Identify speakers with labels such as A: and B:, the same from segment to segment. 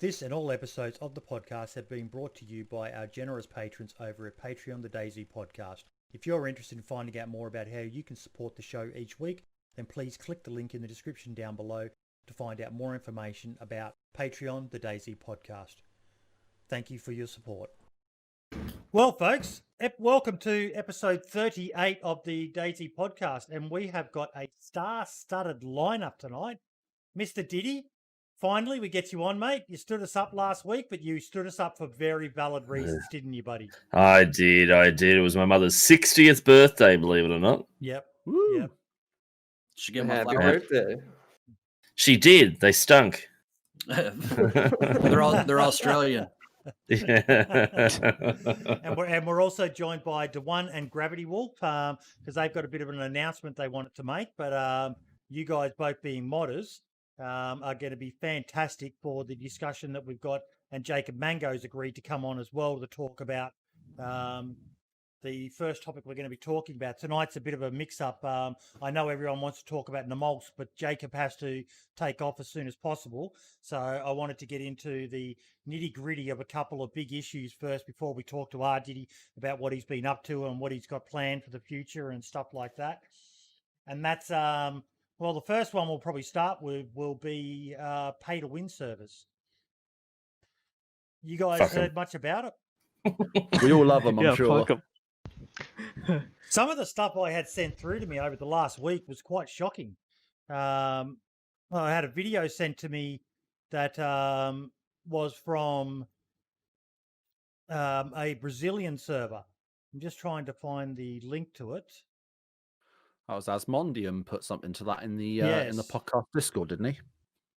A: This and all episodes of the podcast have been brought to you by our generous patrons over at Patreon, the DayZ Podcast. If you're interested in finding out more about how you can support the show each week, then please click the link in the description down below to find out more information about Patreon, the DayZ Podcast. Thank you for your support. Well, folks, welcome to episode 38 of the DayZ Podcast, and we have got a star-studded lineup tonight. Mr. Diddy, finally, we get you on, mate. You stood us up last week, but you stood us up for very valid reasons, didn't you, buddy?
B: I did. It was my mother's 60th birthday, believe it or not.
A: Yep.
C: Woo.
A: Yep.
C: She gave my
D: Happy
C: flowers.
D: birthday.
B: She did. They stunk.
C: They're Australian.
B: Yeah.
A: and we're also joined by Daone and Gravity Wolf because they've got a bit of an announcement they wanted to make. But you guys, both being modders, are going to be fantastic for the discussion that we've got. And Jacob Mango's agreed to come on as well to talk about the first topic we're going to be talking about. Tonight's a bit of a mix-up. I know everyone wants to talk about Namolks, but Jacob has to take off as soon as possible. So I wanted to get into the nitty-gritty of a couple of big issues first before we talk to RDiddy about what he's been up to and what he's got planned for the future and stuff like that. And that's, well, the first one we'll probably start with will be pay-to-win servers. You guys heard much about it?
D: We all love them, I'm sure.
A: Some of the stuff I had sent through to me over the last week was quite shocking. I had a video sent to me that was from a Brazilian server. I'm just trying to find the link to it.
D: That was Asmondium put something to that in the
A: Yes.
D: podcast Discord, didn't he?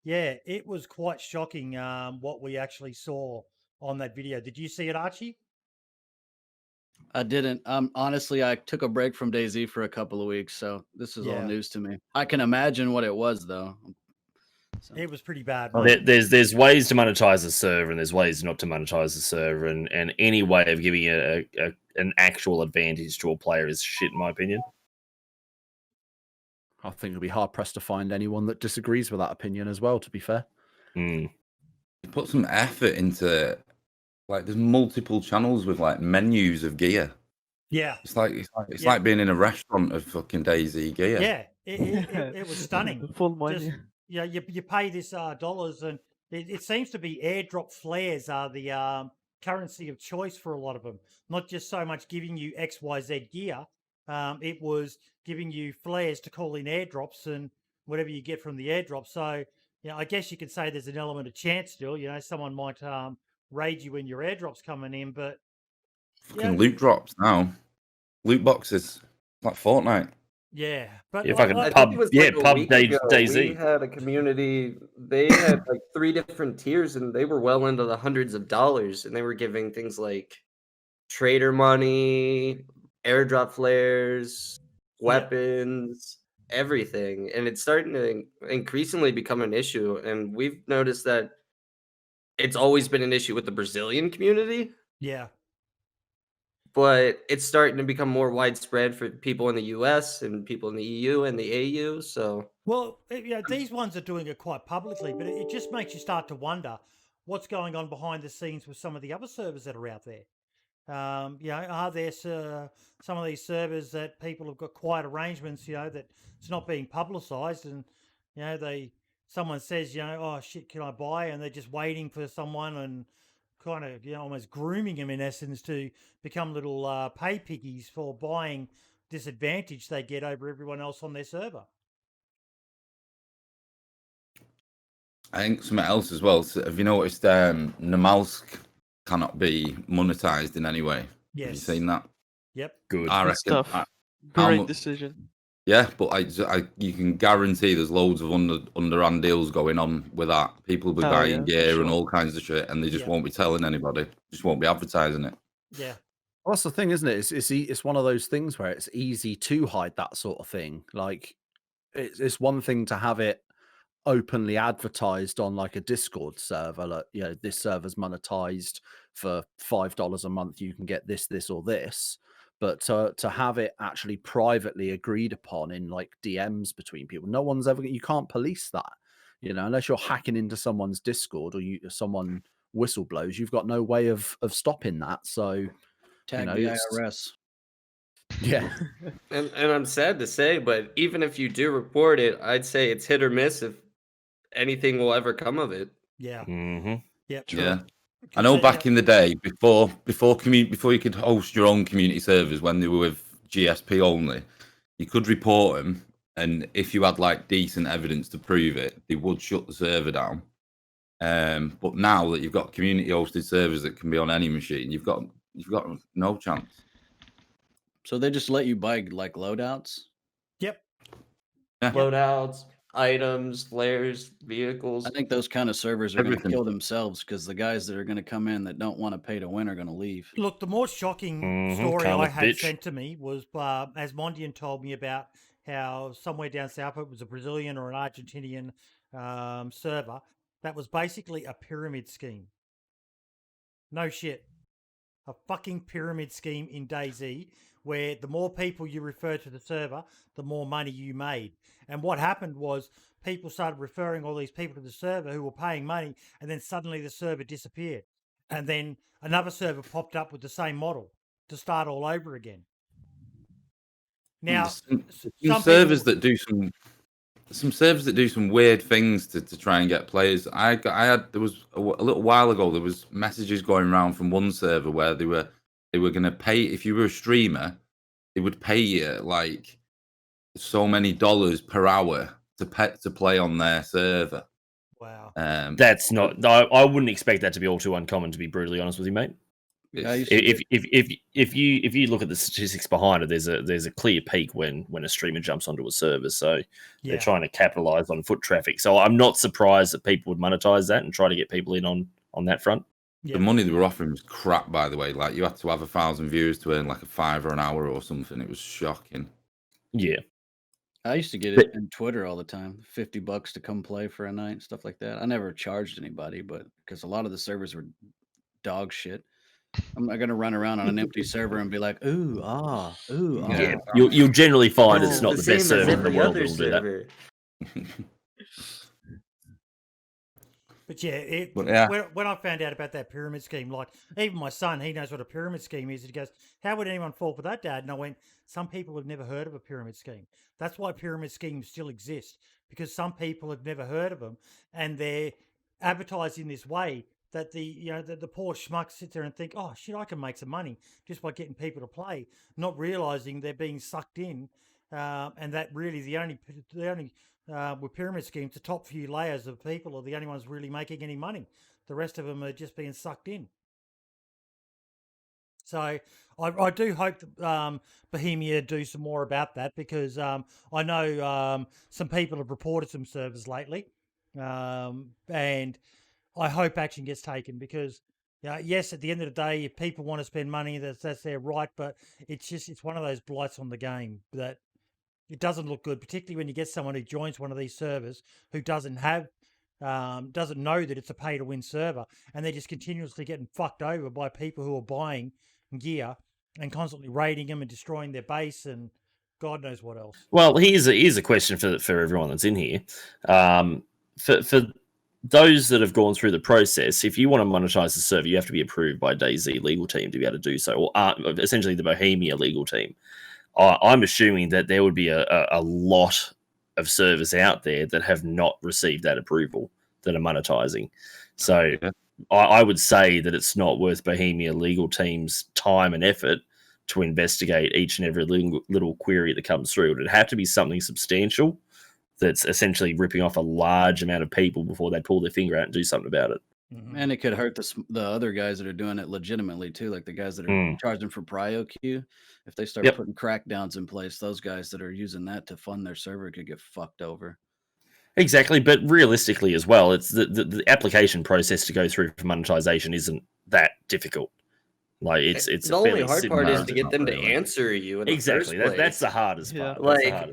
A: Yeah, it was quite shocking what we actually saw on that video. Did you see it, Archie?
C: I didn't. Honestly, I took a break from DayZ for a couple of weeks, so this is all news to me. I can imagine what it was, though. So.
A: It was pretty bad.
B: There's ways to monetize the server, and there's ways not to monetize the server, and any way of giving an actual advantage to a player is shit, in my opinion.
D: I think it'll be hard pressed to find anyone that disagrees with that opinion as well, to be fair.
E: You put some effort into, like, there's multiple channels with like menus of gear.
A: Yeah,
E: it's like being in a restaurant of fucking DayZ gear.
A: Yeah, it was stunning.
F: Full menu.
A: You pay this dollars, and it seems to be airdrop flares are the currency of choice for a lot of them. Not just so much giving you XYZ gear. It was giving you flares to call in airdrops and whatever you get from the airdrop. So, I guess you could say there's an element of chance still. Someone might raid you when your airdrop's coming in, but
E: fucking loot drops now, loot boxes like Fortnite.
A: Yeah, but
B: if I can
D: pub
B: DayZ.
D: We had a community. They had like 3 different tiers, and they were well into the hundreds of dollars, and they were giving things like trader money, airdrop flares, weapons, everything. And it's starting to increasingly become an issue. And we've noticed that it's always been an issue with the Brazilian community.
A: Yeah.
D: But it's starting to become more widespread for people in the US and people in the EU and the AU. So,
A: well, these ones are doing it quite publicly, but it just makes you start to wonder what's going on behind the scenes with some of the other servers that are out there. Are there some of these servers that people have got quiet arrangements, that it's not being publicized, and someone says, oh shit, can I buy? And they're just waiting for someone and kind of almost grooming them in essence to become little pay piggies for buying this advantage they get over everyone else on their server.
E: I think something else as well. So have you noticed Namalsk cannot be monetized in any way?
A: Yes.
E: Have you seen that?
A: Yep.
E: Good. I reckon.
F: Great decision.
E: Yeah, but you can guarantee there's loads of underhand deals going on with that. People will be buying gear and all kinds of shit, and they just won't be telling anybody. Just won't be advertising it.
A: Yeah.
D: Well, that's the thing, isn't it? It's one of those things where it's easy to hide that sort of thing. Like, it's one thing to have it openly advertised on like a Discord server. Like, this server's monetized for $5 a month. You can get this, or this. But to have it actually privately agreed upon in like DMs between people, no one's ever. You can't police that.
G: unless you're hacking into someone's Discord or someone whistleblows, you've got no way of stopping that. So,
C: Tag the IRS.
G: Yeah.
D: And I'm sad to say, but even if you do report it, I'd say it's hit or miss if anything will ever come of it.
A: Yeah.
B: Mm-hmm.
A: Yep.
E: Yeah. I know back in the day, before you could host your own community servers when they were with GSP only, you could report them, and if you had like decent evidence to prove it, they would shut the server down. But now that you've got community hosted servers that can be on any machine, you've got no chance.
C: So they just let you buy like loadouts?
A: Yep.
E: Yeah.
D: Loadouts, items, flares, vehicles.
C: I think those kind of servers are going to kill themselves because the guys that are going to come in that don't want to pay to win are going to leave.
A: Look, the more shocking story I had sent to me was as Mondian told me about how somewhere down south, it was a Brazilian or an Argentinian server that was basically a pyramid scheme. No shit. A fucking pyramid scheme in DayZ where the more people you refer to the server, the more money you made. And what happened was people started referring all these people to the server who were paying money, and then suddenly the server disappeared. And then another server popped up with the same model to start all over again. Now,
E: some servers that do some weird things to try and get players. There was a little while ago, there was messages going around from one server where they were going to pay, if you were a streamer, they would pay you like so many dollars per hour to play on their server.
A: Wow.
B: That's not. I wouldn't expect that to be all too uncommon, to be brutally honest with you, mate. If you look at the statistics behind it, there's a clear peak when a streamer jumps onto a server. So they're trying to capitalize on foot traffic. So I'm not surprised that people would monetize that and try to get people in on that front.
E: The money they were offering was crap, by the way. Like, you had to have 1,000 viewers to earn like a $5 an hour or something. It was shocking.
B: Yeah.
C: I used to get it in Twitter all the time, $50 to come play for a night, stuff like that. I never charged anybody, but because a lot of the servers were dog shit. I'm not gonna run around on an empty server and be like, ooh, ah.
B: Yeah, you'll generally find it's not the best server in the world that'll do that.
A: But yeah, when I found out about that pyramid scheme, like even my son, he knows what a pyramid scheme is. He goes, "How would anyone fall for that, Dad?" And I went, "Some people have never heard of a pyramid scheme. That's why pyramid schemes still exist, because some people have never heard of them, and they're advertised in this way that the poor schmuck sits there and think, oh shit, I can make some money just by getting people to play, not realizing they're being sucked in, and that really the only with pyramid schemes, the top few layers of people are the only ones really making any money. The rest of them are just being sucked in. So I do hope that Bohemia do some more about that, because I know some people have reported some servers lately, and I hope action gets taken, because yes, at the end of the day, if people want to spend money, that's their right, but it's one of those blights on the game that it doesn't look good, particularly when you get someone who joins one of these servers who doesn't know that it's a pay to win server, and they're just continuously getting fucked over by people who are buying gear and constantly raiding them and destroying their base and God knows what else.
B: Well, here's a question for everyone that's in here. For those that have gone through the process, if you want to monetize the server, you have to be approved by DayZ legal team to be able to do so, or essentially the Bohemia legal team. I'm assuming that there would be a lot of servers out there that have not received that approval that are monetizing. So I would say that it's not worth Bohemia legal team's time and effort to investigate each and every little query that comes through. It would have to be something substantial that's essentially ripping off a large amount of people before they pull their finger out and do something about it.
C: Mm-hmm. And it could hurt the other guys that are doing it legitimately too, like the guys that are charging for prio queue. If they start putting crackdowns in place, those guys that are using that to fund their server could get fucked over.
B: Exactly, but realistically as well, it's the application process to go through for monetization isn't that difficult. Like it's
D: the only hard part is to get them to answer you.
B: Exactly, that's the hardest part.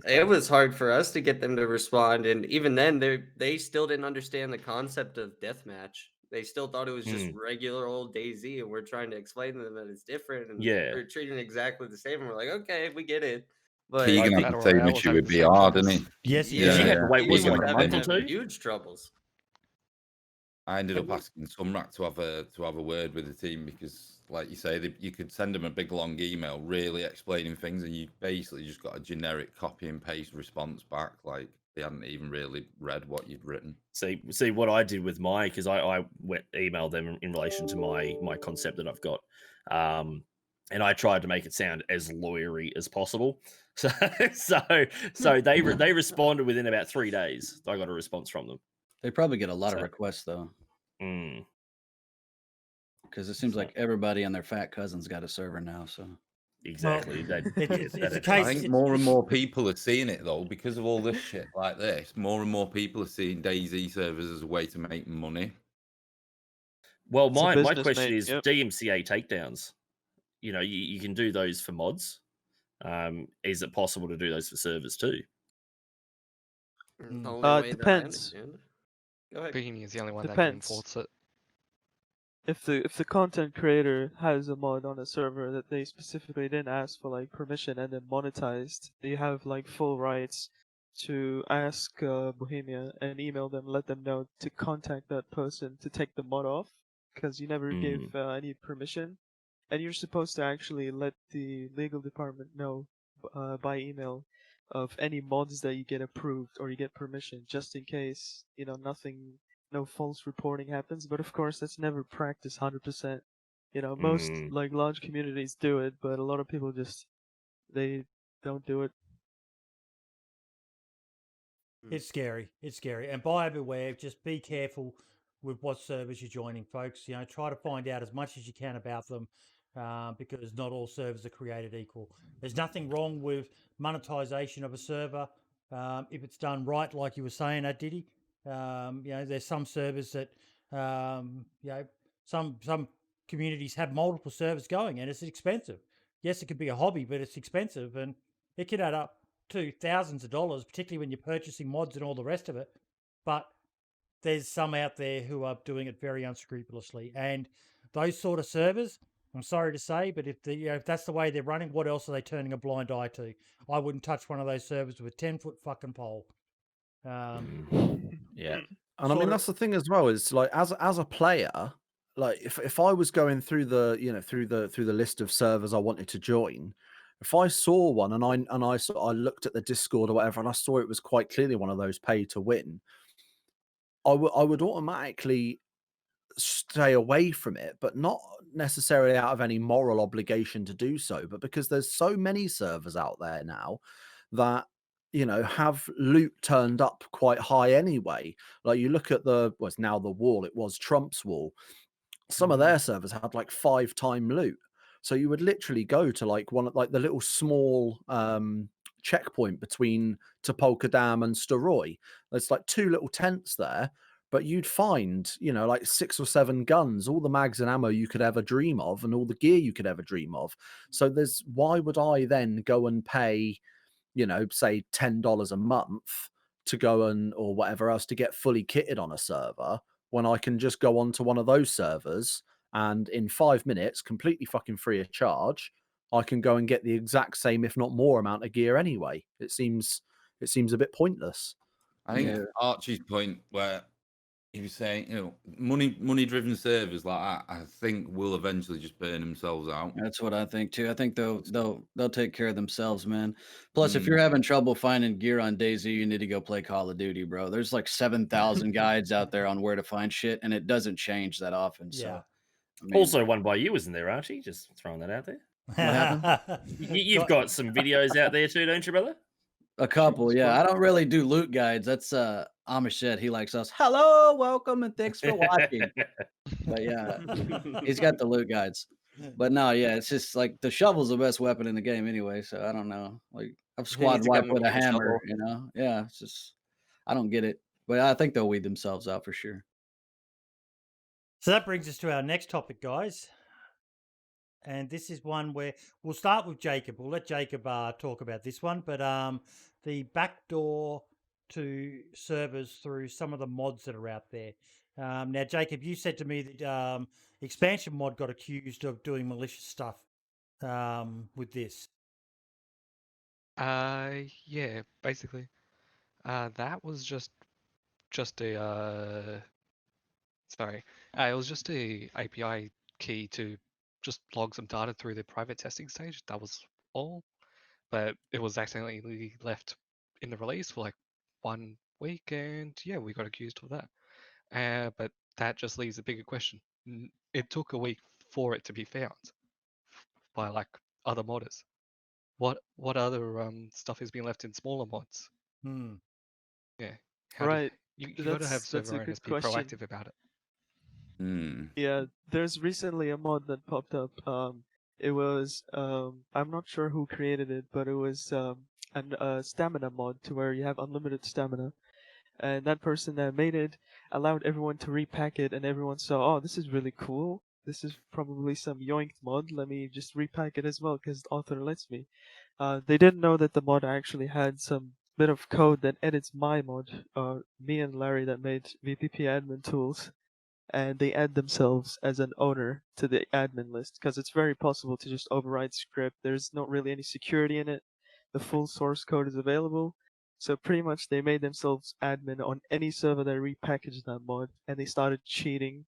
D: It was hard for us to get them to respond, and even then, they still didn't understand the concept of deathmatch. They still thought it was just regular old DayZ, and we're trying to explain to them that it's different, and they're treating it exactly the same. And we're like, okay, we get it, But
E: Keegan had
F: Battle
E: the same
F: Royale was
E: issue
F: having
E: with
F: the same
E: BR,
F: troubles.
E: didn't he?
A: Yes,
B: Yeah, he had to wait,
D: he
B: was it
D: was
B: like a
D: having
B: month or two?
D: huge troubles.
E: I ended up asking Sunrack to have a word with the team because, like you say, you could send them a big long email, really explaining things, and you basically just got a generic copy and paste response back, like they hadn't even really read what you'd written.
B: See what I did with my, because I went emailed them in relation to my concept that I've got, and I tried to make it sound as lawyery as possible. So they responded within about 3 days. I got a response from them.
C: They probably get a lot of requests though,
B: Mm.
C: because it seems like everybody and their fat cousins got a server now. So
B: Exactly.
A: it's a
E: I
A: case.
E: think more and more people are seeing it though because of all this shit like this. More and more people are seeing DayZ servers as a way to make money.
B: Well,
F: It's a
B: my
F: business,
B: question
F: mate.
B: is
F: Yep.
B: DMCA takedowns. You know, you can do those for mods. Is it possible to do those for servers too?
D: The only way that I
F: Depends.
D: understand. Go ahead.
F: Beanie is the only one that
H: Depends.
F: can enforce it.
H: If the content creator has a mod on a server that they specifically didn't ask for like permission and then monetized, you have like full rights to ask Bohemia and email them, let them know to contact that person to take the mod off because you never gave any permission, and you're supposed to actually let the legal department know by email of any mods that you get approved or you get permission, just in case no false reporting happens. But of course, that's never practiced 100%. Most like large communities do it, but a lot of people they don't do it.
A: It's scary. It's scary. And buyer beware. Just be careful with what servers you're joining, folks. Try to find out as much as you can about them, because not all servers are created equal. There's nothing wrong with monetization of a server if it's done right, like you were saying, RDiddy. There's some servers that some communities have multiple servers going, and it's expensive. Yes, it could be a hobby, but it's expensive, and it could add up to thousands of dollars, particularly when you're purchasing mods and all the rest of it. But there's some out there who are doing it very unscrupulously, and those sort of servers, I'm sorry to say, but if that's the way they're running, what else are they turning a blind eye to? I wouldn't touch one of those servers with a 10-foot fucking pole.
G: Yeah, and I mean that's the thing as well. Is like as a player, like if I was going through the list of servers I wanted to join, if I saw one and I looked at the Discord or whatever and I saw it was quite clearly one of those pay to win, I would automatically stay away from it, but not necessarily out of any moral obligation to do so, but because there's so many servers out there now that have loot turned up quite high anyway. Like you look at it's now the wall, it was Trump's wall. Some of their servers had like 5-time loot. So you would literally go to like the little small checkpoint between Topolka Dam and Staroy. There's like 2 little tents there, but you'd find, like 6 or 7 guns, all the mags and ammo you could ever dream of, and all the gear you could ever dream of. So why would I then go and pay, say $10 a month to go or whatever else to get fully kitted on a server when I can just go onto one of those servers and in 5 minutes, completely fucking free of charge, I can go and get the exact same, if not more, amount of gear anyway. It seems a bit pointless.
E: I think Archie's point where he was saying, money-driven servers like that, I think will eventually just burn themselves out.
C: That's what I think too. I think they'll take care of themselves, man. Plus, if you're having trouble finding gear on DayZ, you need to go play Call of Duty, bro. There's like 7,000 guides out there on where to find shit, and it doesn't change that often.
A: Yeah.
C: So, I mean,
B: Also, one by you, isn't there, Archie? Just throwing that out there.
C: what happened?
B: You've got some videos out there too, don't you, brother?
C: A couple, yeah. I don't really do loot guides. That's Amish said he likes us. Hello, welcome, and thanks for watching. But yeah, he's got the loot guides. But no, yeah, it's just like the shovel's the best weapon in the game anyway. So I don't know. Like I've squad wiped with a hammer, Yeah, it's just I don't get it. But I think they'll weed themselves out for sure.
A: So that brings us to our next topic, guys. And this is one where we'll start with Jacob. We'll let Jacob talk about this one. But the backdoor to servers through some of the mods that are out there. Now, Jacob, you said to me that Expansion Mod got accused of doing malicious stuff with this.
F: Yeah, basically. That was just a sorry. It was just a API key to just log some data through the private testing stage. That was all. But it was accidentally left in the release for like 1 week, and yeah, we got accused of that. But that just leaves a bigger question. It took a week for it to be found by like other modders. What other stuff is being left in smaller mods?
A: Hmm.
F: Yeah.
H: Right.
F: You got to have
H: That's
F: server
H: a
F: owners
H: good
F: be
H: question.
F: proactive about it.
H: Yeah, there's recently a mod that popped up. It was I'm not sure who created it, but it was a stamina mod to where you have unlimited stamina, and that person that made it allowed everyone to repack it, and everyone saw, oh, this is really cool. This is probably some yoinked mod. Let me just repack it as well because the author lets me. They didn't know that the mod actually had some bit of code that edits my mod. Me and Larry that made VPP admin tools, and they add themselves as an owner to the admin list because it's very possible to just override script. There's not really any security in it. The full source code is available. So pretty much they made themselves admin on any server that repackaged that mod, and they started cheating.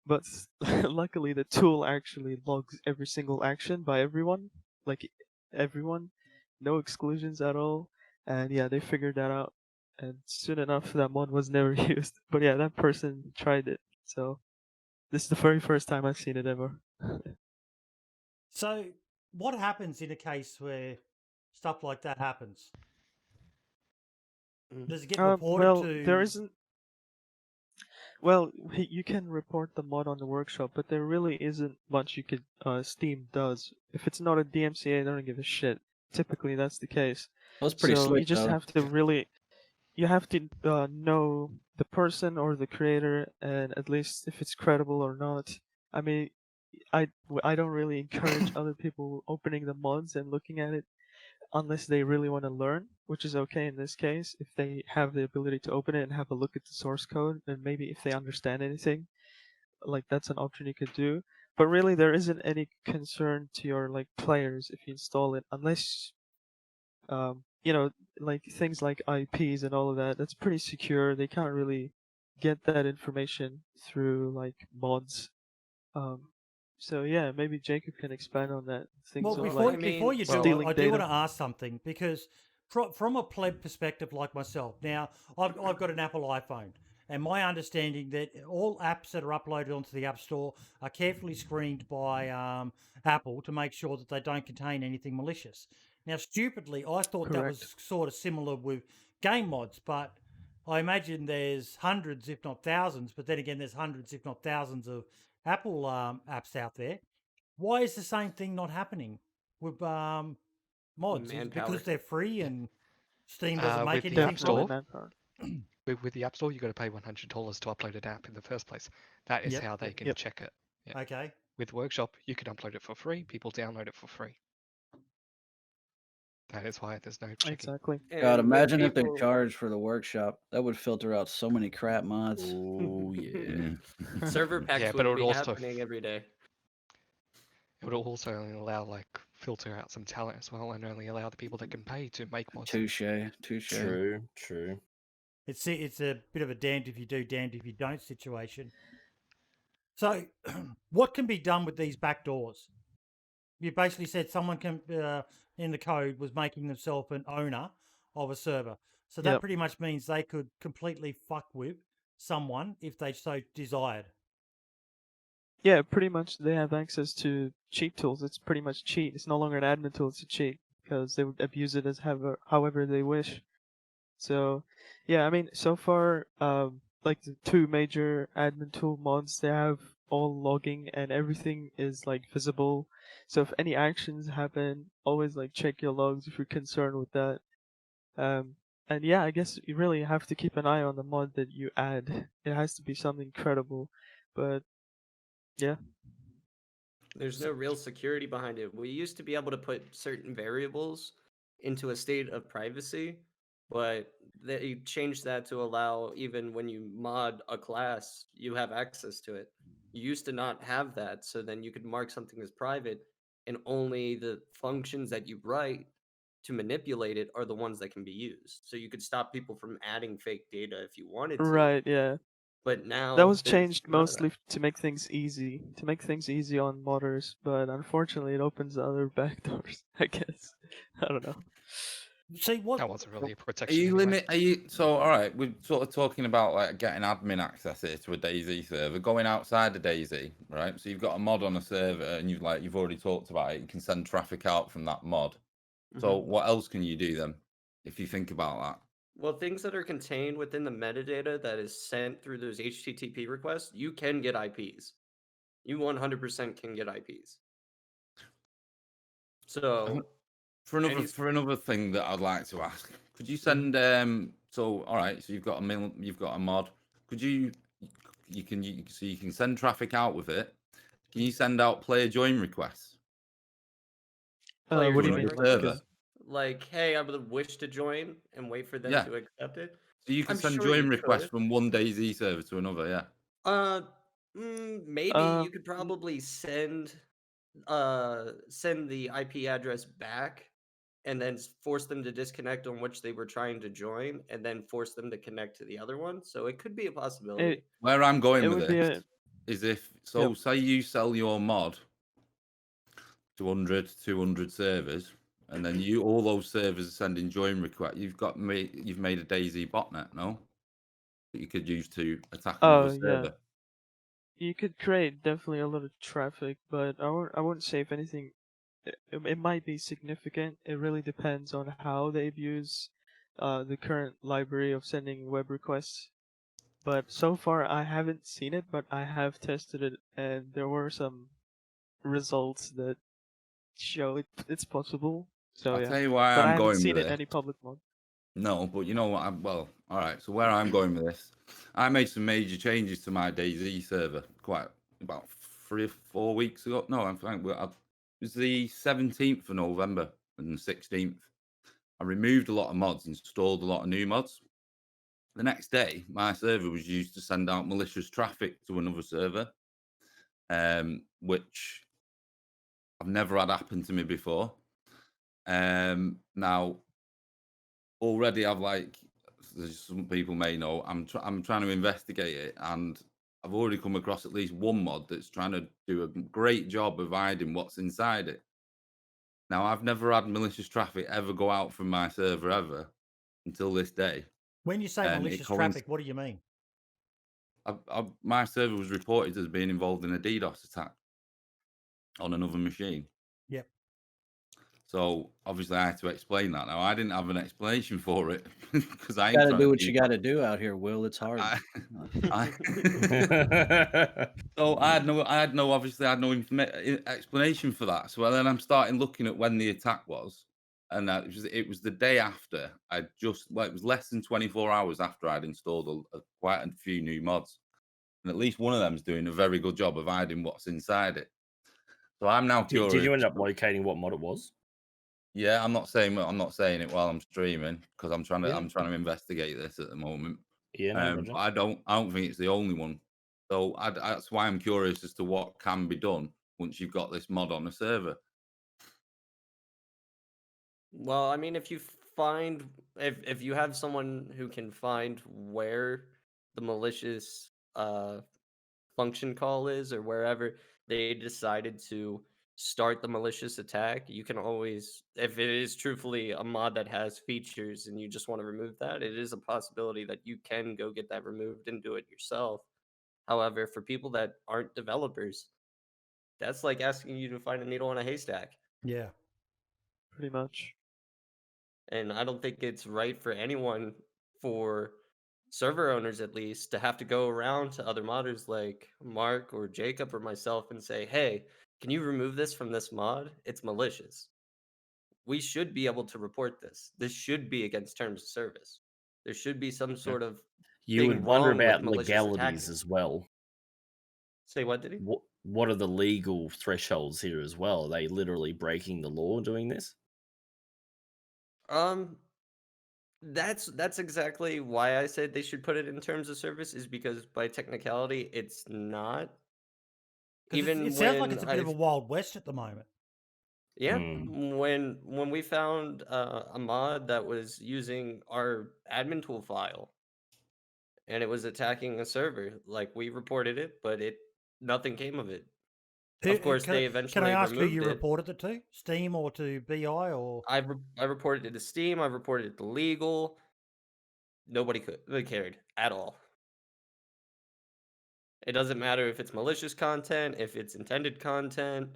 H: But luckily the tool actually logs every single action by everyone, like everyone, no exclusions at all. And yeah, they figured that out, and soon enough that mod was never used. But yeah, that person tried it, so this is the very first time I've seen it ever.
A: So, what happens in a case where stuff like that happens? Does it get reported
H: Well,
A: to?
H: there isn't. Well, you can report the mod on the workshop, but there really isn't much you could. Steam does. If it's not a DMCA, they don't give a shit. Typically, that's the case.
C: That's pretty
H: So
C: slick,
H: you just
C: though.
H: have to really, you have to know the person or the creator, and at least if it's credible or not. I mean, I don't really encourage other people opening the mods and looking at it unless they really want to learn, which is okay in this case if they have the ability to open it and have a look at the source code, and maybe if they understand anything, like that's an option you could do. But really, there isn't any concern to your like players if you install it, unless you know, like things like IPs and all of that. That's pretty secure. They can't really get that information through like mods. Um, so yeah, maybe Jacob can expand on that. Things
A: Well,
H: of
A: before
H: like
A: before you do,
H: stealing
A: I do
H: data.
A: want to ask something because from a pleb perspective like myself, now I've got an Apple iPhone, and my understanding that all apps that are uploaded onto the App Store are carefully screened by Apple to make sure that they don't contain anything malicious. Now, stupidly, I thought that
H: Correct.
A: was sort of similar with game mods, but I imagine there's hundreds, if not thousands, but then again, there's hundreds, if not thousands, of Apple apps out there. Why is the same thing not happening with mods? Is it
D: Manpower.
A: because they're free and Steam doesn't make
F: With the
A: anything
F: App
A: from
F: Store,
A: it?
F: with the App Store, you got to pay $100 to upload an app in the first place. That is
A: Yep,
F: how they
A: yep,
F: can
H: yep.
F: check it. Yeah.
A: Okay.
F: With Workshop, you can upload it for free. People download it for free. That is why there's no checking.
H: Exactly.
C: God,
D: And with
C: imagine if they
D: people-
C: charged for the workshop. That would filter out so many crap mods.
B: Oh yeah.
D: server packs
F: Yeah, but it
D: would be
F: would also
D: happening every day.
F: it would also only allow like filter out some talent as well, and only allow the people that can pay to make mods.
C: Touche.
B: True.
A: It's a bit of a damned if you do, damned if you don't situation. So, what can be done with these backdoors? You basically said someone can in the code was making themselves an owner of a server. So that
H: Yep.
A: pretty much means they could completely fuck with someone if they so desired.
H: Yeah, pretty much they have access to cheat tools. It's pretty much cheat. It's no longer an admin tool, it's a cheat because they would abuse it as however they wish. So, yeah, I mean, so far, like the two major admin tool mods, they have all logging and everything is like visible. So if any actions happen, always like check your logs if you're concerned with that. And yeah, I guess you really have to keep an eye on the mod that you add. It has to be something credible, but yeah.
D: There's no real security behind it. We used to be able to put certain variables into a state of privacy, but they changed that to allow even when you mod a class, you have access to it. You used to not have that, so then you could mark something as private, and only the functions that you write to manipulate it are the ones that can be used. So you could stop people from adding fake data if you wanted to.
H: Right, yeah.
D: But now
H: That was
D: there's
H: changed
D: none of that.
H: mostly to make things easy, on modders, but unfortunately it opens other backdoors, I guess. I don't know.
A: See what?
F: That wasn't really a
E: Are
F: protection.
E: you
F: Anyway.
E: so all right? We're sort of talking about like getting admin access here to a DayZ server, going outside of DayZ, right? So you've got a mod on a server, and you've already talked about it. You can send traffic out from that mod. So what else can you do then, if you think about that?
D: Well, things that are contained within the metadata that is sent through those HTTP requests, you can get IPs. You 100% can get IPs. So
E: for another thing that I'd like to ask, could you send so all right, so you've got a mod. Could you can send traffic out with it. Can you send out player join requests?
D: player
H: What do you
D: join
H: mean?
D: requests? Like, hey, I would wish to join and wait for them
E: Yeah.
D: to accept it.
E: So you can
D: I'm
E: send
D: sure
E: join
D: you
E: requests
D: could.
E: from one DayZ server to another, yeah.
D: Maybe you could probably send the IP address back and then force them to disconnect on which they were trying to join and then force them to connect to the other one. So it could be a possibility.
E: Where I'm going
H: it
E: with
H: would be
E: this is if so
H: Yep.
E: say you sell your mod to 200 servers, and then all those servers are sending join requests. You've made a DayZ botnet, no? That you could use to attack another server.
H: Yeah. You could create definitely a lot of traffic, but I wouldn't say if anything. It might be significant. It really depends on how they abuse the current library of sending web requests. But so far, I haven't seen it, but I have tested it, and there were some results that show it's possible. So
E: I'll
H: yeah,
E: tell you why
H: but I
E: I'm
H: haven't
E: going
H: seen
E: with
H: it in
E: this.
H: any public mod.
E: No, but you know what? All right. So where I'm going with this, I made some major changes to my DayZ server about 3 or 4 weeks ago. No, I'm fine. It was the 17th of November and the 16th. I removed a lot of mods, installed a lot of new mods. The next day, my server was used to send out malicious traffic to another server, which I've never had happen to me before. Now, already as some people may know, I'm trying to investigate it, and I've already come across at least one mod that's trying to do a great job of hiding what's inside it. Now, I've never had malicious traffic ever go out from my server ever until this day.
A: When you say malicious traffic, what do you mean?
E: My server was reported as being involved in a DDoS attack on another machine.
A: Yep.
E: So obviously I had to explain that. Now I didn't have an explanation for it because I
C: gotta do what you gotta do out here, Will. It's hard.
E: So I had no explanation for that. So then I'm starting looking at when the attack was, and it was the day after. It was less than 24 hours after I'd installed quite a few new mods, and at least one of them's doing a very good job of hiding what's inside it. So I'm now curious.
B: Did you end up locating what mod it was?
E: Yeah, I'm not saying it while I'm streaming because I'm trying to investigate this at the moment.
B: Yeah, no,
E: I don't think it's the only one. So that's why I'm curious as to what can be done once you've got this mod on a server.
D: Well, I mean, if you have someone who can find where the malicious function call is, or wherever they decided to start the malicious attack, you can always, if it is truthfully a mod that has features and you just want to remove that, it is a possibility that you can go get that removed and do it yourself. However, for people that aren't developers, that's like asking you to find a needle in a haystack.
A: Yeah.
H: Pretty much.
D: And I don't think it's right for anyone, for server owners at least, to have to go around to other modders like Mark or Jacob or myself and say, hey, can you remove this from this mod? It's malicious. We should be able to report this. This should be against terms of service. There should be some sort of
B: You would wonder about legalities as well.
D: Say what, did he?
B: What are the legal thresholds here as well? Are they literally breaking the law doing this?
D: That's exactly why I said they should put it in terms of service, is because by technicality it's not.
A: Even it sounds like it's a bit of a wild west at the moment.
D: Yeah,
B: Hmm.
D: when we found a mod that was using our admin tool file and it was attacking a server, like we reported it, but nothing came of it. Of course, they
A: Can I
D: eventually
A: ask who
D: removed
A: you
D: it.
A: reported it to? Steam or to BI or?
D: I reported it to Steam. I reported it to legal. Nobody cared at all. It doesn't matter if it's malicious content, if it's intended content.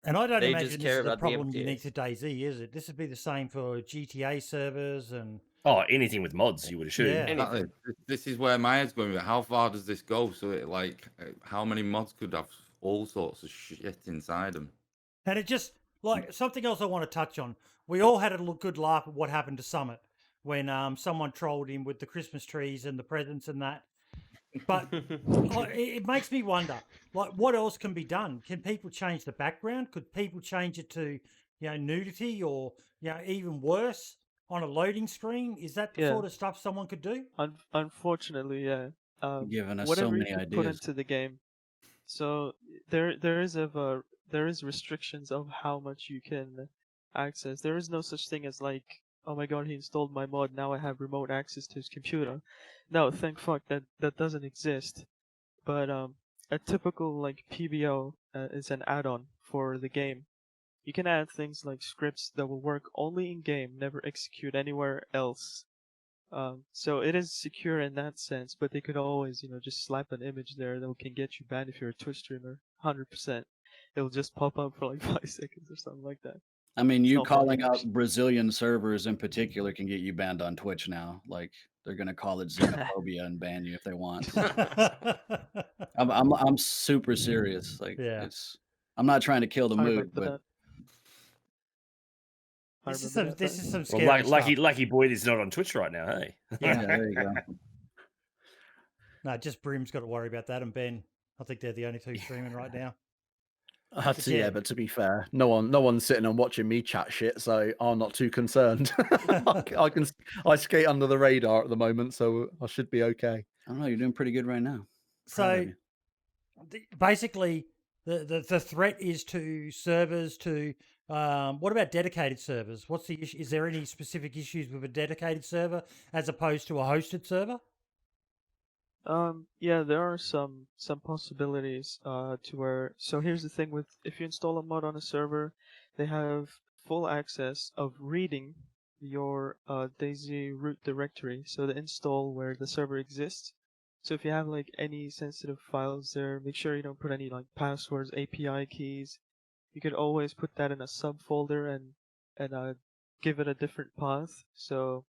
A: And I don't
D: They
A: imagine
D: just
A: this
D: care
A: is a
D: about the
A: problem
D: MTA.
A: unique to DayZ, is it? This would be the same for GTA servers and
B: Oh, anything with mods, you would assume.
A: Yeah.
E: Exactly. This is where my head's going with it. How far does this go? So it how many mods could have all sorts of shit inside them?
A: And it just like something else I want to touch on. We all had a good laugh at what happened to Summit when someone trolled him with the Christmas trees and the presents and that. But it makes me wonder, like, what else can be done? Can people change the background? Could people change it to, nudity or, even worse on a loading screen? Is that the
H: Yeah.
A: sort of stuff someone could do?
H: Unfortunately, yeah.
C: Giving us so
H: Whatever
C: many
H: you could put
C: ideas.
H: into the game. So there is restrictions of how much you can access. There is no such thing as like, oh my god, he installed my mod, now I have remote access to his computer. No, thank fuck that doesn't exist. But a typical like PBO is an add-on for the game. You can add things like scripts that will work only in game, never execute anywhere else. So it is secure in that sense, but they could always, just slap an image there that can get you banned if you're a Twitch streamer. 100%. It'll just pop up for like 5 seconds or something like that.
C: I mean,
H: It's
C: you
H: not fun.
C: calling out Brazilian servers in particular can get you banned on Twitch now. Like they're gonna call it xenophobia and ban you if they want. I'm super serious. Like
A: Yeah.
C: I'm not trying to kill the
H: I
C: mood,
H: remember
C: but
H: that. I
A: This is
H: remember
A: some
H: that.
A: this is some
B: Well,
A: scary
B: lucky
A: stuff.
B: Lucky Boyd is not on Twitch right now, hey?
C: yeah, there you go.
A: No, just Brim's got to worry about that, and Ben. I think they're the only two streaming right now.
G: Yeah, but to be fair, no one's sitting and watching me chat shit, so I'm not too concerned. I skate under the radar at the moment, so I should be okay.
C: I don't know. You're doing pretty good right now. Proud of
A: So
C: you.
A: basically, the threat is to servers. To what about dedicated servers? What's the issue? Is there any specific issues with a dedicated server as opposed to a hosted server?
H: Yeah, there are some possibilities to where. So here's the thing with if you install a mod on a server, they have full access of reading your DayZ root directory, so the install where the server exists. So if you have like any sensitive files there, make sure you don't put any like passwords, API keys. You could always put that in a subfolder and give it a different path. So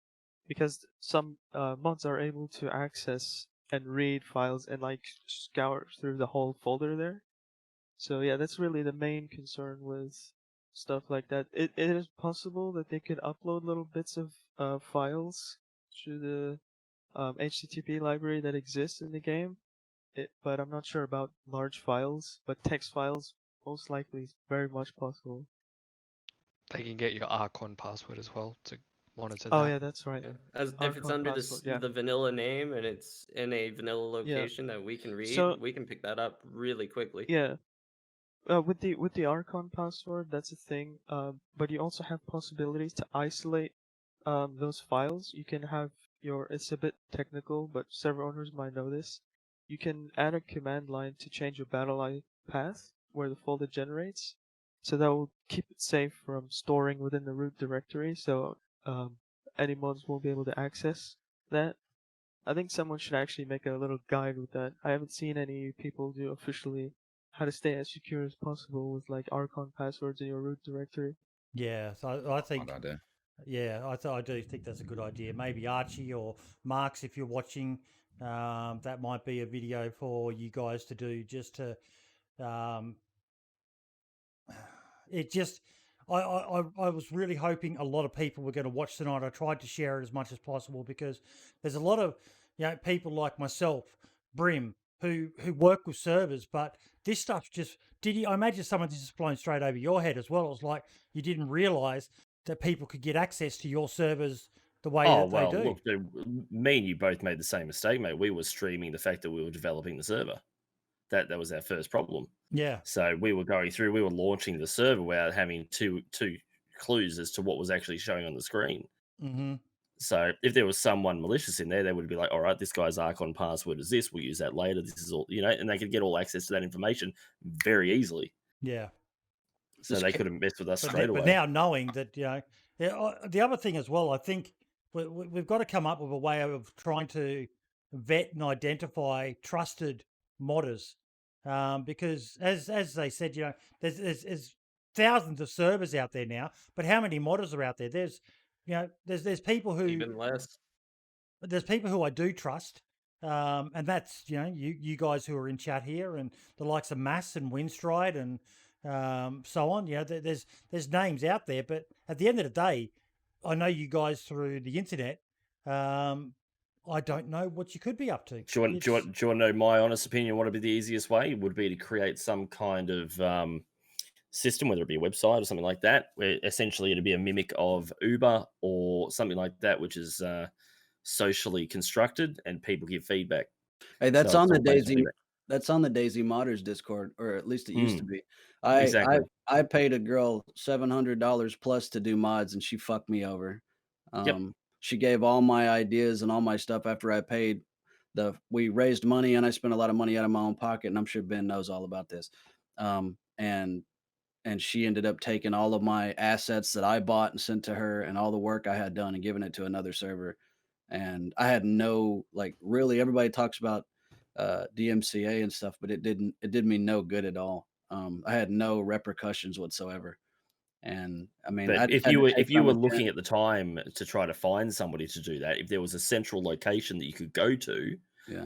H: because some mods are able to access and read files and like scour through the whole folder there. So yeah, that's really the main concern with stuff like that. It is possible that they could upload little bits of files to the HTTP library that exists in the game, but I'm not sure about large files. But text files most likely is very much possible.
F: They can get your Archon password as well to monitor
H: Oh
F: that.
H: yeah, that's right.
D: Yeah. As if it's
H: Archon
D: under
H: password, yeah.
D: the vanilla name and it's in a vanilla location that we can read,
H: So-
D: we can pick that up really quickly.
H: Yeah. With the Archon password, that's a thing. But you also have possibilities to isolate those files. You can have it's a bit technical, but server owners might know this. You can add a command line to change your BattleEye path where the folder generates. So that will keep it safe from storing within the root directory. So any mods won't be able to access that. I think someone should actually make a little guide with that. I haven't seen any people do officially how to stay as secure as possible with like Archon passwords in your root directory.
A: Yeah, so I think.
E: Bad idea.
A: Yeah, I do think that's a good idea. Maybe Archie or Marks, if you're watching, that might be a video for you guys to do. Just to, it just, I was really hoping a lot of people were going to watch tonight. I tried to share it as much as possible because there's a lot of people like myself, Brim, who work with servers, but this stuff's just. I imagine some of this is blown straight over your head as well. It's like you didn't realize that people could get access to your servers the way that
B: well,
A: they do.
B: look, me and you both made the same mistake, mate. We were streaming the fact that we were developing the server. That was our first problem.
A: Yeah.
B: So we were launching the server without having two clues as to what was actually showing on the screen.
A: Mm-hmm.
B: So if there was someone malicious in there, they would be like, all right, this guy's Archon password is this. We'll use that later. This is all, and they could get all access to that information very easily.
A: Yeah.
B: So they couldn't mess with us
A: But,
B: straight away.
A: but now knowing that, the other thing as well, I think we've got to come up with a way of trying to vet and identify trusted modders, because as they said, there's thousands of servers out there now, but how many modders are out there? There's people who
D: Even less.
A: there's people who I do trust, and that's you guys who are in chat here, and the likes of Mass and Winstride and so on. There's names out there, but at the end of the day, I know you guys through the internet. I don't know what you could be up to.
B: Do you want to know my honest opinion? What would be the easiest way? Would be to create some kind of system, whether it be a website or something like that, where essentially it'd be a mimic of Uber or something like that, which is socially constructed, and people give feedback.
C: Hey, that's
B: So
C: on
B: it's
C: the
B: all based on
C: DayZ.
B: feedback.
C: That's on the DayZ Modders Discord, or at least it used to be.
B: Exactly.
C: I paid a girl $700 plus to do mods, and she fucked me over.
B: Yep.
C: She gave all my ideas and all my stuff after I paid. We raised money, and I spent a lot of money out of my own pocket, and I'm sure Ben knows all about this. And she ended up taking all of my assets that I bought and sent to her, and all the work I had done, and giving it to another server. And I had no, really, everybody talks about DMCA and stuff, but it did me no good at all. I had no repercussions whatsoever. And I mean,
B: But if you were looking at the time to try to find somebody to do that, if there was a central location that you could go to,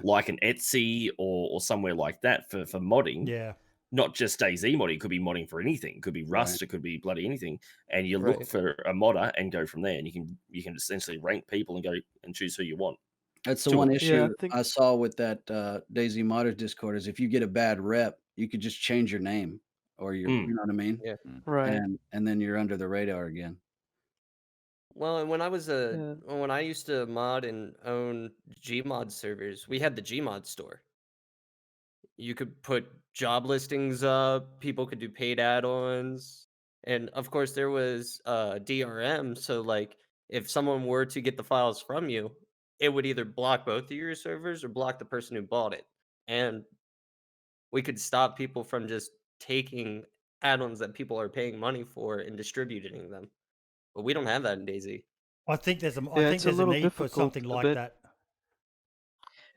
B: like an Etsy or somewhere like that for modding, not just DayZ modding, it could be modding for anything. It could be Rust, it could be bloody anything. And you look for a modder and go from there, and you can essentially rank people and go and choose who you want.
C: That's the one issue I saw with that DayZ Modders Discord is if you get a bad rep, you could just change your name or you know what I mean?
D: Yeah.
H: Right.
C: And then you're under the radar again.
D: Well, and when I used to mod and own Gmod servers, we had the Gmod store. You could put job listings up, people could do paid add-ons, and of course there was DRM, so if someone were to get the files from you, it would either block both of your servers or block the person who bought it. And we could stop people from just taking add-ons that people are paying money for and distributing them. But we don't have that in DayZ.
A: I think there's a
H: little
A: need for
H: difficult,
A: something
H: a
A: like
H: bit.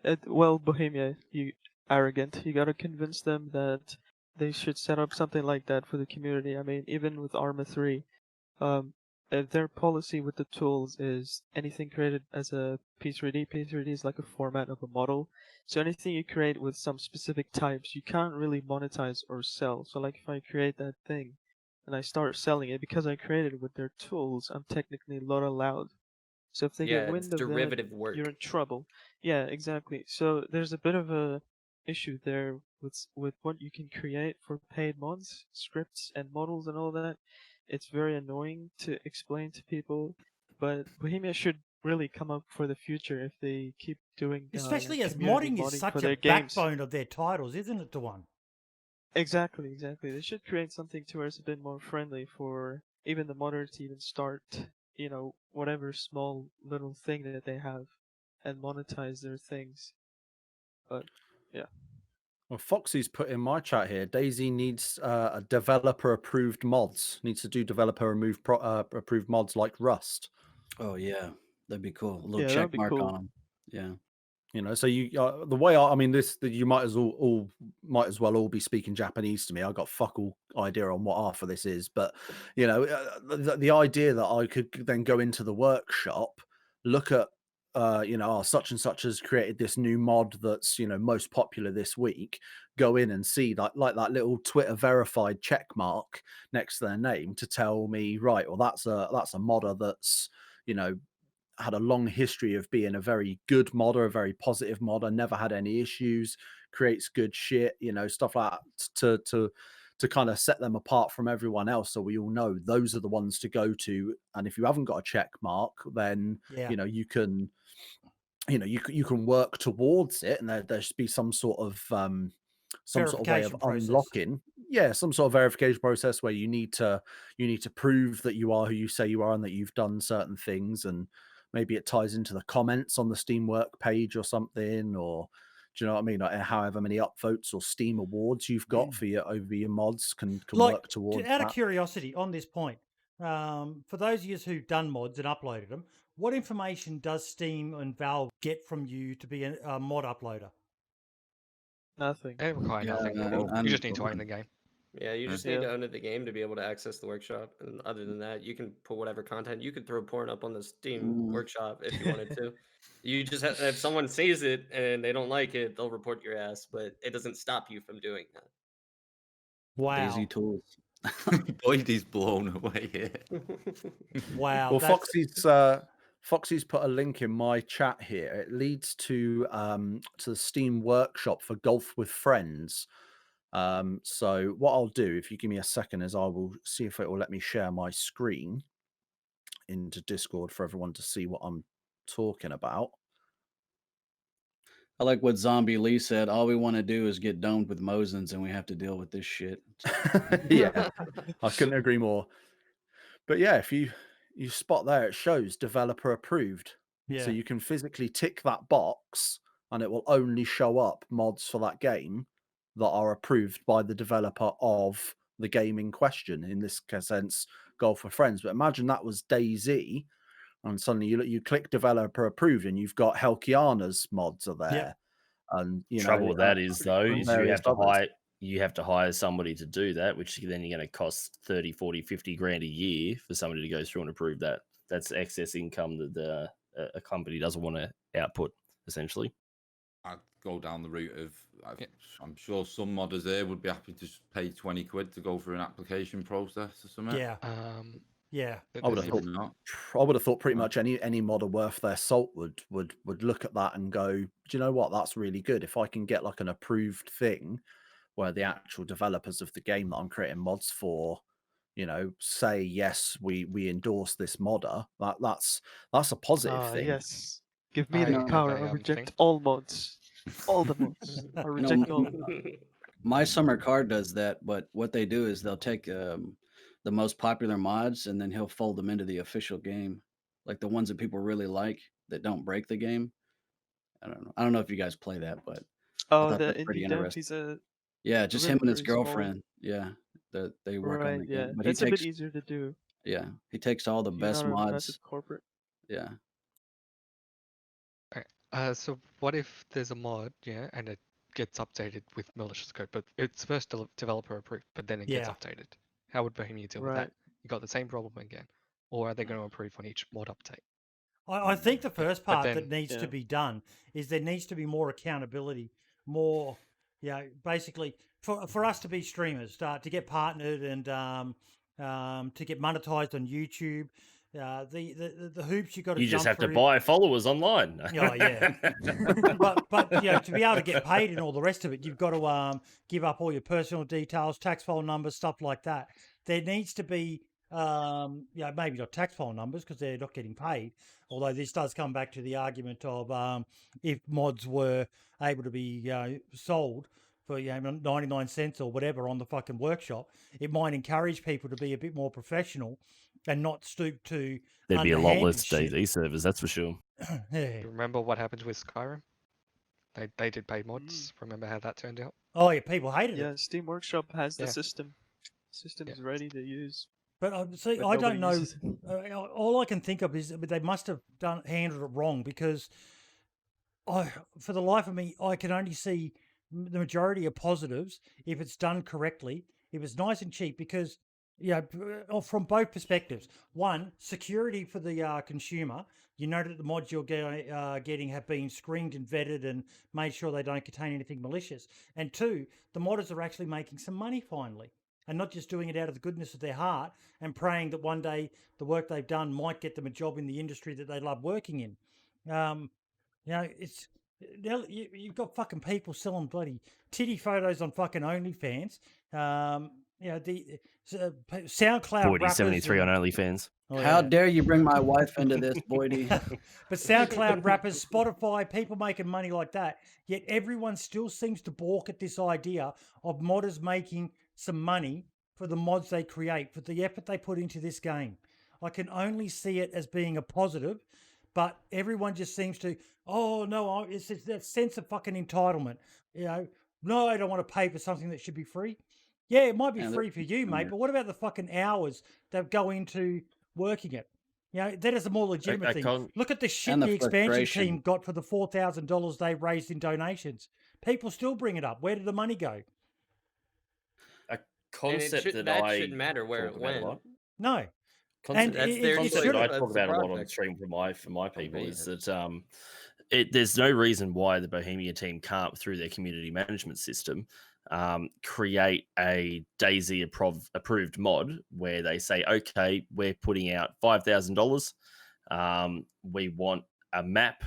A: that.
H: Well, Bohemia, you arrogant. You gotta convince them that they should set up something like that for the community. I mean, even with Arma 3, their policy with the tools is anything created as a P3D. P3D is like a format of a model. So anything you create with some specific types, you can't really monetize or sell. So if I create that thing and I start selling it, because I created it with their tools, I'm technically not allowed. So if they get wind of
D: derivative
H: that,
D: work.
H: you're in trouble. Yeah, exactly. So there's a bit of a issue there with what you can create for paid mods, scripts, and models and all that. It's very annoying to explain to people, but Bohemia should really come up for the future if they keep doing
A: Especially as
H: community
A: modding is such
H: for
A: a
H: their games.
A: backbone of their titles, isn't it, Dewan?
H: Exactly. They should create something to where it's a bit more friendly for even the modder to even start, whatever small little thing that they have and monetize their things. But yeah.
G: Well, Foxy's put in my chat here. DayZ needs a developer-approved mods. Needs to do developer-approved mods like Rust.
C: Oh yeah, that'd be cool. A little
H: Yeah, that'd
C: check
H: be
C: mark
H: cool.
C: on them. Yeah.
G: So you the way I mean this, you might as well all be speaking Japanese to me. I got fuck all idea on what half of this is, but the idea that I could then go into the workshop, look at such and such has created this new mod that's most popular this week, go in and see like that little Twitter verified check mark next to their name to tell me, right, well that's a modder that's had a long history of being a very good modder, a very positive modder, never had any issues, creates good shit, stuff like that to kind of set them apart from everyone else, so we all know those are the ones to go to. And if you haven't got a check mark, then you can work towards it, and there should be some sort of some sort of way of
A: Verification process.
G: unlocking. Yeah, some sort of verification process where you need to prove that you are who you say you are and that you've done certain things, and maybe it ties into the comments on the Steam work page or something, or do you know what I mean? Like however many upvotes or Steam awards you've got for your mods can
A: Like,
G: work towards
A: out of
G: that.
A: curiosity on this point, for those of you who've done mods and uploaded them, what information does Steam and Valve get from you to be a mod uploader?
H: Nothing.
F: They require
C: Yeah,
F: nothing. You just need to own the game.
D: Yeah, you just need to own the game to be able to access the workshop. And other than that, you can put whatever content. You could throw porn up on the Steam workshop if you wanted to. You just have, if someone sees it and they don't like it, they'll report your ass. But it doesn't stop you from doing that.
A: Wow.
C: DayZ tools.
E: Boyd is blown away here.
A: Wow.
G: Well, Foxy's put a link in my chat here. It leads to the Steam workshop for Golf with Friends. So what I'll do, if you give me a second, is I will see if it will let me share my screen into Discord for everyone to see what I'm talking about.
C: I like what Zombie Lee said. All we want to do is get domed with Mosins, and we have to deal with this shit.
G: Yeah, I couldn't agree more. But yeah, if you spot there, it shows developer approved.
A: Yeah.
G: So you can physically tick that box, and it will only show up mods for that game that are approved by the developer of the game in question. In this sense, Golf with Friends. But imagine that was DayZ, and suddenly you click developer approved, and you've got Helkiana's mods are there. And
B: Trouble with that is though, is you have to hire somebody to do that, which then you're going to cost 30, 40, 50 grand a year for somebody to go through and approve that. That's excess income that a company doesn't want to output, essentially.
E: I'd go down the route of, I'm sure some modders there would be happy to pay 20 quid to go through an application process or something.
A: Yeah. Yeah.
G: I would have thought pretty much any modder worth their salt would look at that and go, do you know what? That's really good. If I can get like an approved thing where the actual developers of the game that I'm creating mods for, say yes, we endorse this modder. That's a positive thing.
H: Yes, give me the power. I reject all mods. All the mods. I reject all.
C: My summer card does that, but what they do is they'll take the most popular mods and then he'll fold them into the official game, like the ones that people really like that don't break the game. I don't know if you guys play that, but
H: the indie dev, he's
C: yeah, just him and his girlfriend. Yeah, they work on the game.
H: Yeah,
C: but
H: it's a bit easier to do.
C: Yeah, he takes all the best mods.
H: Corporate.
C: Yeah.
F: So what if there's a mod, and it gets updated with malicious code, but it's first developer approved, but then it gets updated? How would Bohemia deal with that? You got the same problem again, or are they going to approve on each mod update?
A: I think the first part that needs to be done is there needs to be more accountability, more, basically for us to be streamers, to get partnered and to get monetized on YouTube. The hoops you got to
B: You just have
A: through.
B: to buy followers online.
A: Oh yeah, but to be able to get paid and all the rest of it, you've got to give up all your personal details, tax file numbers, stuff like that. There needs to be maybe not tax file numbers because they're not getting paid. Although this does come back to the argument of if mods were able to be sold for 99 cents or whatever on the fucking workshop, it might encourage people to be a bit more professional and not stoop to.
B: There'd be a lot less DayZ servers, that's for sure.
F: Remember what happened with Skyrim? They did pay mods. Remember how that turned out?
A: Oh yeah, people hated it.
H: Yeah, Steam Workshop has the system. System is ready to use.
A: But see, I don't know. All I can think of is they must have handled it wrong because for the life of me, I can only see the majority of positives if it's done correctly, if it's nice and cheap, because from both perspectives. One, security for the consumer. You know that the mods you're getting have been screened and vetted and made sure they don't contain anything malicious. And two, the modders are actually making some money finally, and not just doing it out of the goodness of their heart and praying that one day the work they've done might get them a job in the industry that they love working in. It's you've got fucking people selling bloody titty photos on fucking OnlyFans. the SoundCloud
B: Boydie
A: rappers.
B: 73 on
A: and-
B: OnlyFans.
A: Oh,
C: How
A: yeah.
C: dare you bring my wife into this, Boydie?
A: But SoundCloud rappers, Spotify, people making money like that. Yet everyone still seems to balk at this idea of modders making some money for the mods they create, for the effort they put into this game. I can only see it as being a positive, but everyone just seems to, oh no, it's that sense of fucking entitlement. No, I don't want to pay for something that should be free. Yeah, it might be
C: Yeah,
A: free for you, mate,
C: yeah.
A: but what about the fucking hours that go into working it? That is a more legitimate thing. Look at the shit
C: And
A: the
C: the
A: expansion
C: frustration.
A: team got for the $4,000 they raised in donations. People still bring it up. Where did the money go?
B: A
D: And
B: concept that
D: that
B: I
D: shouldn't matter where
B: talk
D: it
B: about a
D: went.
B: lot.
A: No.
B: Concept,
D: That's
A: it-
D: their
A: it
B: concept
A: should-
B: that I
D: that's
B: talk
D: the
B: about a lot on
D: project.
B: stream for my people
D: me,
B: is that there's no reason why the Bohemia team can't, through their community management system, create a DayZ approved mod where they say, okay, we're putting out $5,000. We want a map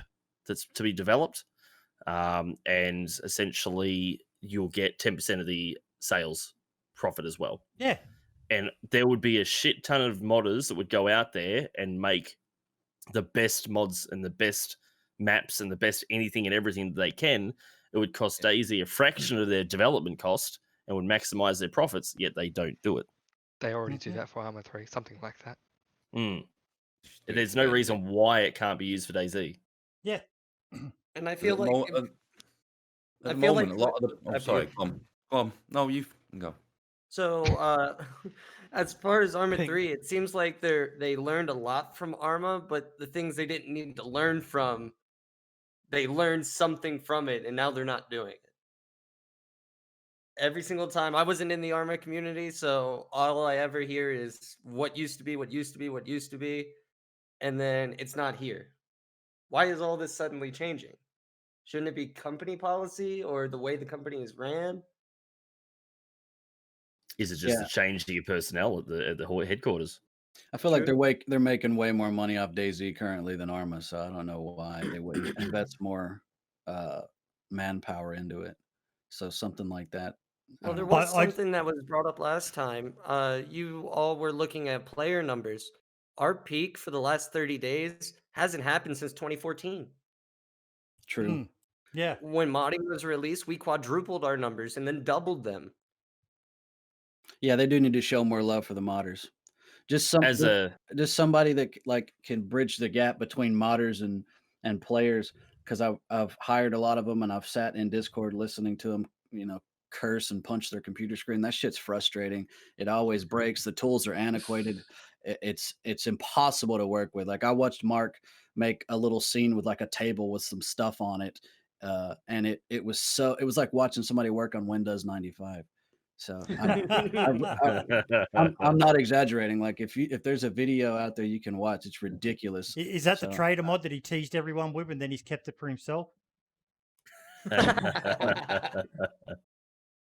B: that's to be developed, and essentially you'll get 10% of the sales profit as well.
A: Yeah.
B: And there would be a shit ton of modders that would go out there and make the best mods and the best maps and the best anything and everything that they can. It would cost DayZ a fraction of their development cost and would maximize their profits, yet they don't do it.
F: They already do
A: Mhm.
F: that for Arma 3, something like that.
B: There's no reason why it can't be used for DayZ.
A: Yeah.
D: And I feel like
E: at
D: I
E: the
D: feel
E: moment,
D: like
E: a lot of the.
D: I
E: Oh, sorry,
D: feel-
E: go on. No, you can go.
D: So, as far as Arma
H: Pink.
D: 3, it seems like they learned a lot from Arma, but the things they didn't need to learn from, they learned something from it, and now they're not doing it. Every single time, I wasn't in the Arma community, so all I ever hear is what used to be, what used to be, what used to be, and then it's not here. Why is all this suddenly changing? Shouldn't it be company policy or the way the company is ran?
B: Is it just
C: Yeah.
B: a change to your personnel at the headquarters?
C: I feel like
D: True.
C: they're making way more money off DayZ currently than Arma, so I don't know why they wouldn't invest more manpower into it. So something like that. I
D: Well,
C: don't
D: there
C: know.
A: But
D: was something that was brought up last time. You all were looking at player numbers. Our peak for the last 30 days hasn't happened since 2014.
C: True.
A: Mm. Yeah.
D: When modding was released, we quadrupled our numbers and then doubled them.
C: Yeah, they do need to show more love for the modders. Just just somebody that can bridge the gap between modders and players. Because I've hired a lot of them and I've sat in Discord listening to them, curse and punch their computer screen. That shit's frustrating. It always breaks. The tools are antiquated. It's impossible to work with. Like I watched Mark make a little scene with like a table with some stuff on it, and it was like watching somebody work on Windows 95. So I'm not exaggerating. Like if there's a video out there you can watch, it's ridiculous.
A: Is that the
C: So-
A: trader mod that he teased everyone with and then he's kept it for himself?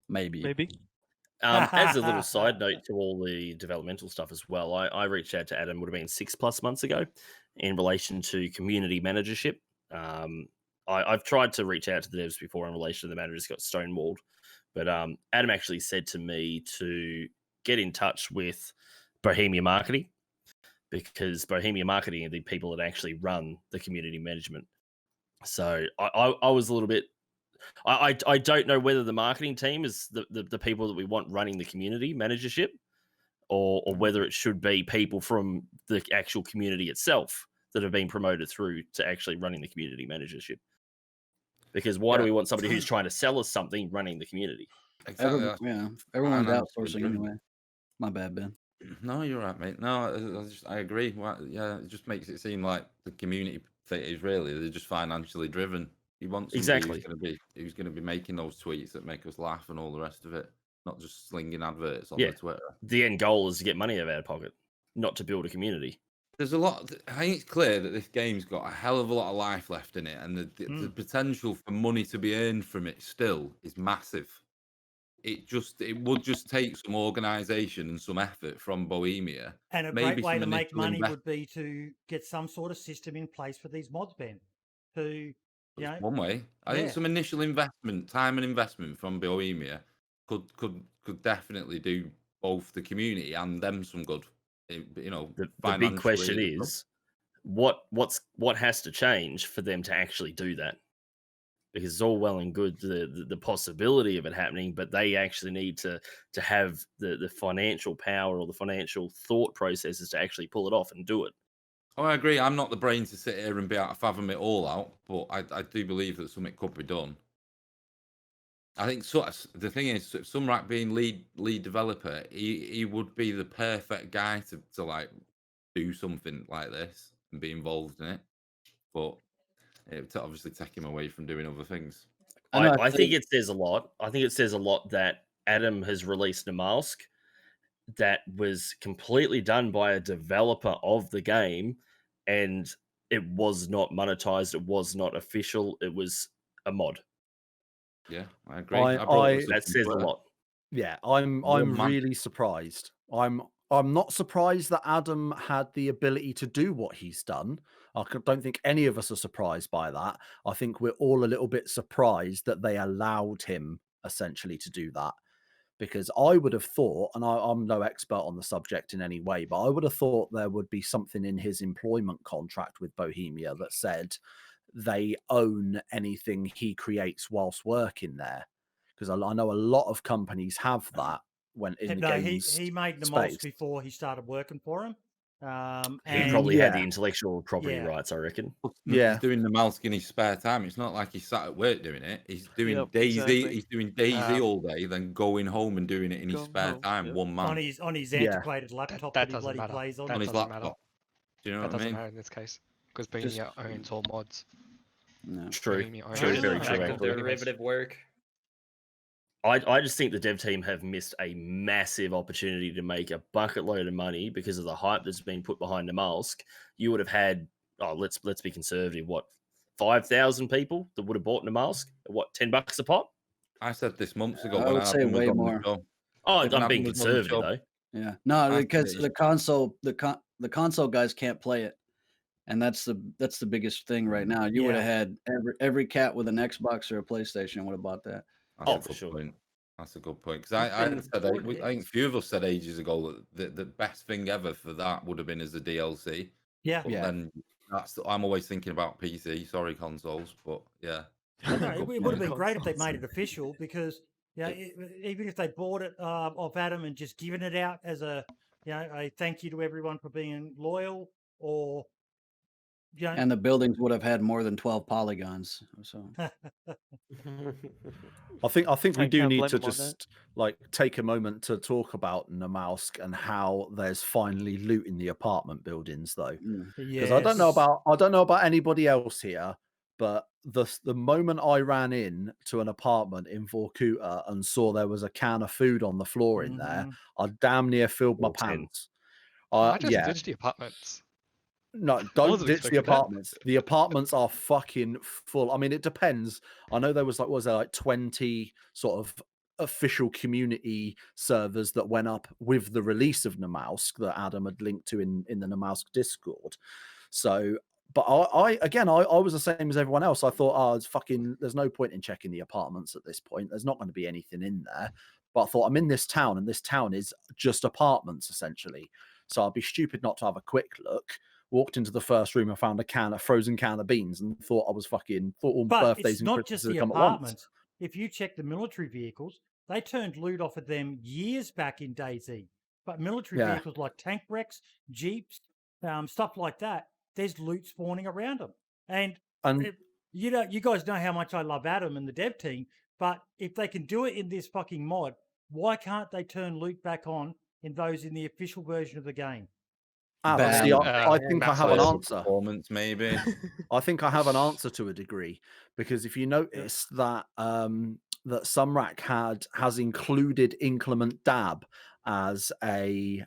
C: Maybe.
B: As a little side note to all the developmental stuff as well, I reached out to Adam, would have been 6+ months ago, in relation to community managership. I've tried to reach out to the devs before in relation to the matter, just got stonewalled. But Adam actually said to me to get in touch with Bohemia Marketing, because Bohemia Marketing are the people that actually run the community management. So I was a little bit... I don't know whether the marketing team is the people that we want running the community managership, or whether it should be people from the actual community itself that have been promoted through to actually running the community managership. Because why do we want somebody who's trying to sell us something running the community?
E: Exactly. that's
C: Everyone's
E: financially
C: outsourcing
E: driven.
C: anyway. My bad, Ben.
E: No, you're right, mate. No, I agree. Yeah, it just makes it seem like the community thing is really they're just financially driven. You want somebody
B: Exactly.
E: who's going to be making those tweets that make us laugh and all the rest of it, not just slinging adverts on
B: Yeah.
E: the Twitter.
B: The end goal is to get money out of our pocket, not to build a community.
E: There's a lot. I think it's clear that this game's got a hell of a lot of life left in it, and the potential for money to be earned from it still is massive. It would just take some organisation and some effort from Bohemia.
A: And a
E: Maybe
A: great way
E: some
A: to make
E: initial
A: money would be to get some sort of system in place for these mods, Ben.
E: That's one way. I think some initial investment, time and investment from Bohemia could definitely do both the community and them some good. You know,
B: The big question
E: financially and
B: is
E: stuff.
B: what has to change for them to actually do that? Because it's all well and good the possibility of it happening, but they actually need to have the financial power or the financial thought processes to actually pull it off and do it.
E: Oh, I agree. I'm not the brain to sit here and be able to fathom it all out, but I do believe that something could be done. I think the thing is, Sumrak being lead developer, he would be the perfect guy to like do something like this and be involved in it. But it would obviously take him away from doing other things.
B: I think it says a lot. I think it says a lot that Adam has released a mask that was completely done by a developer of the game, and it was not monetized. It was not official. It was a mod.
E: Yeah, I agree.
B: That says a lot.
G: Yeah, I'm really surprised. I'm not surprised that Adam had the ability to do what he's done. Don't think any of us are surprised by that. I think we're all a little bit surprised that they allowed him essentially to do that. Because I would have thought, and I'm no expert on the subject in any way, but I would have thought there would be something in his employment contract with Bohemia that said they own anything he creates whilst working there. Because I know a lot of companies have that when in the games.
A: He made the
G: space.
A: mods before he started working for him.
B: He probably had the intellectual property rights, I reckon.
G: Yeah,
E: he's doing the mouse in his spare time. It's not like he's sat at work doing it. He's doing DayZ.
H: Exactly.
E: He's doing DayZ all day, then going home and doing it in his spare time. One man
A: on his antiquated laptop
F: That
A: that he
F: doesn't
A: bloody
F: matter.
A: plays on.
F: That
E: on his
F: doesn't
E: laptop.
F: matter.
E: Do you know
F: That
E: what I
F: doesn't
E: mean?
F: matter in this case because Bohemia owns all mods.
C: No.
B: True.
F: Bohemia owns
B: True.
F: all
B: Very
F: mods.
B: true.
D: Active
B: Actually.
D: derivative work.
B: I just think the dev team have missed a massive opportunity to make a bucket load of money because of the hype that's been put behind the mask. You would have had, let's be conservative, what, 5,000 people that would have bought the mask? What, $10 a pop?
E: I said this months ago
C: I
E: when
C: would say
E: Adam was
C: way
E: on
C: more.
E: the show.
B: Oh,
E: When
B: I'm
E: Adam
B: being
E: was on the
B: conservative
E: show.
B: though.
C: Yeah, no,
E: I
C: because
E: see.
C: the console guys can't play it, and that's the biggest thing right now. You would have had every cat with an Xbox or a PlayStation would have bought that.
E: That's
B: for sure.
E: Point. That's a good point. Because I think a few of us said ages ago that the best thing ever for that would have been as a DLC.
A: Yeah.
E: But then I'm always thinking about PC. Sorry, consoles. But yeah.
A: No, it would have been great if they made it official because even if they bought it off Adam and just given it out as a a thank you to everyone for being loyal, or
C: And the buildings would have had more than 12 polygons. So
G: I think we
H: I
G: do
H: can't
G: need
H: blame
G: to
H: him on that.
G: just like take a moment to talk about Namalsk and how there's finally loot in the apartment buildings, though. Because I don't know about anybody else here, but the moment I ran in to an apartment in Vorkuta and saw there was a can of food on the floor in there, I damn near filled my
B: Or 10.
G: pants.
F: I just ditched the apartments.
G: No, don't
F: wasn't
G: ditch the
F: expecting that.
G: apartments. The apartments are fucking full. I mean, it depends. I know there was like, what was there, like 20 sort of official community servers that went up with the release of Namalsk that Adam had linked to in the Namalsk Discord. So, but I was the same as everyone else. I thought, it's fucking, there's no point in checking the apartments at this point. There's not going to be anything in there. But I thought, I'm in this town, and this town is just apartments, essentially. So I'd be stupid not to have a quick look. Walked into the first room and found a frozen can of beans and thought all birthdays
A: it's
G: and
A: not
G: Christmas
A: just
G: had
A: the
G: come at once.
A: apartments. If you check the military vehicles, they turned loot off of them years back in DayZ. But military vehicles like tank wrecks, jeeps, stuff like that, there's loot spawning around them. And you guys know how much I love Adam and the dev team, but if they can do it in this fucking mod, why can't they turn loot back on in those in the official version of the game?
G: See, I think I have an answer.
E: Performance, maybe.
G: I think I have an answer to a degree, because if you notice that that Sumrak has included Inclement Dab as a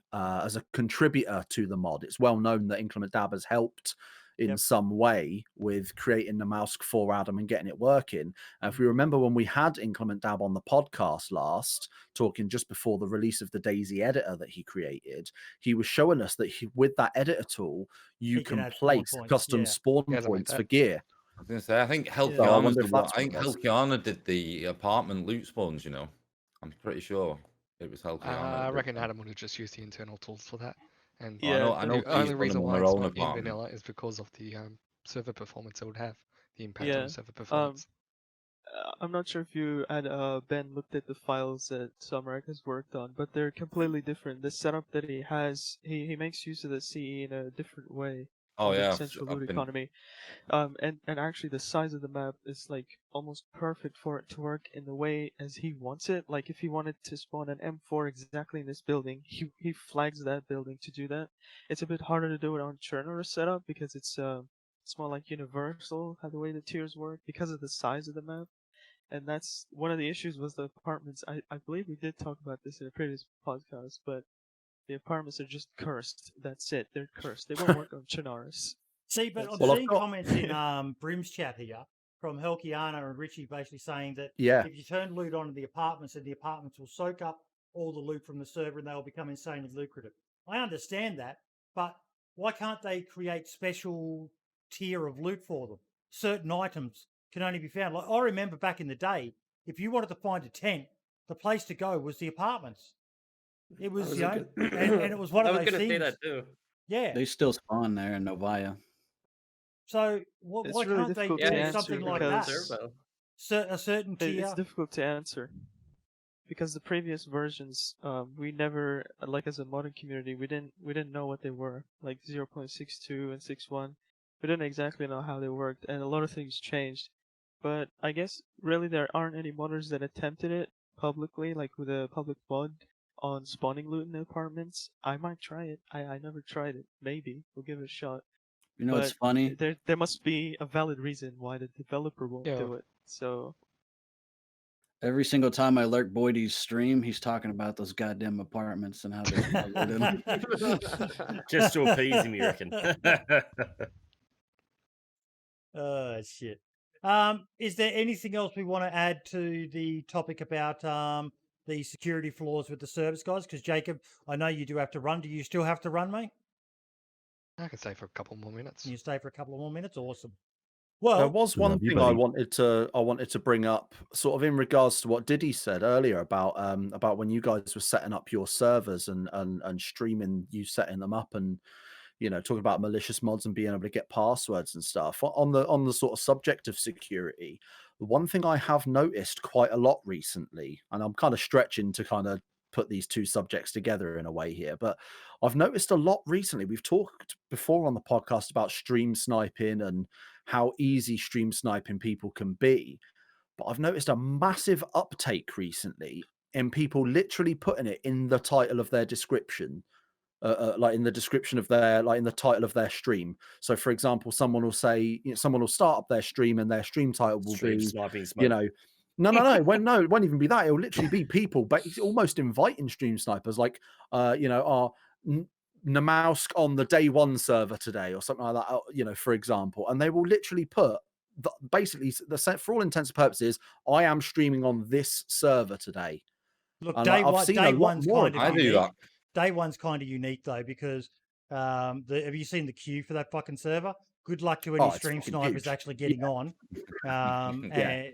G: contributor to the mod. It's well known that Inclement Dab has helped in some way with creating the Namalsk for Adam and getting it working. And if we remember when we had Inclement Dab on the podcast last, talking just before the release of the DayZ editor that he created, he was showing us that with that editor tool, you can place custom spawn points for gear.
E: I was going to say, I think Helkiana did the apartment loot spawns, I'm pretty sure. It was healthy.
F: I reckon Adam would have just used the internal tools for that. And
H: Yeah,
E: I know
F: the only
E: G's got them
F: reason
E: on
F: why
E: their
F: it's
E: own
F: not in
E: apartment.
F: vanilla is because of the server performance it would have, the impact on
H: Yeah.
F: the server performance.
H: I'm not sure if you and Ben looked at the files that Samrak has worked on, but they're completely different. The setup that he has, he makes use of the CE in a different way.
E: Oh
H: on the
E: yeah,
H: Central
E: I've
H: Loot
E: been.
H: Economy. And actually the size of the map is like almost perfect for it to work in the way as he wants it. Like if he wanted to spawn an M4 exactly in this building, he flags that building to do that. It's a bit harder to do it on Chernobyl setup because it's more like universal how the way the tiers work because of the size of the map. And that's one of the issues with the apartments. I believe we did talk about this in a previous podcast, but the apartments are just cursed. That's it. They're cursed. They won't work on Chernarus.
A: See, but I'm
G: Well, I've
A: seeing
G: got-
A: comments in Brims chat here from Helkiana and Richie basically saying that
G: Yeah.
A: if you turn loot on the apartments, and the apartments will soak up all the loot from the server and they'll become insanely lucrative. I understand that, but why can't they create special tier of loot for them? Certain items can only be found. Like I remember back in the day, if you wanted to find a tent, the place to go was the apartments. It was, you know, and it was one of
D: I
A: those
D: was gonna
A: things.
D: say that too.
A: Yeah.
C: They still spawn there in Novaya.
A: So
H: It's
A: why
H: really
A: can't they
H: difficult
A: do
H: to answer
A: something like
H: because-
A: that? A certain tier.
H: It's difficult to answer because the previous versions, we never, like as a modern community, we didn't know what they were, like 0.62 and 6.1. We didn't exactly know how they worked, and a lot of things changed. But I guess really there aren't any modders that attempted it publicly, like with a public mod on spawning loot in the apartments. I might try it. I never tried it. Maybe we'll give it a shot.
C: You know what's funny?
H: There must be a valid reason why the developer won't
F: Yeah.
H: do it. So
C: Every single time I lurk Boyd's stream, he's talking about those goddamn apartments and how they smuggled in.
B: Just to appease him, you reckon?
A: Oh shit. Is there anything else we want to add to the topic about the security flaws with the service guys? Because Jacob, I know you do have to run. Do you still have to run, mate?
F: I can stay for a couple more minutes.
A: Can you stay for a couple of more minutes? Awesome.
G: There
A: Well,
G: was one
B: Love you,
G: thing I
B: buddy.
G: wanted to bring up, sort of in regards to what Diddy said earlier about when you guys were setting up your servers and streaming, you setting them up, and talking about malicious mods and being able to get passwords and stuff. On the sort of subject of security, the one thing I have noticed quite a lot recently, and I'm kind of stretching to kind of put these two subjects together in a way here, but I've noticed a lot recently. We've talked before on the podcast about stream sniping and how easy stream sniping people can be, but I've noticed a massive uptake recently in people literally putting it in the title of their description, like in the description of their, like in the title of their stream. So for example, someone will say, someone will start up their stream and their stream title will
B: Stream
G: be,
B: sniping smoke.
G: no, it won't even be that. It'll literally be people, but it's almost inviting stream snipers, like, Namausk on the day one server today or something like that, for example. And they will literally put, basically, for all intents and purposes, I am streaming on this server today.
A: look,
G: And
A: day
G: I've seen a
A: day
G: lot
A: one's
G: more
A: kind
G: of
A: of
E: I do
A: unique.
E: that.
A: Day one's kind of unique though, because have you seen the queue for that fucking server? Good luck to any
G: it's
A: stream
G: fucking
A: snipers
G: huge.
A: actually getting on, and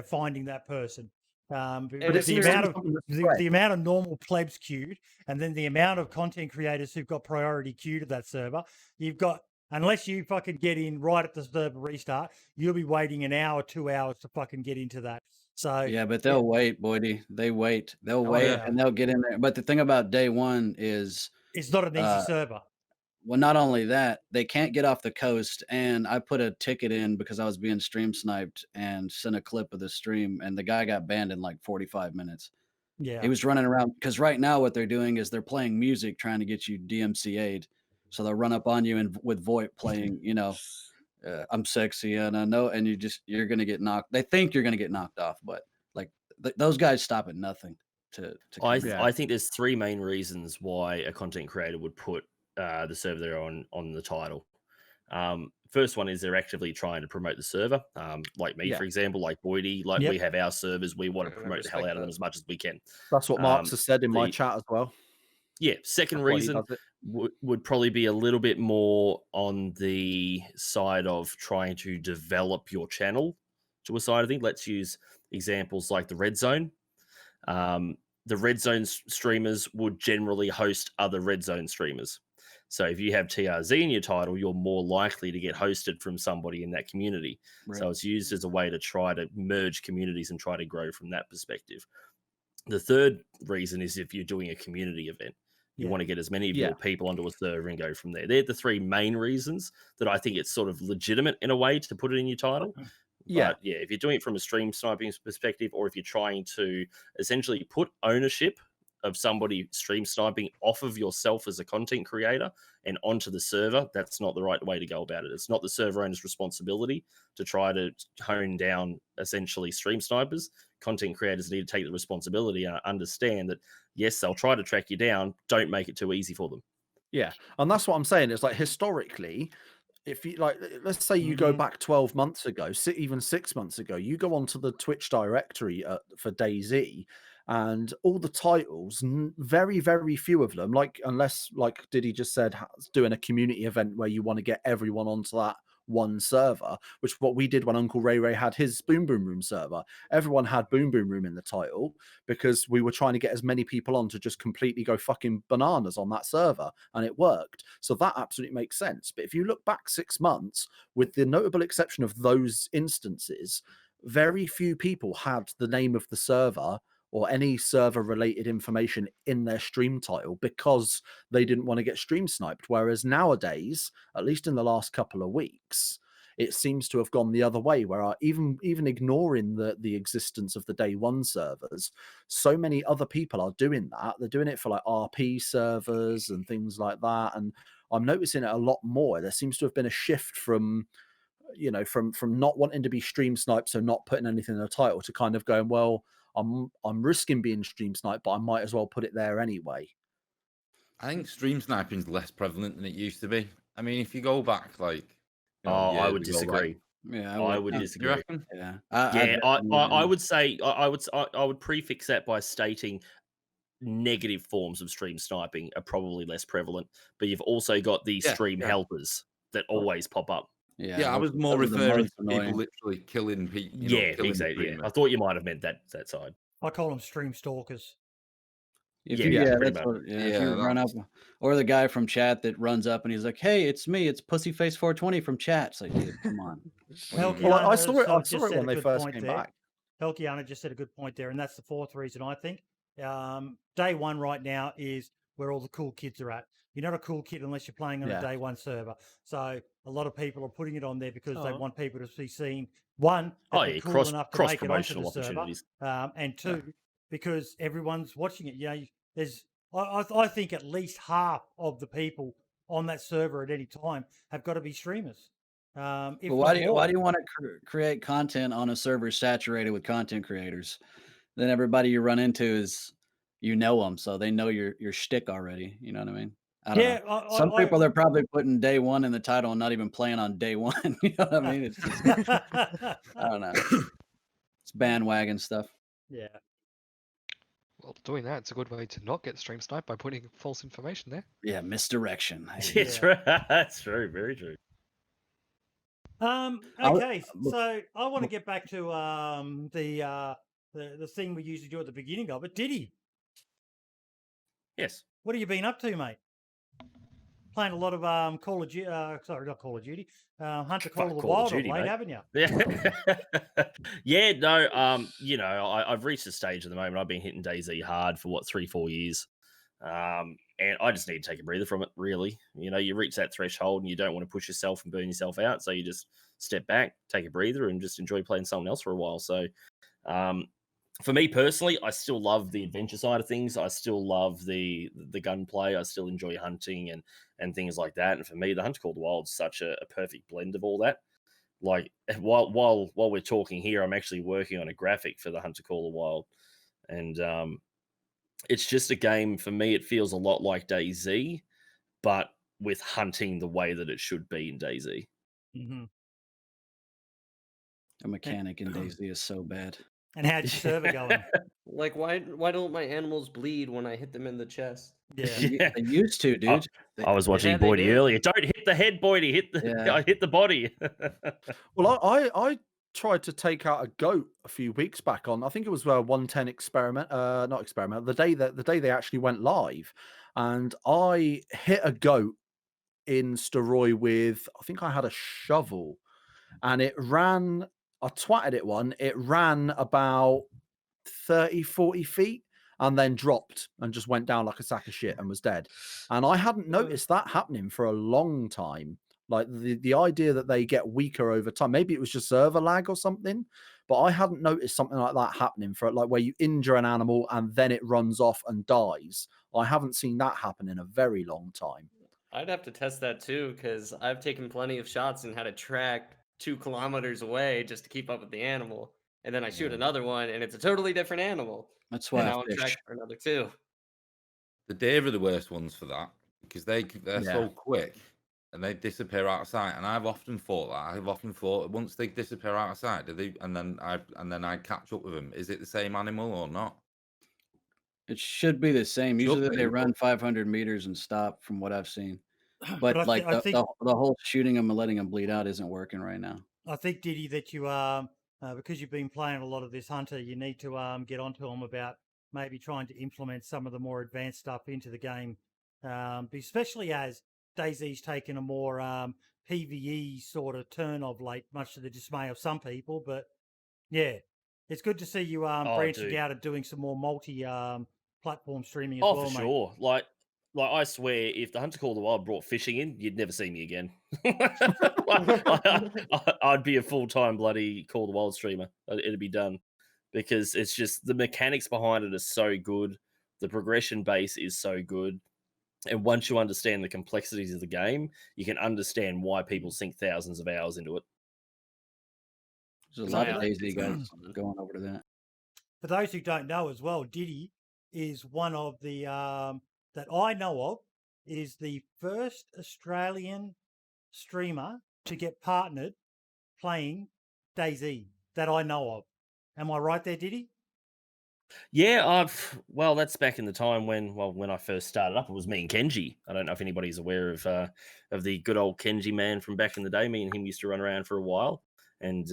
A: finding that person.
D: But
A: Because
D: it's
A: the amount of normal plebs queued, and then the amount of content creators who've got priority queue to that server, you've got, unless you fucking get in right at the server restart, you'll be waiting an hour, 2 hours to fucking get into that. So
C: Yeah, but they'll wait, Boydie. They wait. They'll
A: Oh,
C: wait
A: yeah.
C: and they'll get in there. But the thing about day one is,
A: it's not an easy server.
C: well, not only that, they can't get off the coast. And I put a ticket in because I was being stream sniped and sent a clip of the stream, and the guy got banned in like 45 minutes.
A: Yeah.
C: He was running around because right now what they're doing is they're playing music trying to get you DMCA'd. So they'll run up on you and with VoIP playing, I'm sexy and I know, and you're going to get knocked. They think you're going to get knocked off, but like those guys stop at nothing to
B: I think there's three main reasons why a content creator would put the server they're on the title. First one is they're actively trying to promote the server. Like me, for example, like Boydie, we have our servers. We want to promote the hell out of them as much as we can.
G: That's what Marx has said in my chat as well.
B: Yeah. Second
G: That's why he
B: reason
G: does it.
B: would probably be a little bit more on the side of trying to develop your channel to a side of things. Let's use examples like the Red Zone. the Red Zone streamers would generally host other Red Zone streamers. So if you have TRZ in your title, you're more likely to get hosted from somebody in that community.
C: Right.
B: So it's used as a way to try to merge communities and try to grow from that perspective. The third reason is if you're doing a community event. You want to get as many of your people onto a server and go from there. They're the three main reasons that I think it's sort of legitimate in a way to put it in your title. But yeah, if you're doing it from a stream sniping perspective, or if you're trying to essentially put ownership of somebody stream sniping off of yourself as a content creator and onto the server, that's not the right way to go about it. It's not the server owner's responsibility to try to hone down essentially stream snipers. Content creators need to take the responsibility and understand that, yes, they'll try to track you down. Don't make it too easy for them.
G: Yeah. And that's what I'm saying. It's like historically, if you like, let's say you go back 12 months ago, even 6 months ago, you go onto the Twitch directory for DayZ, and all the titles, very, very few of them, like unless, like Diddy just said, doing a community event where you want to get everyone onto that one server, which what we did when Uncle Ray Ray had his Boom Boom Room server. Everyone had Boom Boom Room in the title because we were trying to get as many people on to just completely go fucking bananas on that server, and it worked. So that absolutely makes sense. But if you look back 6 months, with the notable exception of those instances, very few people had the name of the server or any server related information in their stream title because they didn't want to get stream sniped. Whereas nowadays, at least in the last couple of weeks, it seems to have gone the other way, where even ignoring the existence of the day one servers, so many other people are doing that. They're doing it for like RP servers and things like that. And I'm noticing it a lot more. There seems to have been a shift from, you know, from not wanting to be stream sniped, so not putting anything in the title, to kind of going, well, I'm risking being stream sniped, but I might as well put it there anyway.
E: I think stream sniping is less prevalent than it used to be. I mean, if you go back, like,
B: I would disagree.
C: Yeah,
B: I would disagree.
C: Yeah,
B: I would say I would prefix that by stating negative forms of stream sniping are probably less prevalent, but you've also got the stream helpers that always pop up.
E: Yeah, I was more referring to people literally killing people.
B: Exactly. Yeah. I thought you might have meant that side.
A: I call them stream stalkers.
C: If you run up, or the guy from chat that runs up and he's like, "Hey, it's me, it's Pussyface 420 from chat." It's like, dude, come on.
G: I saw it when they first came back.
A: Helkiana just said a good point there, and that's the fourth reason I think. Day one right now is where all the cool kids are at. You're not a cool kid unless you're playing on a day one server. So a lot of people are putting it on there because they want people to be seen. One, that cool enough to make it onto the server, and two, because everyone's watching it. You know, there's I think at least half of the people on that server at any time have got to be streamers.
C: Why do you want to create content on a server saturated with content creators? Then everybody you run into is, you know them, so they know your shtick already. You know what I mean? I don't know. Some people they're probably putting day one in the title and not even playing on day one. You know what I mean? It's just, I don't know. It's bandwagon stuff.
A: Yeah.
F: Well, doing that, it's a good way to not get stream sniped by putting false information there.
C: Yeah, misdirection.
B: That's right. That's true. Very true.
A: Okay, so I want to get back to the thing we usually do at the beginning of it. Diddy.
B: Yes.
A: What have you been up to, mate? Playing a lot of Call of Duty. Sorry, not Call of Duty. Hunter Call of the Wild of late, haven't you?
B: Yeah. No. You know, I've reached a stage at the moment. I've been hitting DayZ hard for 3-4 years, and I just need to take a breather from it. Really, you know, you reach that threshold and you don't want to push yourself and burn yourself out, so you just step back, take a breather, and just enjoy playing something else for a while. So, for me personally, I still love the adventure side of things. I still love the gunplay. I still enjoy hunting and things like that. And for me, the Hunter Call of the Wild is such a perfect blend of all that. Like while we're talking here, I'm actually working on a graphic for the Hunter Call of the Wild, and it's just a game for me. It feels a lot like DayZ, but with hunting the way that it should be in DayZ.
A: Mm-hmm.
C: A mechanic in DayZ is so bad.
A: And how'd your server going?
D: Like, why don't my animals bleed when I hit them in the chest?
C: Yeah, they used to, dude.
B: I was watching Boydie earlier. Don't hit the head, Boydie. Hit the body.
G: Well, I tried to take out a goat a few weeks back on. I think it was 110 experiment, not experiment. The day they actually went live, and I hit a goat in Steroy with, I think I had a shovel, and it ran. I twatted it one. It ran about 30, 40 feet and then dropped and just went down like a sack of shit and was dead. And I hadn't noticed that happening for a long time. Like the idea that they get weaker over time. Maybe it was just server lag or something, but I hadn't noticed something like that happening for like where you injure an animal and then it runs off and dies. I haven't seen that happen in a very long time.
D: I'd have to test that too, because I've taken plenty of shots and had to track 2 kilometers away just to keep up with the animal. And then I shoot another one and it's a totally different animal.
C: That's
D: And
C: why
D: now
C: I
D: I'm
C: fish.
D: tracked for another 2.
E: The deer are the worst ones for that because they're
G: Yeah.
E: so quick and they disappear out of sight. And I've often thought once they disappear out of sight, and then I catch up with them. Is it the same animal or not?
C: It should be the same.
E: Should
C: Usually
E: be,
C: they
E: but-
C: run 500 meters and stop, from what I've seen. But
A: I thi-
C: like
A: I
C: the,
A: think
C: the whole shooting them and letting them bleed out isn't working right now.
A: I think, Diddy, that you because you've been playing a lot of this hunter, you need to get onto them about maybe trying to implement some of the more advanced stuff into the game, especially as DayZ's taken a more PvE sort of turn of late, much to the dismay of some people. But yeah, it's good to see you branching
B: dude.
A: out and doing some more multi platform streaming as
B: Oh,
A: well,
B: for
A: mate.
B: sure. Like I swear, if the Hunter Call of the Wild brought fishing in, you'd never see me again. I'd be a full-time bloody Call of the Wild streamer. It'd be done because it's just the mechanics behind it are so good. The progression base is so good. And once you understand the complexities of the game, you can understand why people sink thousands of hours into it.
C: There's a lot of
A: Yeah.
C: DayZ guys going over to that.
A: For those who don't know as well, Diddy is one of the that I know of is the first Australian streamer to get partnered playing DayZ that I know of. Am I right there, Diddy?
B: Yeah, well, that's back in the time when I first started up. It was me and Kenji. I don't know if anybody's aware of the good old Kenji man from back in the day. Me and him used to run around for a while, and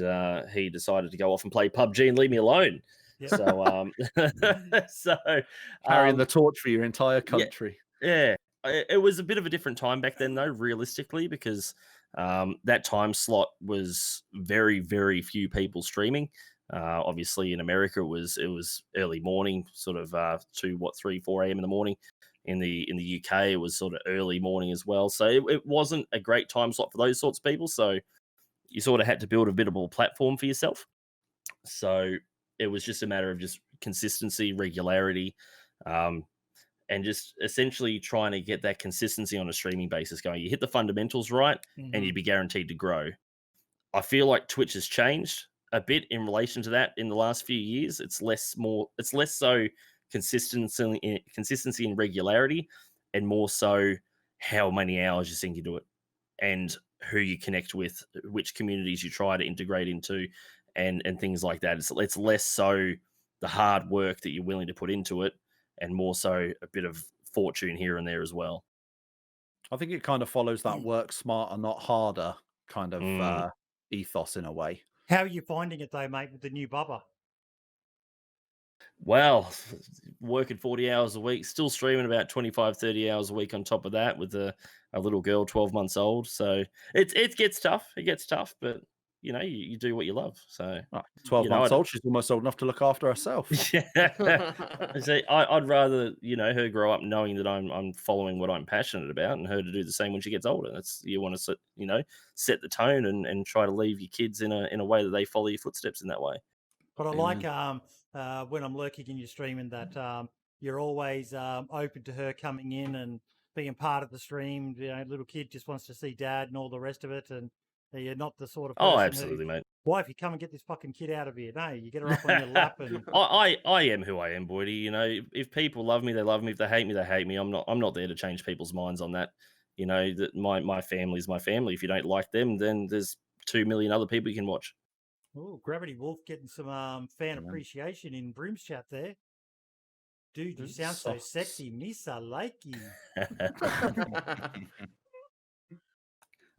B: he decided to go off and play PUBG and leave me alone.
A: Yep.
B: So,
G: Carrying the torch for your entire country.
B: Yeah, it was a bit of a different time back then, though, realistically, because that time slot was very, very few people streaming. Obviously, in America, it was early morning, sort of 3, 4 a.m. in the morning. In the UK, it was sort of early morning as well. So it wasn't a great time slot for those sorts of people. So you sort of had to build a bit of a platform for yourself. So it was just a matter of just consistency, regularity, and just essentially trying to get that consistency on a streaming basis going. You hit the fundamentals right, and you'd be guaranteed to grow. I feel like Twitch has changed a bit in relation to that in the last few years. It's less so consistency and regularity, and more so how many hours you sink into it, and who you connect with, which communities you try to integrate into, and things like that. It's less so the hard work that you're willing to put into it, and more so a bit of fortune here and there as well.
G: I think it kind of follows that work smarter, not harder kind of ethos in a way.
A: How are you finding it though, mate, with the new Bubba?
B: Well, working 40 hours a week, still streaming about 25, 30 hours a week on top of that with a little girl 12 months old. So it gets tough. It gets tough, but you do what you love. So
G: 12 months old, she's almost old enough to look after herself.
B: Yeah. I'd rather, her grow up knowing that I'm following what I'm passionate about, and her to do the same when she gets older. You want to set the tone and try to leave your kids in a way that they follow your footsteps in that way.
A: But I like when I'm lurking in your streaming that you're always open to her coming in and being part of the stream. Little kid just wants to see dad and all the rest of it, and you're not the sort of person
B: Absolutely, mate.
A: Wife, you come and get this fucking kid out of here. No, you get her up on your lap. And
B: I am who I am, Boydie. If people love me, they love me. If they hate me, they hate me. I'm not there to change people's minds on that. That my family's my family. If you don't like them, then there's 2 million other people you can watch.
A: oh, Gravity Wolf getting some fan appreciation in Brims chat there. Dude, you sound so sexy. Misa like you.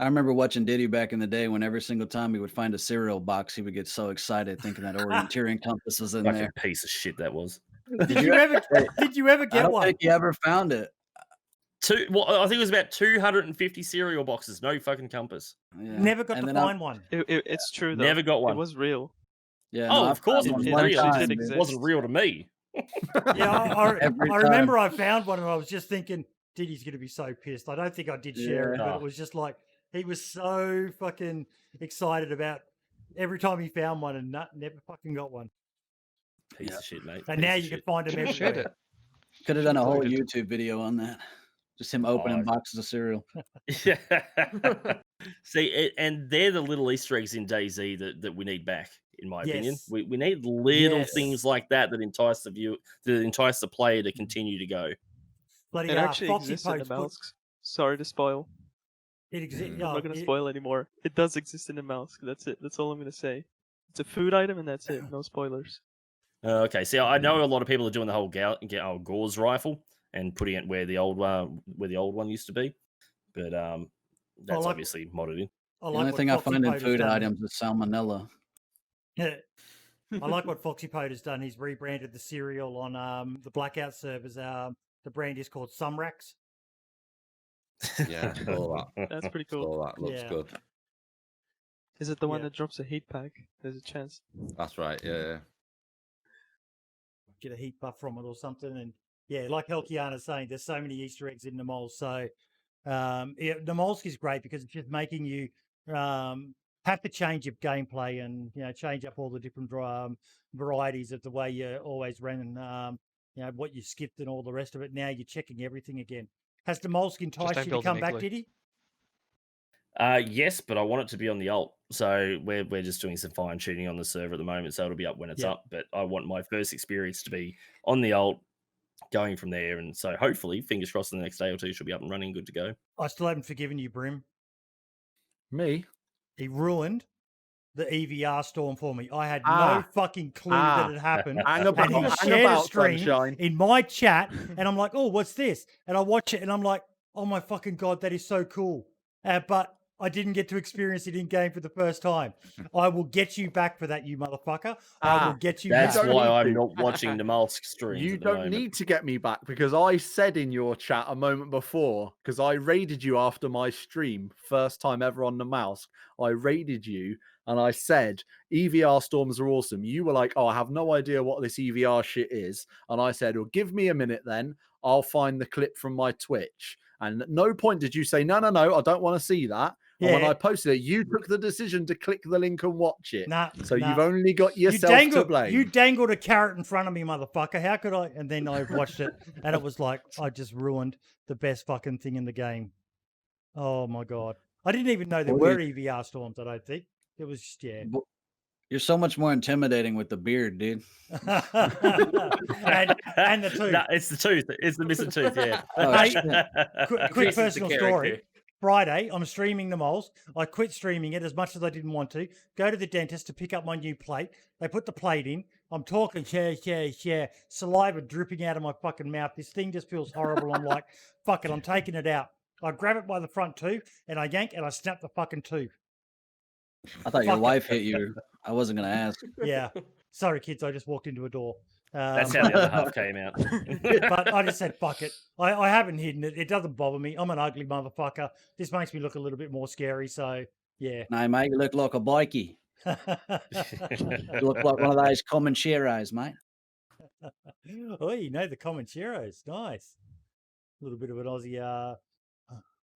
C: I remember watching Diddy back in the day when every single time he would find a cereal box, he would get so excited thinking that orienteering compass was in
B: Fucking
C: there.
B: piece of shit that was.
A: Did you ever
C: I
A: get
C: don't
A: one?
C: think he ever found it.
B: I think it was about 250 cereal boxes. No fucking compass.
C: Yeah.
A: Never got
C: And
A: to
C: then
A: find one.
H: It's true though.
B: Never got one.
H: It was real.
C: Yeah,
B: Oh,
C: no,
B: of course
C: I
B: it
C: found
B: was
C: one
B: real.
C: time,
B: It
H: did
C: dude.
H: exist.
B: wasn't real to me.
A: Yeah,
C: Every
A: I
C: time.
A: remember I found one and I was just thinking, Diddy's going to be so pissed. I don't think I did share it,
C: Yeah.
A: but it was just like he was so fucking excited about every time he found one and never fucking got one.
B: Piece
C: Yeah.
B: of shit, mate.
A: And
B: Piece
A: now
B: of
A: you can
B: shit.
A: find them
F: Should have shared
A: everywhere.
F: it.
C: Could have done a whole
F: Included.
C: YouTube video on that. Just him opening
B: Oh.
C: boxes of cereal.
B: Yeah. See, and they're the little Easter eggs in DayZ that we need back, in my opinion.
A: Yes.
B: We need little
A: Yes.
B: things like that entice the viewer, that entice the player to continue to go.
A: Bloody
H: It actually
A: Foxy
H: exists in the
A: Pote's put,
H: mouse. Sorry to spoil.
A: it exists.
H: I'm not gonna spoil anymore. It does exist in the mouse. That's it. That's all I'm gonna say. It's a food item, and that's it. No spoilers.
B: Okay, see, I know a lot of people are doing the whole Gauze rifle and putting it where the old one used to be, but that's
A: like-
B: obviously modded in.
A: I
C: The
A: like
C: only
A: what
C: thing I
A: Foxy
C: find in
A: Pote has
C: food
A: done.
C: items is salmonella.
A: Yeah. I like what Foxypote has done. He's rebranded the cereal on the Blackout servers. The brand is called Sumrax.
E: Yeah, all that.
H: That's pretty cool.
E: All that looks
A: Yeah.
E: good.
H: Is it the one
A: Yeah.
H: that drops a heat pack? There's a chance.
E: That's right. Yeah.
A: Get a heat buff from it or something. And yeah, like Helkiana's saying, there's so many Easter eggs in the mole. So yeah, the Molsk is great because it's just making you have to change your gameplay and change up all the different varieties of the way you always ran and what you skipped and all the rest of it. Now you're checking everything again. Has the Molsk enticed
F: don't
A: you to
F: build an
A: come back,
F: igloo.
A: Diddy?
B: Yes, but I want it to be on the alt. So we're just doing some fine tuning on the server at the moment, so it'll be up when it's
A: Yeah.
B: up. But I want my first experience to be on the alt, going from there, and so hopefully, fingers crossed, in the next day or two, she'll be up and running, good to go.
A: I still haven't forgiven you, Brim.
G: Me?
A: He ruined the EVR storm for me. I had no
G: Ah.
A: fucking clue
G: Ah.
A: that it happened.
G: Hang
A: And
G: about,
A: he
G: hang
A: shared a
G: about,
A: stream
G: sunshine.
A: in my chat, and I'm like, "Oh, what's this?" And I watch it, and I'm like, "Oh my fucking god, that is so cool!" But I didn't get to experience it in game for the first time. I will get you back for that, you motherfucker. I will get you
B: That's
A: back.
G: don't
B: why
G: need
B: I'm
G: to.
B: not watching the Molsk streams.
G: You
B: at the
G: don't
B: moment.
G: need to get me back because I said in your chat a moment before, because I raided you after my stream, first time ever on the mouse. I raided you and I said, EVR storms are awesome. You were like, oh, I have no idea what this EVR shit is. And I said, well, give me a minute then. I'll find the clip from my Twitch. And at no point did you say, no, I don't want to see that. And when
A: Yeah.
G: I posted it, you took the decision to click the link and watch it.
A: Nah,
G: So
A: nah.
G: you've only got yourself to blame.
A: You dangled a carrot in front of me, motherfucker. How could I? And then I watched it, and it was like I just ruined the best fucking thing in the game. Oh my god! I didn't even know there
C: Well,
A: were EVR storms. I don't think it was just
C: You're so much more intimidating with the beard, dude.
A: and the tooth.
B: No, it's the tooth. It's the missing tooth. Yeah.
C: Oh,
A: Hey,
C: shit.
A: quick
D: Increases the
A: personal story.
D: character.
A: Friday, I'm streaming the moles. I quit streaming it as much as I didn't want to. Go to the dentist to pick up my new plate. They put the plate in. I'm talking, yeah. Saliva dripping out of my fucking mouth. This thing just feels horrible. I'm like, fuck it, I'm taking it out. I grab it by the front tooth and I yank and I snap the fucking tooth.
C: I thought your
A: Fuck it.
C: wife hit you. I wasn't gonna ask.
A: Yeah. Sorry, kids. I just walked into a door.
B: That's how the other half came out.
A: But I just said, fuck it. I haven't hidden it. It doesn't bother me. I'm an ugly motherfucker. This makes me look a little bit more scary. So, yeah.
C: No, mate, you look like a bikie. You look like one of those common sheros, mate.
A: Oh, you know the Comancheros. Nice. A little bit of an Aussie,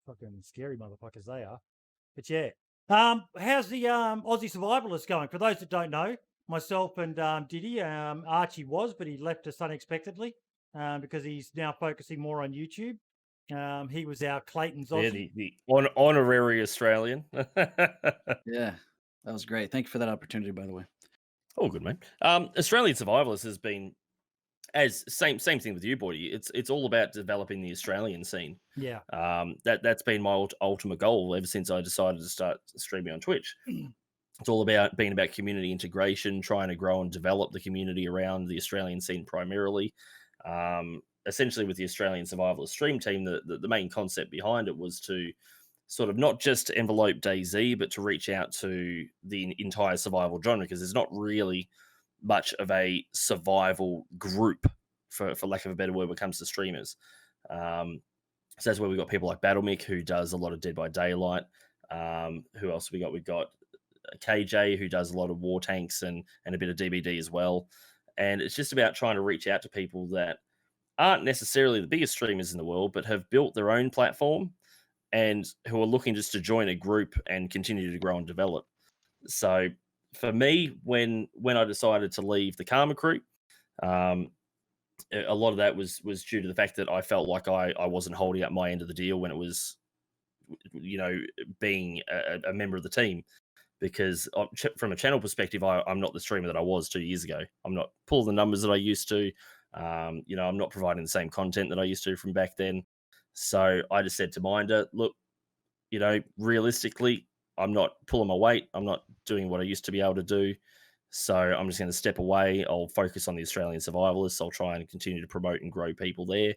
A: fucking scary motherfuckers they are. But yeah. How's the Aussie Survivalist going? For those that don't know, myself and Diddy, Archie was, but he left us unexpectedly because he's now focusing more on YouTube. He was our Clayton's
B: Yeah,
A: Aussie.
B: the honorary Australian.
C: Yeah, that was great. Thank you for that opportunity, by the way.
B: Oh, good man. Australian Survivalist has been as same thing with you, boy. It's all about developing the Australian scene.
A: Yeah.
B: That's been my ultimate goal ever since I decided to start streaming on Twitch. It's all about being about community integration, trying to grow and develop the community around the Australian scene primarily. Essentially, with the Australian Survivalist stream team, the main concept behind it was to sort of not just to envelope DayZ, but to reach out to the entire survival genre, because there's not really much of a survival group, for lack of a better word, when it comes to streamers. So that's where we've got people like BattleMick, who does a lot of Dead by Daylight. Who else have we got? We've got KJ, who does a lot of War Tanks and a bit of DBD as well. And it's just about trying to reach out to people that aren't necessarily the biggest streamers in the world, but have built their own platform and who are looking just to join a group and continue to grow and develop. So for me, when I decided to leave the Karma Crew, a lot of that was due to the fact that I felt like I wasn't holding up my end of the deal when it was, being a member of the team. Because from a channel perspective, I'm not the streamer that I was 2 years ago. I'm not pulling the numbers that I used to. I'm not providing the same content that I used to from back then. So I just said to Minder, look, realistically, I'm not pulling my weight. I'm not doing what I used to be able to do. So I'm just going to step away. I'll focus on the Australian survivalists. I'll try and continue to promote and grow people there.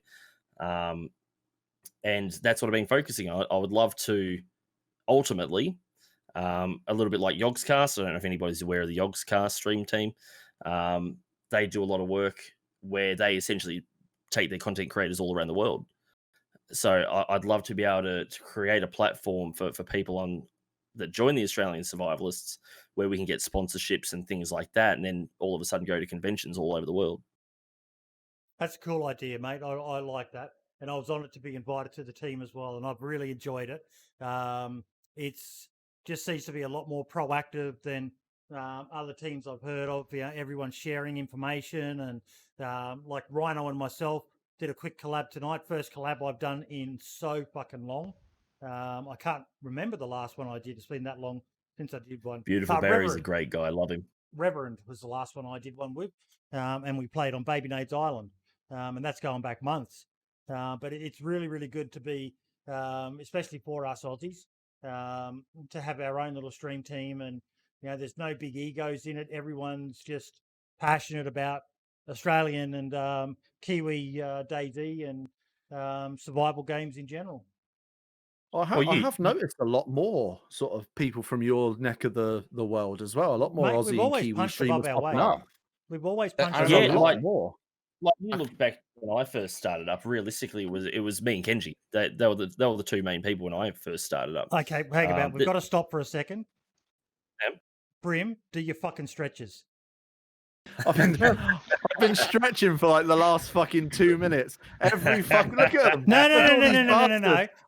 B: And that's what I've been focusing on. I would love to ultimately, a little bit like Yogscast. I don't know if anybody's aware of the Yogscast stream team. They do a lot of work where they essentially take their content creators all around the world. So I'd love to be able to create a platform for people that join the Australian survivalists, where we can get sponsorships and things like that, and then all of a sudden go to conventions all over the world.
A: That's a cool idea, mate. I like that. And I was honoured to be invited to the team as well, and I've really enjoyed it. It's just seems to be a lot more proactive than other teams I've heard of. Everyone's sharing information, and like Rhino and myself did a quick collab tonight. First collab I've done in so fucking long. I can't remember the last one I did. It's been that long since I did one.
B: Beautiful Barry's a great guy. I love him.
A: Reverend was the last one I did one with, and we played on Baby Nade's Island, and that's going back months. But it's really, really good to be, especially for us Aussies, to have our own little stream team, and there's no big egos in it. Everyone's just passionate about Australian and Kiwi DayZ and survival games in general.
G: I have noticed a lot more sort of people from your neck of the world as well. A lot more
A: Mate, we've
G: Aussie and
A: always
G: Kiwi
A: punched
G: streamers
A: above our
G: popping
A: weight.
G: up.
A: We've always punched
G: There's
A: above
G: a
A: our
G: lot
A: weight.
G: more.
B: Like you look back when I first started up, realistically, it was me and Kenji. They were the two main people when I first started up.
A: Okay, hang about. We've got to stop for a second.
B: Yep.
A: Brim, do your fucking stretches.
G: I've been stretching for like the last fucking 2 minutes. Every fucking look at them.
A: No.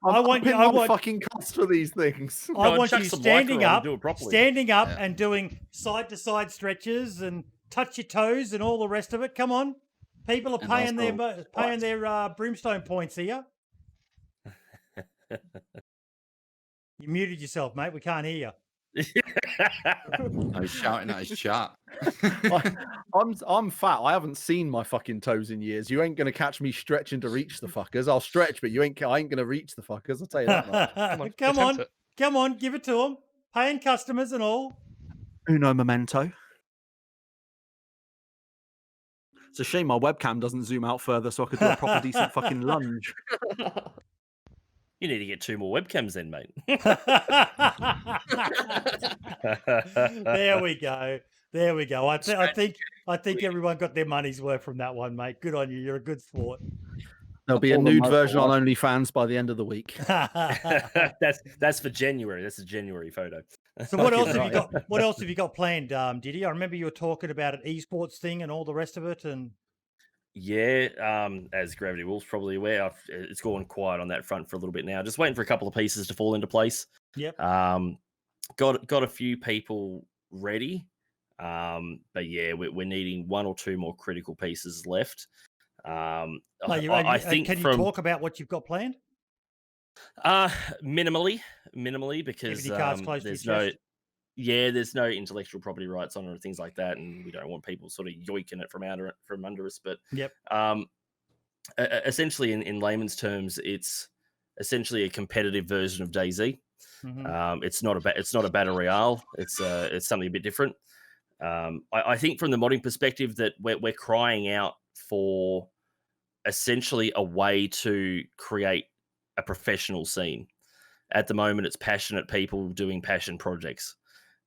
G: I want
A: I want
G: fucking cost for these things.
A: I want you
B: chuck some
A: standing
B: lycra on
A: up,
B: and do it properly.
A: and doing side to side stretches and touch your toes and all the rest of it. Come on, people are
C: And
A: paying their Brimstone points here. You muted yourself, mate. We can't hear you.
E: I was shouting at his chat.
G: I'm fat. I haven't seen my fucking toes in years. You ain't gonna catch me stretching to reach the fuckers. I'll stretch, but I ain't gonna reach the fuckers. I'll tell you that much.
A: Come on, give it to them. Paying customers and all.
G: Uno momento. It's a shame my webcam doesn't zoom out further so I could do a proper decent fucking lunge.
B: You need to get 2 more webcams then, mate.
A: There we go. I think everyone got their money's worth from that one, mate. Good on you. You're a good sport.
G: There'll be a nude version on OnlyFans by the end of the week.
B: That's for January. That's a January photo.
A: So what else have you got? What else have you got planned, Diddy? I remember you were talking about an esports thing and all the rest of it, and
B: yeah, as Gravity Wolf's probably aware, it's gone quiet on that front for a little bit now. Just waiting for a couple of pieces to fall into place.
A: Yep.
B: Got a few people ready, but yeah, we're needing 1 or 2 more critical pieces left.
A: I think. Can you talk about what you've got planned?
B: Minimally, because there's no intellectual property rights on it or things like that, and we don't want people sort of yoiking it from under us. But
A: yep.
B: Essentially, in layman's terms, it's essentially a competitive version of DayZ.
A: Mm-hmm.
B: It's not a battle royale. It's something a bit different. I think from the modding perspective that we're crying out for essentially a way to create a professional scene. At the moment, it's passionate people doing passion projects.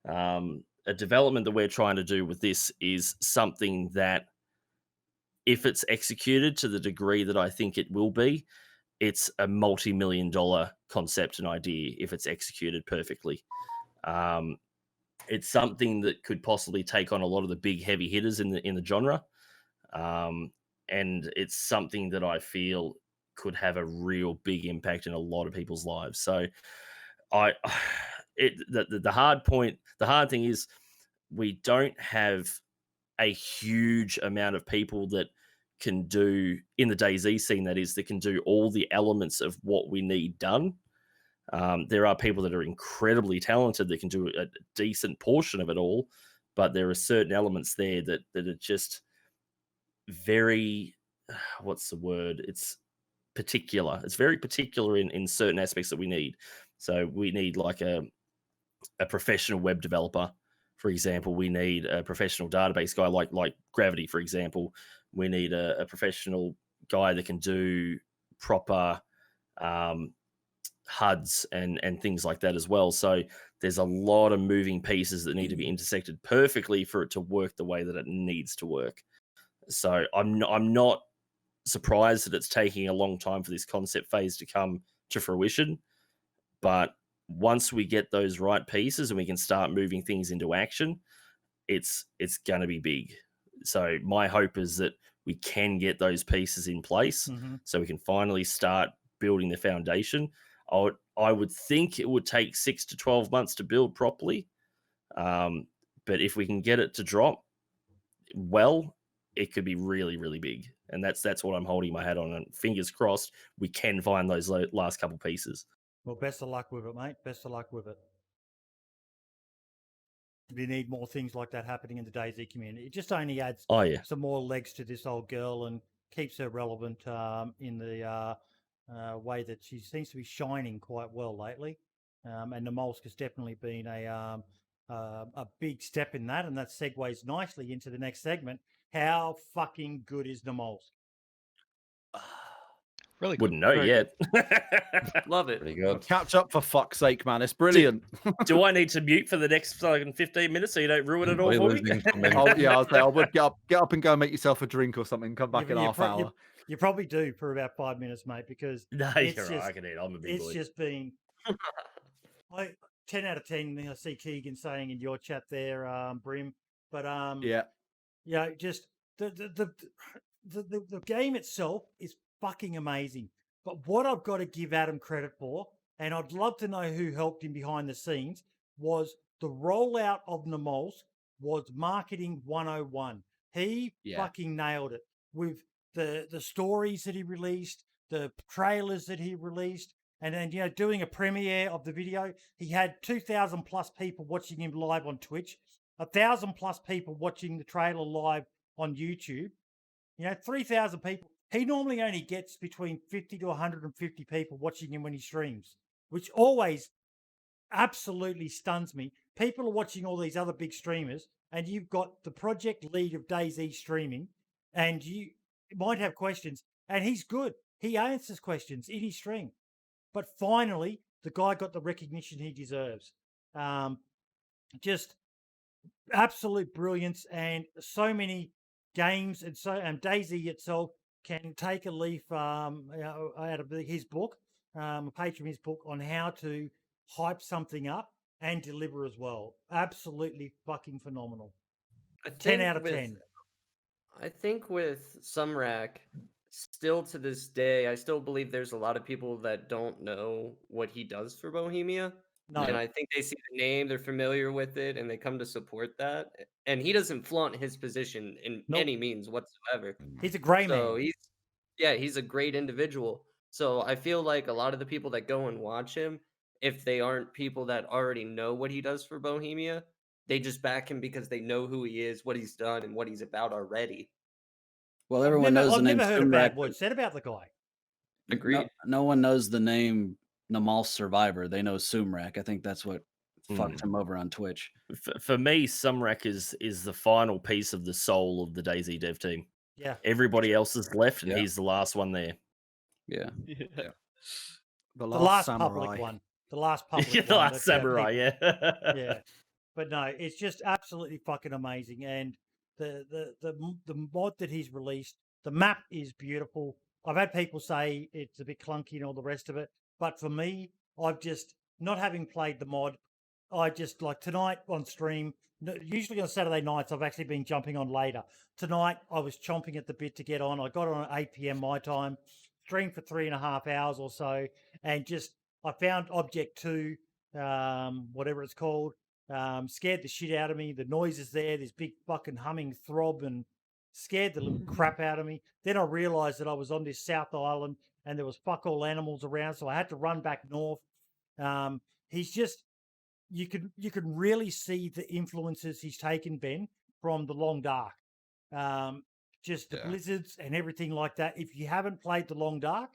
B: A development that we're trying to do with this is something that, if it's executed to the degree that I think it will be, it's a multi-million-dollar concept and idea if it's executed perfectly. It's something that could possibly take on a lot of the big heavy hitters in the genre, and it's something that I feel could have a real big impact in a lot of people's lives. So, the hard thing is we don't have a huge amount of people that can do in the DayZ scene, that can do all the elements of what we need done. There are people that are incredibly talented that can do a decent portion of it all, but there are certain elements there that are just very, what's the word? It's particular. It's very particular in certain aspects that we need. So we need like a professional web developer, for example. We need a professional database guy like Gravity, for example. We need a professional guy that can do proper HUDs and things like that as well. So there's a lot of moving pieces that need to be intersected perfectly for it to work the way that it needs to work. So I'm not surprised that it's taking a long time for this concept phase to come to fruition. But once we get those right pieces and we can start moving things into action, it's going to be big. So my hope is that we can get those pieces in place so we can finally start building the foundation. I would think it would take 6 to 12 months to build properly. But if we can get it to drop well, it could be really, really big. And that's what I'm holding my hat on. And fingers crossed, we can find those last couple pieces.
A: Well, best of luck with it, mate. Best of luck with it. We need more things like that happening in the DayZ community. It just only adds some more legs to this old girl and keeps her relevant in the way that she seems to be shining quite well lately. And the Molsk has definitely been a big step in that, and that segues nicely into the next segment. How fucking good is the Molsk?
F: Really good.
B: Wouldn't know
G: Very
B: yet.
D: Love it.
E: Pretty good.
G: Catch up for fuck's sake, man. It's brilliant.
B: Do I need to mute for the next 15 minutes so you don't ruin it all for me?
G: I'll say I would get up and go and make yourself a drink or something. Come back in half hour.
A: You probably do for about 5 minutes, mate, because
B: No,
A: it's
B: you're
A: just,
B: right. I can eat. I'm a big boy.
A: It's just been 10 out of 10. I see Keegan saying in your chat there, Brim. But just the game itself is fucking amazing. But what I've got to give Adam credit for, and I'd love to know who helped him behind the scenes, was the rollout of Namolsk was marketing 101. He fucking nailed it with the stories that he released, the trailers that he released, and then, doing a premiere of the video. He had 2,000 plus people watching him live on Twitch, 1,000 plus people watching the trailer live on YouTube. 3,000 people. He normally only gets between 50 to 150 people watching him when he streams, which always absolutely stuns me. People are watching all these other big streamers, and you've got the project lead of DayZ streaming, and you might have questions, and he's good. He answers questions in his stream. But finally, the guy got the recognition he deserves. Just absolute brilliance, and so many games, and DayZ itself can take a leaf out of his book, a page from his book on how to hype something up and deliver as well. Absolutely fucking phenomenal. 10 out of 10.
D: I think with Sumrak, still to this day, I still believe there's a lot of people that don't know what he does for Bohemia. No. And I think they see the name, they're familiar with it, and they come to support that. And he doesn't flaunt his position in any means whatsoever.
A: He's a great man.
D: He's a great individual. So I feel like a lot of the people that go and watch him, if they aren't people that already know what he does for Bohemia, they just back him because they know who he is, what he's done, and what he's about already.
C: Well, everyone knows the name.
A: I've never heard a bad word said about the guy.
D: Agreed.
C: No one knows the name Namal Survivor. They know Sumrak. I think that's what fucked him over on Twitch.
B: For me, Sumrak is the final piece of the soul of the DayZ dev team.
A: Yeah.
B: Everybody else is left, and he's the last one there.
C: Yeah.
G: The last samurai.
A: public one. the last public
B: Yeah, the
A: one
B: last
A: that,
B: samurai,
A: yeah. Yeah. But no, it's just absolutely fucking amazing. And the mod that he's released, the map is beautiful. I've had people say it's a bit clunky and all the rest of it, but for me, I've just, not having played the mod, I just, like, tonight on stream, usually on Saturday nights, I've actually been jumping on later. Tonight, I was chomping at the bit to get on. I got on at 8 p.m. my time, streamed for 3.5 hours or so, and just, I found Object 2, whatever it's called, scared the shit out of me. The noise is there, this big fucking humming throb, and scared the living crap out of me. Then I realized that I was on this South Island and there was fuck all animals around, so I had to run back north. He's just, you could really see the influences he's taken, Ben, from the Long Dark. Just the blizzards and everything like that. If you haven't played the Long Dark,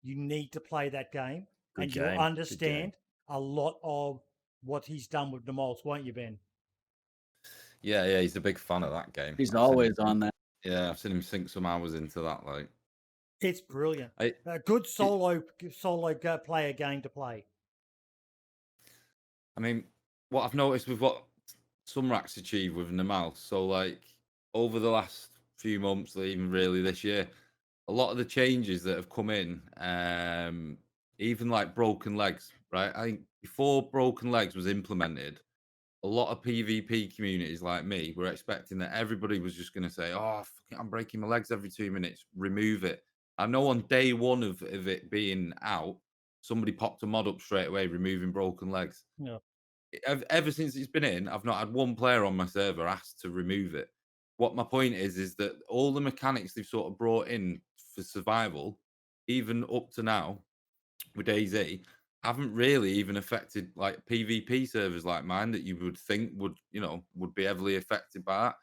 A: you need to play that game.
B: Good
A: You'll
B: game.
A: understand a lot of what he's done with Namalsk, won't you, Ben?
E: Yeah, he's a big fan of that game.
C: He's
E: I've seen
C: always
E: him-
C: on that.
E: Yeah, I've seen him sink some hours into that. Like,
A: It's brilliant.
E: I-
A: A good solo player game to play.
E: I mean, what I've noticed with what Sunrak's achieved with Namal, so like over the last few months, even really this year, a lot of the changes that have come in, even like Broken Legs, right? I think before Broken Legs was implemented, a lot of PvP communities like me were expecting that everybody was just going to say, "Oh, fuck it, I'm breaking my legs every 2 minutes. Remove it." I know on day one of it being out, somebody popped a mod up straight away, removing broken legs.
A: Yeah.
E: Ever since it's been in, I've not had one player on my server asked to remove it. What my point is that all the mechanics they've sort of brought in for survival, even up to now with DayZ, haven't really even affected like PvP servers like mine that you would think would be heavily affected by that.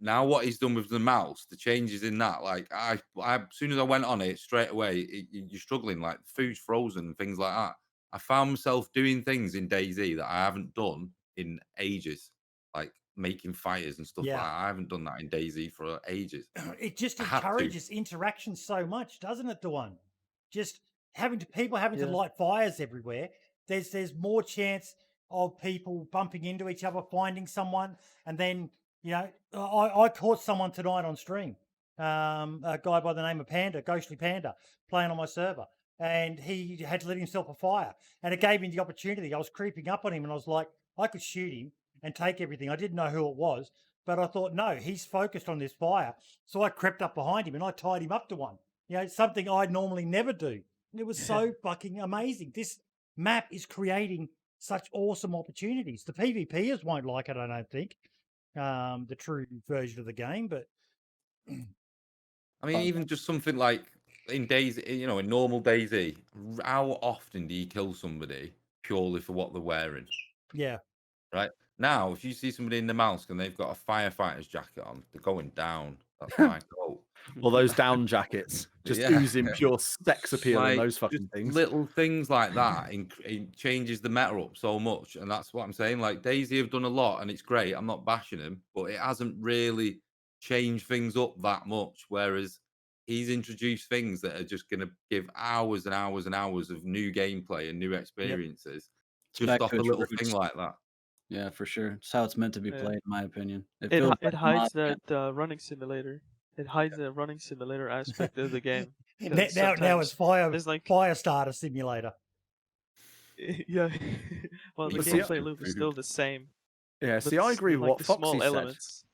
E: Now what he's done with the mouse, the changes in that, like I as soon as I went on it straight away, you're struggling, like food's frozen and things like that. I found myself doing things in DayZ that I haven't done in ages, like making fires and stuff like that. I haven't done that in DayZ for ages.
A: It just
E: I have to.
A: encourages interaction so much, doesn't it, Daone? Just people having to
H: Yeah.
A: light fires everywhere. There's more chance of people bumping into each other, finding someone, and then I caught someone tonight on stream. A guy by the name of Panda, Ghostly Panda, playing on my server, and he had lit himself a fire, and it gave me the opportunity. I was creeping up on him, and I was like, I could shoot him and take everything. I didn't know who it was, but I thought, no, he's focused on this fire. So I crept up behind him and I tied him up to one. Something I normally never do. It was so fucking amazing. This map is creating such awesome opportunities. The PvPers won't like it, I don't think, the true version of the game, but
E: I mean, even just something like in DayZ, in normal DayZ, how often do you kill somebody purely for what they're wearing?
A: yeah.
E: Right now, if you see somebody in the mask and they've got a firefighter's jacket on, they're going down. That's my goal.
G: Well, those down jackets just oozing pure sex appeal in
E: Like,
G: those fucking
E: just
G: things.
E: little things like that it changes the meta up so much, and that's what I'm saying. Like DayZ have done a lot, and it's great. I'm not bashing him, but it hasn't really changed things up that much. Whereas he's introduced things that are just going to give hours and hours and hours of new gameplay and new experiences
C: It's
E: just
C: back
E: off
C: to
E: a
C: its
E: little
C: roots.
E: thing like that.
C: Yeah, for sure. It's how it's meant to be
H: Yeah.
C: played, in my opinion.
H: It
C: feels
H: it
C: like a
H: hides
C: mod
H: that running simulator. It hides the running simulator aspect of the game.
A: Now,
H: 'cause
A: now it's
H: sometimes there's like
A: fire starter simulator.
H: yeah. Well, the
E: But
G: see,
H: gameplay loop is still the same.
G: Yeah,
H: but
G: see, I
H: it's
G: agree with
H: like
G: what
H: the
G: Foxy
H: small
G: said.
H: elements.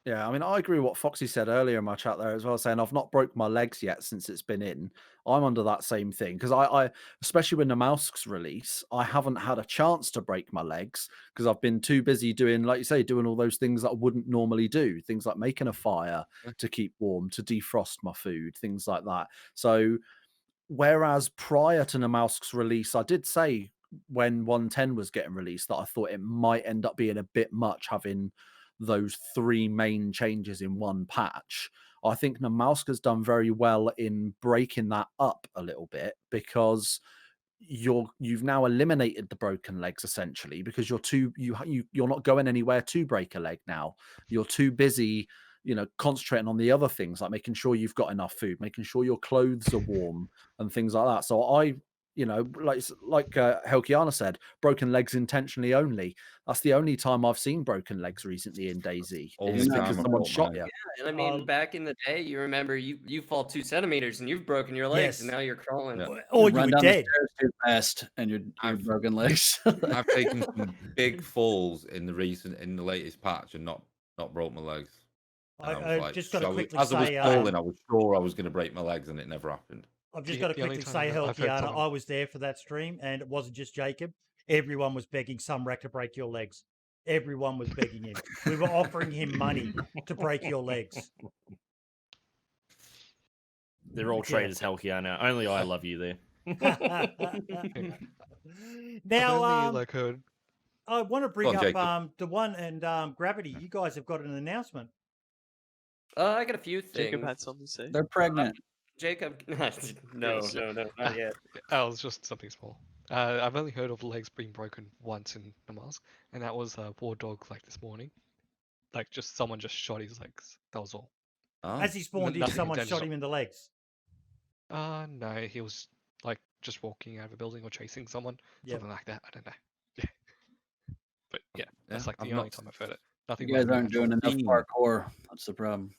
G: Yeah, I mean, I agree with what Foxy said earlier in my chat there as well, saying I've not broke my legs yet since it's been in. I'm under that same thing because I especially when the Mouse's release, I haven't had a chance to break my legs because I've been too busy doing, like you say, doing all those things that I wouldn't normally do. Things like making a fire to keep warm, to defrost my food, things like that. So, whereas prior to the Mouse's release, I did say when 110 was getting released that I thought it might end up being a bit much having those three main changes in one patch. I think Namalsk has done very well in breaking that up a little bit because you've now eliminated the broken legs essentially because you're not going anywhere to break a leg now. You're too busy, concentrating on the other things like making sure you've got enough food, making sure your clothes are warm and things like that. So You know, like Helkiana said, broken legs intentionally only. That's the only time I've seen broken legs recently in DayZ.
E: Only
G: Is
E: time
G: because
E: I've
G: someone
E: broke
G: shot
E: mine.
G: you.
D: Yeah, and I mean, back in the day, you remember you fall 2 centimeters and you've broken your legs, and
A: Yes.
D: now you're crawling.
E: Yeah.
A: Or you
C: run
A: were
C: down
A: dead.
C: the stairs too fast, and you're
E: I've-
C: broken legs.
E: I've taken some big falls in the latest patch and not broke my legs. And
A: I just got to quickly
E: as I was
A: say,
E: falling, I was sure I was going to break my legs, and it never happened.
A: I've just
F: The-
A: got to
F: the only
A: quickly
F: time
A: say,
F: I've heard
A: Helkiana,
F: someone-
A: I was there for that stream, and it wasn't just Jacob. Everyone was begging some wreck to break your legs. Everyone was begging him. We were offering him money to break your legs.
B: They're all
A: Yeah.
B: treated as Helkiana. Only I love you there.
A: Now,
F: I've only heard.
A: I want to bring
E: on,
A: up
E: Jacob.
A: the one and Gravity. You guys have got an announcement.
D: I got a few things.
H: Jacob had something to say.
C: They're pregnant.
D: Jacob, no, not yet.
F: Oh, it's just something small. I've only heard of legs being broken once in Namask, and that was a war dog like this morning. Like just someone just shot his legs. That was all.
E: Oh.
A: As he spawned in,
F: nothing
A: someone
F: intentional.
A: shot him in the legs.
F: No, he was like just walking out of a building or chasing someone,
A: Yep.
F: something like that. I don't know. Yeah, but yeah, that's
E: Yeah,
F: like the
E: I've
F: only
E: not
F: time I've heard it. Nothing.
C: You guys
F: like
C: aren't doing enough
E: seen-
C: parkour. That's the problem.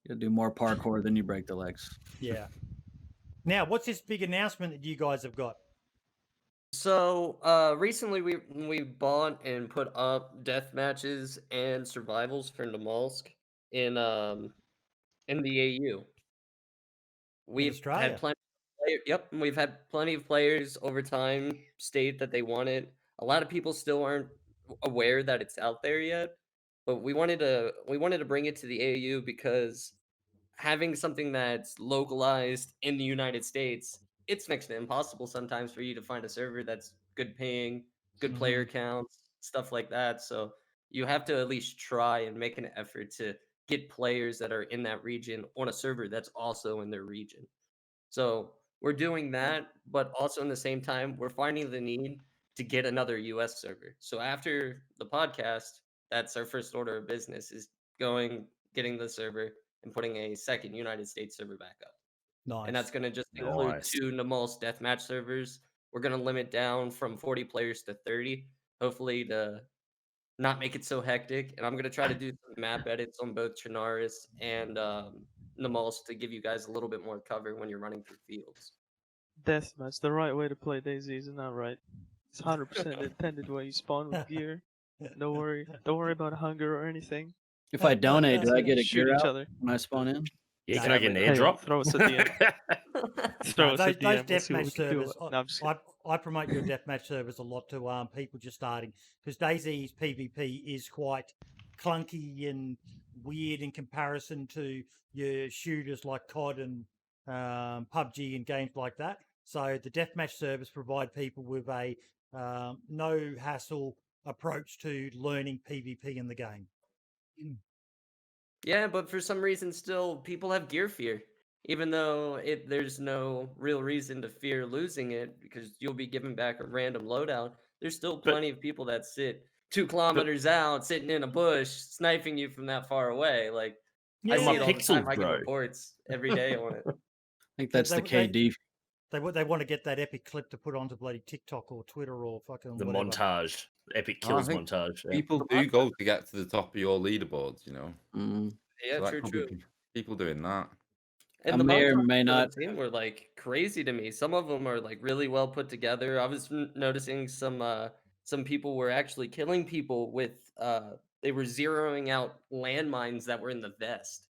C: You gotta do more parkour, then you break the legs.
A: Yeah. Now, what's this big announcement that you guys have got?
D: So recently we bought and put up death matches and survivals for Namalsk in the AU. We've
A: Australia.
D: had plenty of yep, we've had plenty of players over time state that they want it. A lot of people still aren't aware that it's out there yet, but we wanted to bring it to the AU because having something that's localized in the United States, it's next to impossible sometimes for you to find a server that's good paying, good player counts, stuff like that. So you have to at least try and make an effort to get players that are in that region on a server that's also in their region. So we're doing that, but also in the same time, we're finding the need to get another US server. So after the podcast, that's our first order of business is getting the server and putting a second United States server back up.
A: Nice.
D: And that's going to just include
B: Nice.
D: 2 Namalsk deathmatch servers. We're going to limit down from 40 players to 30, hopefully to not make it so hectic. And I'm going to try to do some map edits on both Chernarus and Namalsk to give you guys a little bit more cover when you're running through fields.
H: Deathmatch, the right way to play DayZ, isn't that right? It's 100% intended where you spawn with gear. Don't worry about hunger or anything.
C: If I donate, do I get a
H: Shoot
C: gear
H: each
C: out
H: other.
C: when I spawn in?
B: Yeah, can I get an
H: Hey,
B: airdrop?
H: throw us at the end. Throw us
A: those
H: at the end. We'll
A: deathmatch
H: see what we can do.
A: servers,
H: No, I'm just kidding.
A: I promote your deathmatch servers a lot to people just starting because DayZ's PvP is quite clunky and weird in comparison to your shooters like COD and PUBG and games like that. So the deathmatch servers provide people with a no hassle approach to learning PvP in the game.
D: Yeah, but for some reason, still people have gear fear, even though there's no real reason to fear losing it because you'll be given back a random loadout. There's still plenty of people that sit 2 kilometers out, sitting in a bush, sniping you from that far away. Like I see
A: Yeah.
D: it all the time.
B: Pixels,
D: I get
B: bro.
D: reports every day on it.
C: I think that's the
A: They-
C: KD.
A: They want to get that epic clip to put onto bloody TikTok or Twitter or fucking
B: The
A: whatever.
B: montage, epic
E: Oh, I
B: kills
E: think
B: montage. Yeah.
E: People do go to get to the top of your leaderboards, you know.
C: Mm.
D: Yeah,
E: So that
D: true,
E: could be
D: true.
E: people doing that.
D: And
C: I
D: the
C: may or
D: montages
C: may
D: that
C: not-
D: I've seen were like crazy to me. Some of them are like really well put together. I was noticing some people were actually killing people with they were zeroing out landmines that were in the vest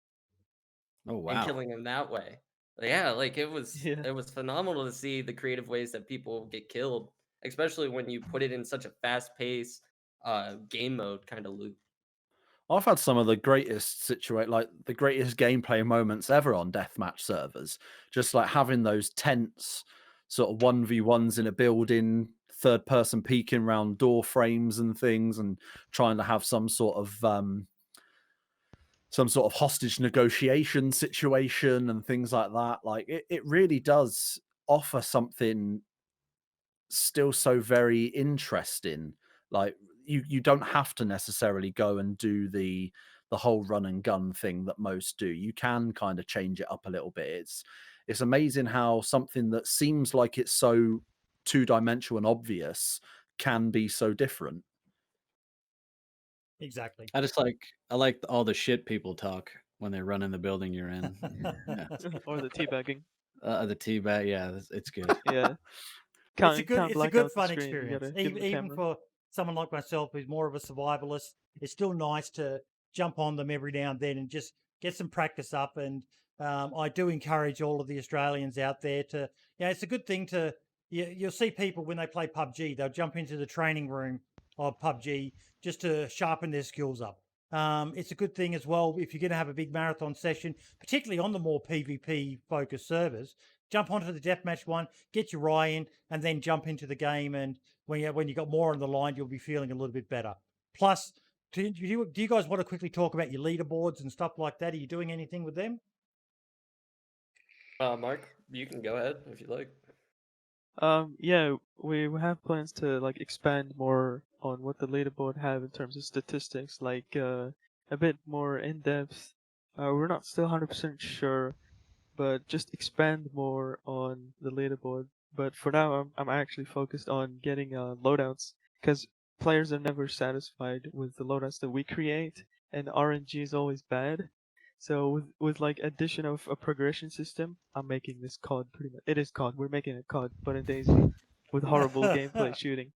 C: Oh
D: and
C: wow!
D: killing them that way. Yeah, like it was
H: Yeah.
D: phenomenal to see the creative ways that people get killed, especially when you put it in such a fast paced game mode kind of loop.
G: I've had some of the greatest the greatest gameplay moments ever on deathmatch servers. Just like having those tense sort of 1v1s in a building, third person peeking around door frames and things, and trying to have some sort of hostage negotiation situation and things like that. Like it really does offer something still so very interesting. Like you don't have to necessarily go and do the whole run and gun thing that most do. You can kind of change it up a little bit. it's amazing how something that seems like it's so two-dimensional and obvious can be so different.
A: Exactly.
C: I like all the shit people talk when they run in the building you're in. Yeah.
H: Or the teabagging.
C: The teabag, yeah, it's good.
H: Yeah.
A: It's a
H: Can't
A: good
H: black
A: fun
H: out the screen. You
A: experience.
H: gotta give 'em the
A: Even
H: camera.
A: for someone like myself who's more of a survivalist, it's still nice to jump on them every now and then and just get some practice up. And I do encourage all of the Australians out there to, it's a good thing to, you'll see people when they play PUBG, they'll jump into the training room of PUBG just to sharpen their skills up. It's a good thing as well if you're going to have a big marathon session, particularly on the more PvP focused servers. Jump onto the deathmatch one, get your Rye in, and then jump into the game. And when you got more on the line, you'll be feeling a little bit better. Plus, do you guys want to quickly talk about your leaderboards and stuff like that? Are you doing anything with them?
D: Mark, you can go ahead if you like.
H: Yeah, we have plans to like expand more on what the leaderboard have in terms of statistics, like a bit more in depth. We're not still 100% sure, but just expand more on the leaderboard. But for now, I'm actually focused on getting loadouts, because players are never satisfied with the loadouts that we create, and RNG is always bad. So with like addition of a progression system, I'm making this COD pretty much. It is COD. We're making it COD, but in DayZ with horrible gameplay shooting.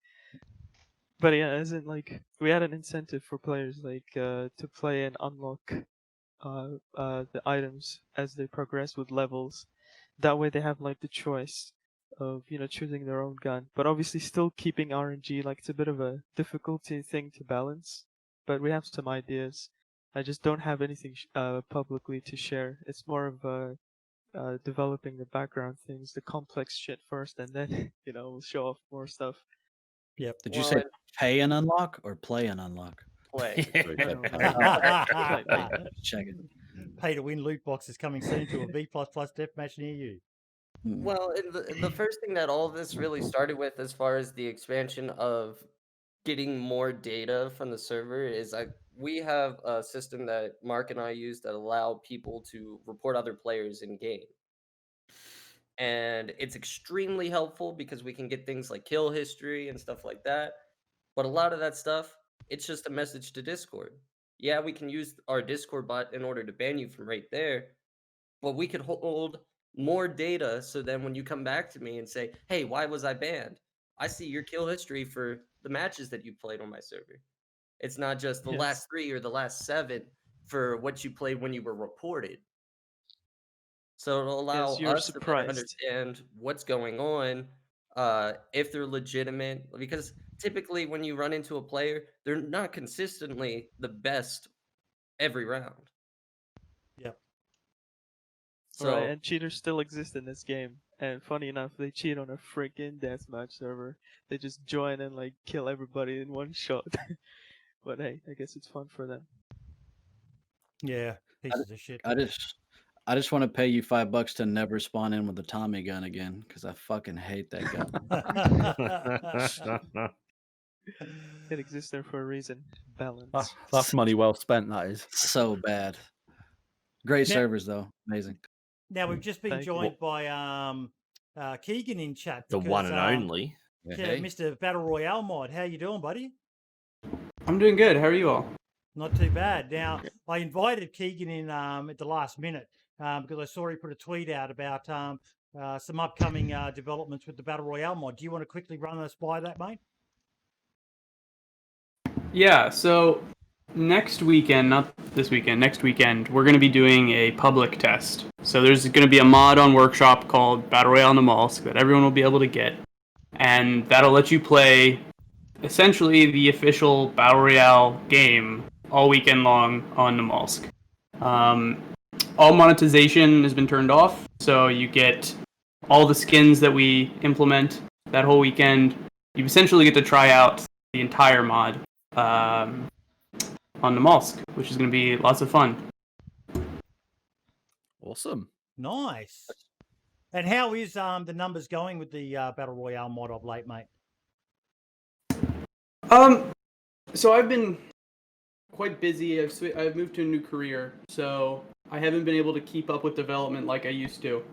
H: But yeah, as in like we had an incentive for players like to play and unlock the items as they progress with levels. That way they have like the choice of choosing their own gun, but obviously still keeping RNG. Like it's a bit of a difficulty thing to balance, but we have some ideas. I just don't have anything publicly to share. It's more of developing the background things, the complex shit first, and then we'll show off more stuff.
A: Yep.
C: Did you say pay and unlock or play and unlock?
D: Play.
C: Check it.
A: Pay to win loot boxes coming soon to a B++ deathmatch near you.
D: Well, and the first thing that all of this really started with, as far as the expansion of getting more data from the server, is we have a system that Mark and I use that allow people to report other players in game. And it's extremely helpful because we can get things like kill history and stuff like that. But a lot of that stuff, it's just a message to Discord. Yeah, we can use our Discord bot in order to ban you from right there, but we could hold more data, so then when you come back to me and say, hey, why was I banned? I see your kill history for the matches that you played on my server. It's not just the last 3 or the last 7 for what you played when you were reported. So it'll allow us to better understand what's going on, if they're legitimate, because typically when you run into a player, they're not consistently the best every round.
A: Yep.
H: So, right, and cheaters still exist in this game. And funny enough, they cheat on a freaking deathmatch server. They just join and like kill everybody in one shot. But hey, I guess it's fun for them.
A: Yeah, pieces of shit.
C: I just want to pay you $5 to never spawn in with a Tommy gun again, because I fucking hate that gun.
H: It exists there for a reason. Balance.
G: That's money well spent, that is.
C: So bad. Great servers, though. Amazing.
A: Now, we've just been joined by Keegan in chat.
B: The one and only.
A: Yeah, Mr. Battle Royale Mod. How you doing, buddy?
I: I'm doing good. How are you all?
A: Not too bad. Now, I invited Keegan in at the last minute because I saw he put a tweet out about some upcoming developments with the Battle Royale mod. Do you want to quickly run us by that, mate?
I: Yeah, so next weekend, not this weekend, next weekend, we're going to be doing a public test. So there's going to be a mod on Workshop called Battle Royale Namalsk that everyone will be able to get. And that'll let you play essentially the official Battle Royale game all weekend long on Namalsk. All monetization has been turned off, so you get all the skins that we implement that whole weekend. You essentially get to try out the entire mod on Namalsk, which is going to be lots of fun.
G: Awesome.
A: Nice. And how is the numbers going with the Battle Royale mod of late, mate?
I: So I've been quite busy. I've moved to a new career, so I haven't been able to keep up with development like I used to.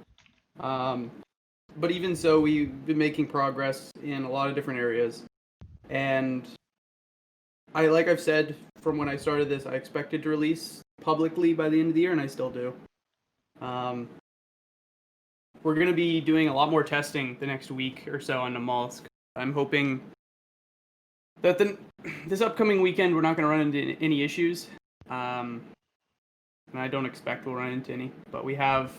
I: But even so, we've been making progress in a lot of different areas. And like I've said from when I started this, I expected to release publicly by the end of the year, and I still do. We're going to be doing a lot more testing the next week or so on the Mollusk. I'm hoping that this upcoming weekend we're not going to run into any issues. And I don't expect we'll run into any. But we have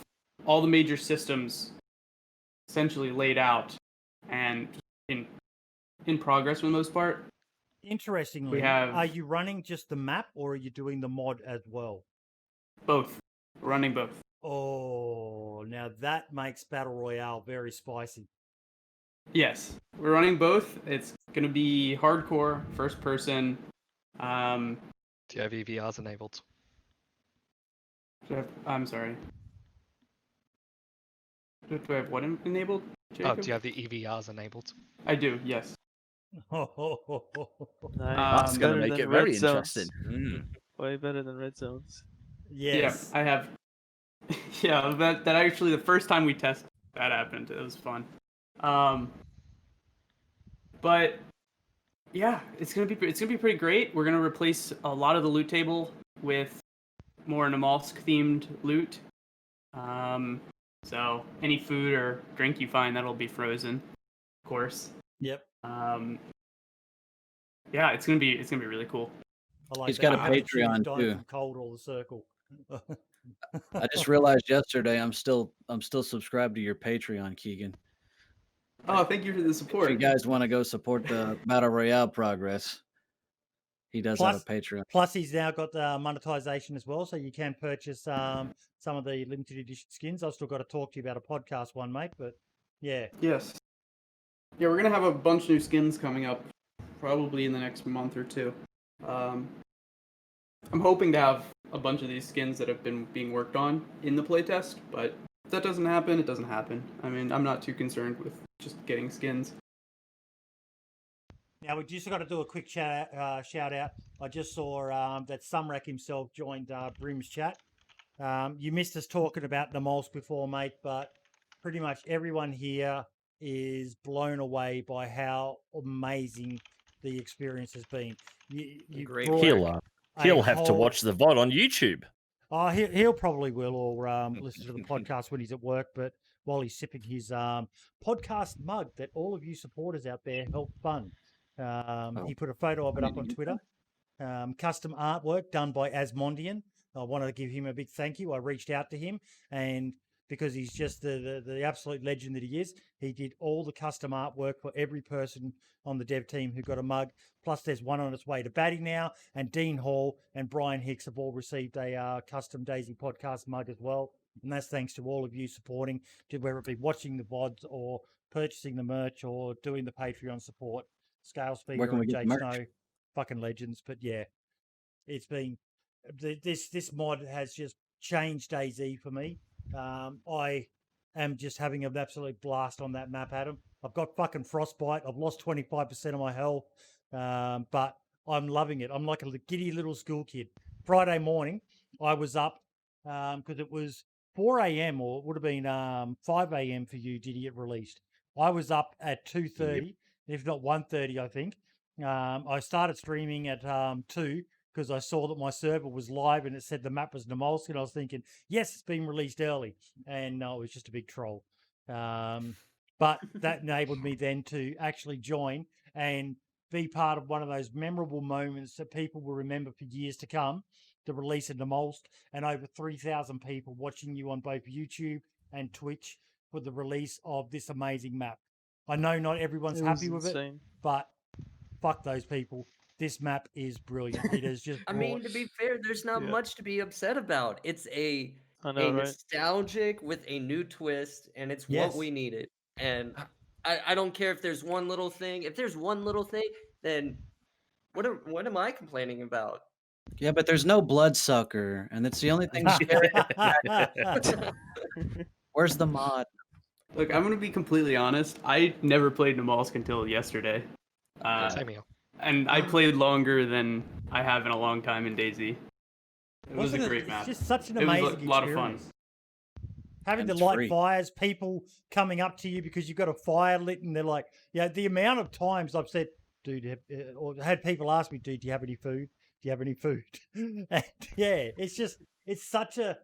I: all the major systems essentially laid out and in progress for the most part.
A: Interestingly, are you running just the map or are you doing the mod as well?
I: Both. We're running both.
A: Oh, now that makes Battle Royale very spicy.
I: Yes, we're running both. It's going to be hardcore, first person.
F: Do you have EVRs enabled?
I: I'm sorry. Do I have what enabled, Jacob?
F: Oh, do you have the EVRs enabled?
I: I do, yes.
G: That's going to make it very interesting.
H: Way better than red zones.
A: Yes.
I: Yeah, I have. Yeah, that actually the first time we tested that happened. It was fun. But yeah, it's gonna be pretty great. We're gonna replace a lot of the loot table with more Namalsk themed loot. So any food or drink you find, that'll be frozen, of course.
A: Yep.
I: Yeah, it's gonna be really cool.
C: He's got a Patreon too.
A: Cold or the circle.
C: I just realized yesterday I'm still subscribed to your Patreon, Keegan.
I: Oh, thank you for the support.
C: If you guys want to go support the Battle Royale progress, he does have a Patreon.
A: Plus, he's now got the monetization as well, so you can purchase some of the limited edition skins. I've still got to talk to you about a podcast one, mate, but yeah.
I: Yes. Yeah, we're going to have a bunch of new skins coming up probably in the next month or two. I'm hoping to have a bunch of these skins that have been being worked on in the playtest, but if that doesn't happen, it doesn't happen. I mean, I'm not too concerned with just getting skins.
A: Now, we just got to do a quick shout out. I just saw that Sumrak himself joined Brims chat. You missed us talking about the moles before, mate, but pretty much everyone here is blown away by how amazing the experience has been.
B: He'll have to watch the VOD on YouTube.
A: Oh, he'll probably will, or listen to the podcast when he's at work. But while he's sipping his podcast mug that all of you supporters out there helped fund, he put a photo of it up on Twitter. Custom artwork done by Asmondian. I wanted to give him a big thank you. I reached out to him, and because he's just the absolute legend that he is, he did all the custom artwork for every person on the dev team who got a mug. Plus, there's one on its way to Batty now, and Dean Hall and Brian Hicks have all received a custom DayZ Podcast mug as well. And that's thanks to all of you supporting, whether it be watching the VODs or purchasing the merch or doing the Patreon support. Scale Speaker and Jay Snow, fucking legends. But yeah, it's been this mod has just changed DayZ for me. I am just having an absolute blast on that map, Adam. I've got fucking frostbite. I've lost 25% of my health, but I'm loving it. I'm like a giddy little school kid. Friday morning, I was up because it was 4 a.m. or it would have been 5 a.m. for you, Diddy, it released. I was up at 2:30, if not 1:30, I think. I started streaming at 2 because I saw that my server was live and it said the map was Namalsk, and I was thinking, yes, it's been released early. And no, it was just a big troll. But that enabled me then to actually join and be part of one of those memorable moments that people will remember for years to come, the release of Namalsk, and over 3,000 people watching you on both YouTube and Twitch for the release of this amazing map. I know not everyone's happy with it, but fuck those people. This map is brilliant. It is just.
D: I mean, to be fair, there's not much to be upset about. It's a nostalgic with a new twist, and it's what we needed. And I don't care if there's one little thing. If there's one little thing, then what am I complaining about?
C: Yeah, but there's no bloodsucker, and that's the only thing scary. Where's the mod?
I: Look, I'm gonna be completely honest. I never played Namalsk until yesterday.
F: Same here.
I: And I played longer than I have in a long time in DayZ. It was a great map.
A: It's just such an amazing experience.
I: It was a lot of fun.
A: having to
C: And it's
A: light
C: free.
A: fires, people coming up to you because you've got a fire lit, and they're like, the amount of times I've said, dude, or had people ask me, dude, do you have any food? Do you have any food? And it's such a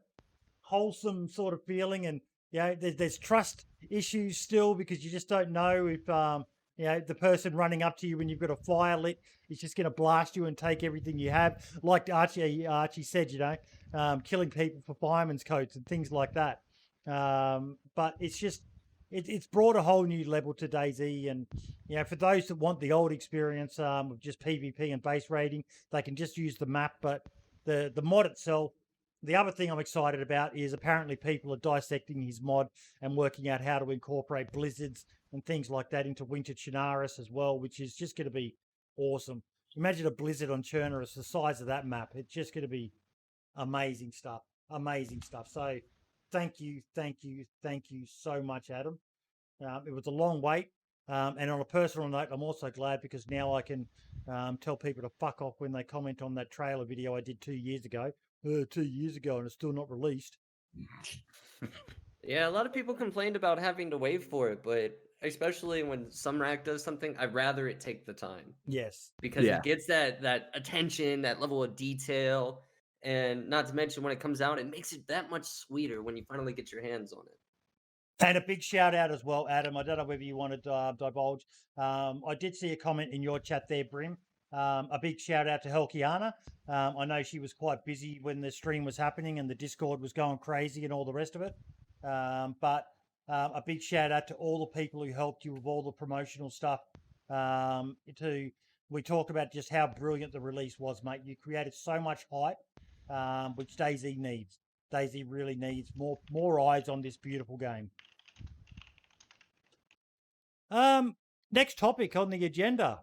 A: wholesome sort of feeling, and there's trust issues still because you just don't know if the person running up to you when you've got a fire lit is just going to blast you and take everything you have, like Archie said, killing people for fireman's coats and things like that. But it's just it's brought a whole new level to DayZ, and for those that want the old experience of just PvP and base raiding, they can just use the map. But the mod itself, the other thing I'm excited about is apparently people are dissecting his mod and working out how to incorporate blizzards and things like that into Winter Chernarus as well, which is just going to be awesome. Imagine a blizzard on Chernarus, the size of that map. It's just going to be amazing stuff. Amazing stuff. So thank you so much, Adam. It was a long wait. And on a personal note, I'm also glad because now I can tell people to fuck off when they comment on that trailer video I did 2 years ago. 2 years ago, and it's still not released.
D: Yeah, a lot of people complained about having to wait for it, but especially when Sumrak does something, I'd rather it take the time.
A: Yes.
D: Because it gets that attention, that level of detail, and not to mention when it comes out, it makes it that much sweeter when you finally get your hands on it.
A: And a big shout out as well, Adam. I don't know whether you want to divulge. I did see a comment in your chat there, Brim. A big shout out to Helkiana. I know she was quite busy when the stream was happening and the Discord was going crazy and all the rest of it. But a big shout out to all the people who helped you with all the promotional stuff. We talked about just how brilliant the release was, mate. You created so much hype, which DayZ needs. DayZ really needs more eyes on this beautiful game. Next topic on the agenda.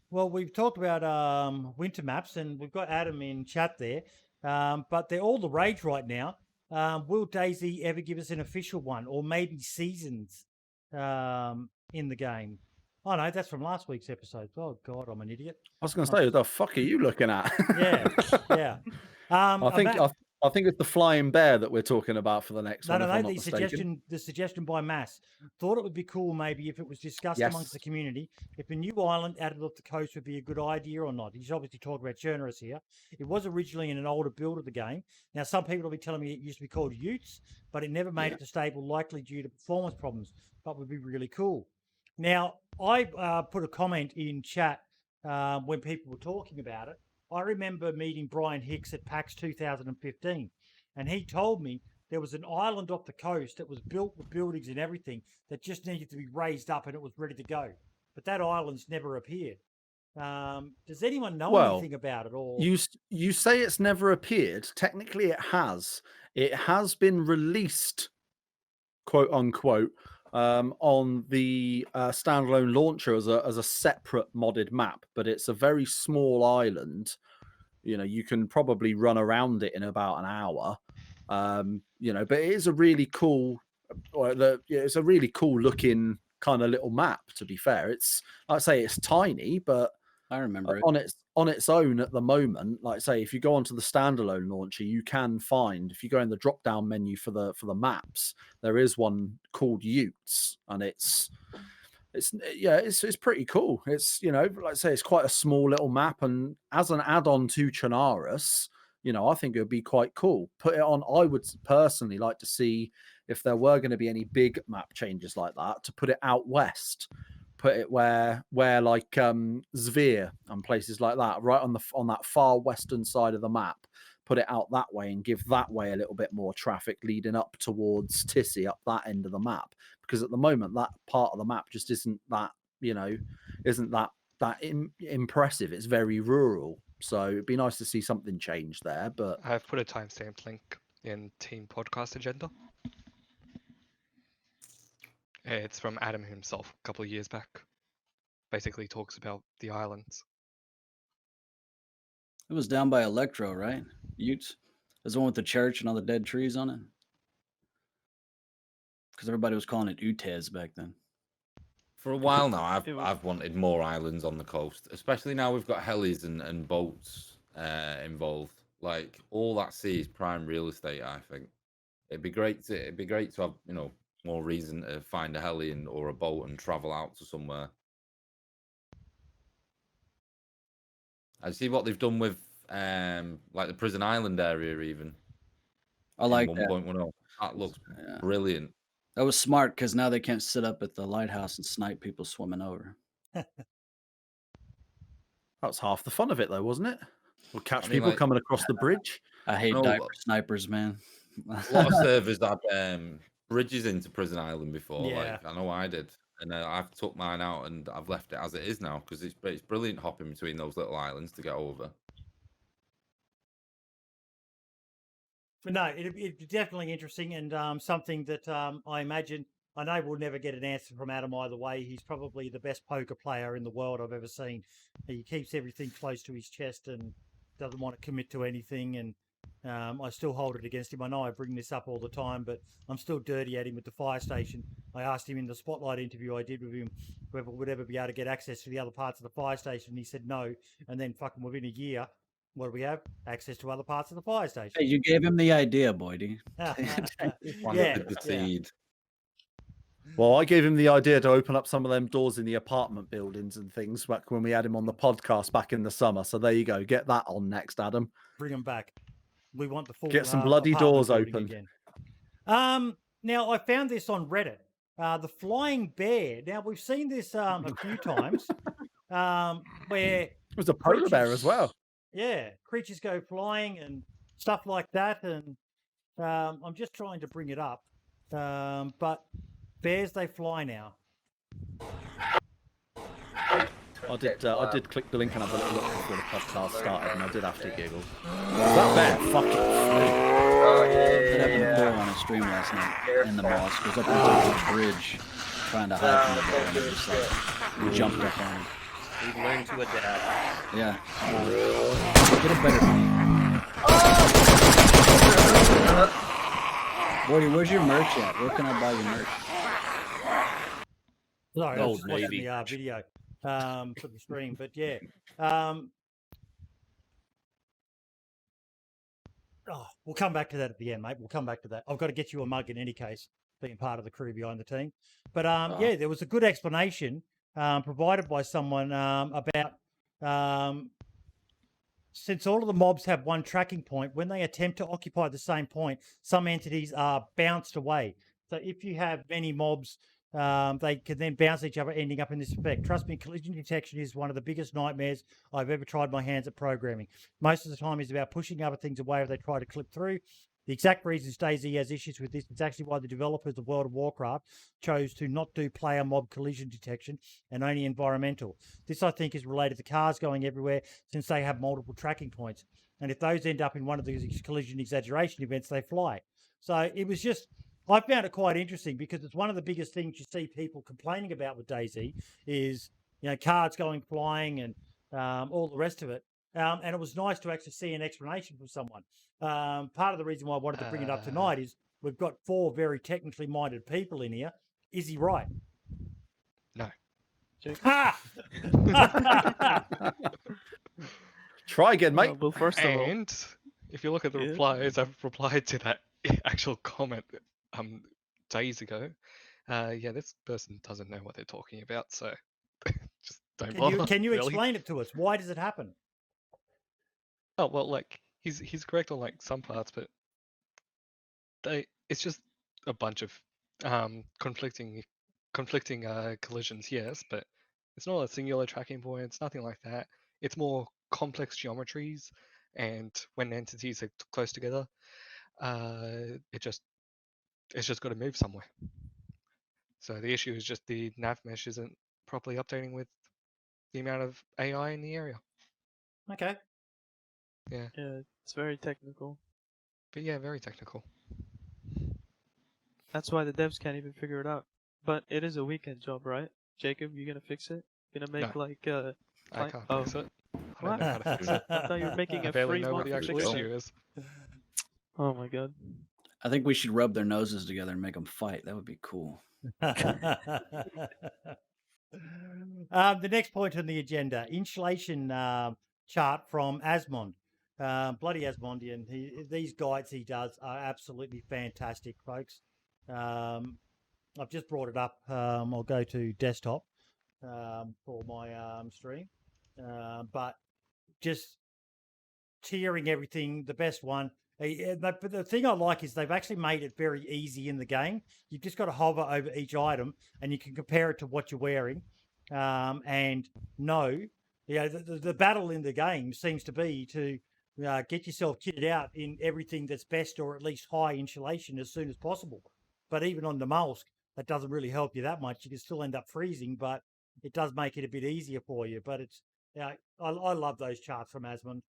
A: Well, we've talked about winter maps, and we've got Adam in chat there. But they're all the rage right now. Will DayZ ever give us an official one, or maybe seasons in the game? Oh no, that's from last week's episode. Oh God, I'm an idiot.
G: I was going to say, what the fuck are you looking at?
A: Yeah.
G: I think it's the flying bear that we're talking about for the next one.
A: No. The suggestion by Mass. Thought it would be cool maybe if it was discussed amongst the community if a new island added off the coast would be a good idea or not. He's obviously talking about Chernarus here. It was originally in an older build of the game. Now some people will be telling me it used to be called Utes, but it never made it to stable, likely due to performance problems. But would be really cool. Now I put a comment in chat when people were talking about it. I remember meeting Brian Hicks at PAX 2015, and he told me there was an island off the coast that was built with buildings and everything that just needed to be raised up and it was ready to go. But that island's never appeared. Does anyone know anything about it? Or
G: you say it's never appeared. Technically, it has. It has been released, quote unquote, on the standalone launcher as a separate modded map, but it's a very small island. You can probably run around it in about an hour. But it is a really cool, it's a really cool looking kind of little map. To be fair, I'd say it's tiny, but
C: I remember
G: on its own at the moment. Like I say, if you go onto the standalone launcher, you can find, if you go in the drop down menu for the maps, there is one called Utes, and it's pretty cool. It's like I say, it's quite a small little map, and as an add-on to Chernarus, I think it would be quite cool. Put it on. I would personally like to see if there were going to be any big map changes like that, to put it out west. Put it where like Zvir and places like that, right on that far western side of the map. Put it out that way and give that way a little bit more traffic leading up towards Tissy, up that end of the map. Because at the moment, that part of the map just isn't that impressive. It's very rural. So it'd be nice to see something change there. But
F: I've put a timestamp link in Team Podcast Agenda. It's from Adam himself a couple of years back. Basically talks about the islands.
C: It was down by Electro, right? Utes. There's the one with the church and all the dead trees on it. Because everybody was calling it Utes back then.
E: For a while now, I've wanted more islands on the coast, especially now we've got helis and boats involved. Like, all that sea is prime real estate, I think. It'd be great to have, you know, more reason to find a heli or a boat and travel out to somewhere. I see what they've done with like the Prison Island area even.
C: I like
E: in
C: that.
E: 1.10. That looks
C: Yeah.
E: brilliant.
C: That was smart because now they can't sit up at the lighthouse and snipe people swimming over.
G: That's half the fun of it, though, wasn't it? We'll catch
E: I mean,
G: people
E: like-
G: coming across the bridge.
C: I hate
E: No,
C: diaper snipers, man.
E: A lot of servers had bridges into Prison Island before.
A: Yeah.
E: Like I know I did, and I've took mine out and I've left it as it is now because it's brilliant hopping between those little islands to get over.
A: But no, it's definitely interesting and something that I imagine. I know we'll never get an answer from Adam either way. He's probably the best poker player in the world I've ever seen. He keeps everything close to his chest and doesn't want to commit to anything. And I still hold it against him. I know I bring this up all the time, but I'm still dirty at him with the fire station. I asked him in the spotlight interview I did with him whether we'd ever be able to get access to the other parts of the fire station. He said no. And then fucking within a year, what do we have? Access to other parts of the fire station.
C: Hey, you gave him the idea, Boydie.
E: Planted the seed.
G: Well, I gave him the idea to open up some of them doors in the apartment buildings and things back when we had him on the podcast back in the summer. So there you go. Get that on next, Adam.
A: Bring them back. We want the full.
G: Get some bloody
A: apartment
G: doors
A: building
G: opened.
A: Again. Now I found this on Reddit. The flying bear. Now we've seen this a few times. Where
G: It was a polar bear as well.
A: Yeah, creatures go flying and stuff like that. And I'm just trying to bring it up. But bears, they fly now.
G: I did click the link and have a little look before the podcast started, and I did have to giggle. That bear fucking flew.
D: Oh
C: I
D: yeah,
C: happened to pull
D: yeah.
C: on a stream last night in the mosque. Was up into the bridge trying to hide from the bear, and it just like jumped up on him.
D: We learn to adapt.
C: Yeah. Get a better. Boydie, where's your merch at? Where can I buy your merch?
A: Sorry, I was
B: Old
A: just watching
B: Navy.
A: the video for the stream. But yeah. We'll come back to that at the end, mate. We'll come back to that. I've got to get you a mug in any case, being part of the crew behind the team. But yeah, there was a good explanation provided by someone about since all of the mobs have one tracking point, when they attempt to occupy the same point, some entities are bounced away. So if you have many mobs, they can then bounce each other, ending up in this effect. Trust me, collision detection is one of the biggest nightmares I've ever tried my hands at programming. Most of the time is about pushing other things away if they try to clip through. The exact reason DayZ has issues with this is actually why the developers of World of Warcraft chose to not do player mob collision detection and only environmental. This, I think, is related to cars going everywhere since they have multiple tracking points. And if those end up in one of these collision exaggeration events, they fly. So it was just, I found it quite interesting because it's one of the biggest things you see people complaining about with DayZ is, you know, cars going flying and all the rest of it. And it was nice to actually see an explanation from someone. Part of the reason why I wanted to bring it up tonight is we've got 4 very technically minded people in here. Is he right?
F: No.
A: Ha!
G: Try again, mate.
H: Well, first of all,
F: And if you look at the
H: Yeah.
F: replies, I've replied to that actual comment days ago. Yeah, this person doesn't know what they're talking about, so just don't bother.
A: Can you
F: really.
A: explain it to us? Why does it happen?
F: Oh well, like he's correct on like some parts, but it's just a bunch of conflicting collisions, yes, but it's not a singular tracking point. It's nothing like that. It's more complex geometries, and when entities are close together, it's just got to move somewhere. So the issue is just the nav mesh isn't properly updating with the amount of AI in the area.
A: Okay.
H: yeah, it's very technical.
F: But yeah, very technical.
H: That's why the devs can't even figure it out. But it is a weekend job, right? Jacob, you gonna fix it? Gonna make
F: No.
H: like
F: I
H: Like-
F: can't
H: oh.
F: fix it. I
H: What?
F: don't know how to fix it.
H: I thought you were making
F: I
H: a
F: barely
H: free
F: know what
H: mod
F: the actual
H: fix it.
F: issue is.
H: Oh my god.
C: I think we should rub their noses together and make them fight. That would be cool.
A: The next point on the agenda, insulation chart from Asmond. Bloody Asmondian. These guides he does are absolutely fantastic, folks. I've just brought it up. I'll go to desktop for my stream. But just tiering everything, the best one. But the thing I like is they've actually made it very easy in the game. You've just got to hover over each item and you can compare it to what you're wearing. And know, the battle in the game seems to be to get yourself kitted out in everything that's best or at least high insulation as soon as possible. But even on the Molsk, that doesn't really help you that much. You can still end up freezing, but it does make it a bit easier for you. But it's, I love those charts from Asmund.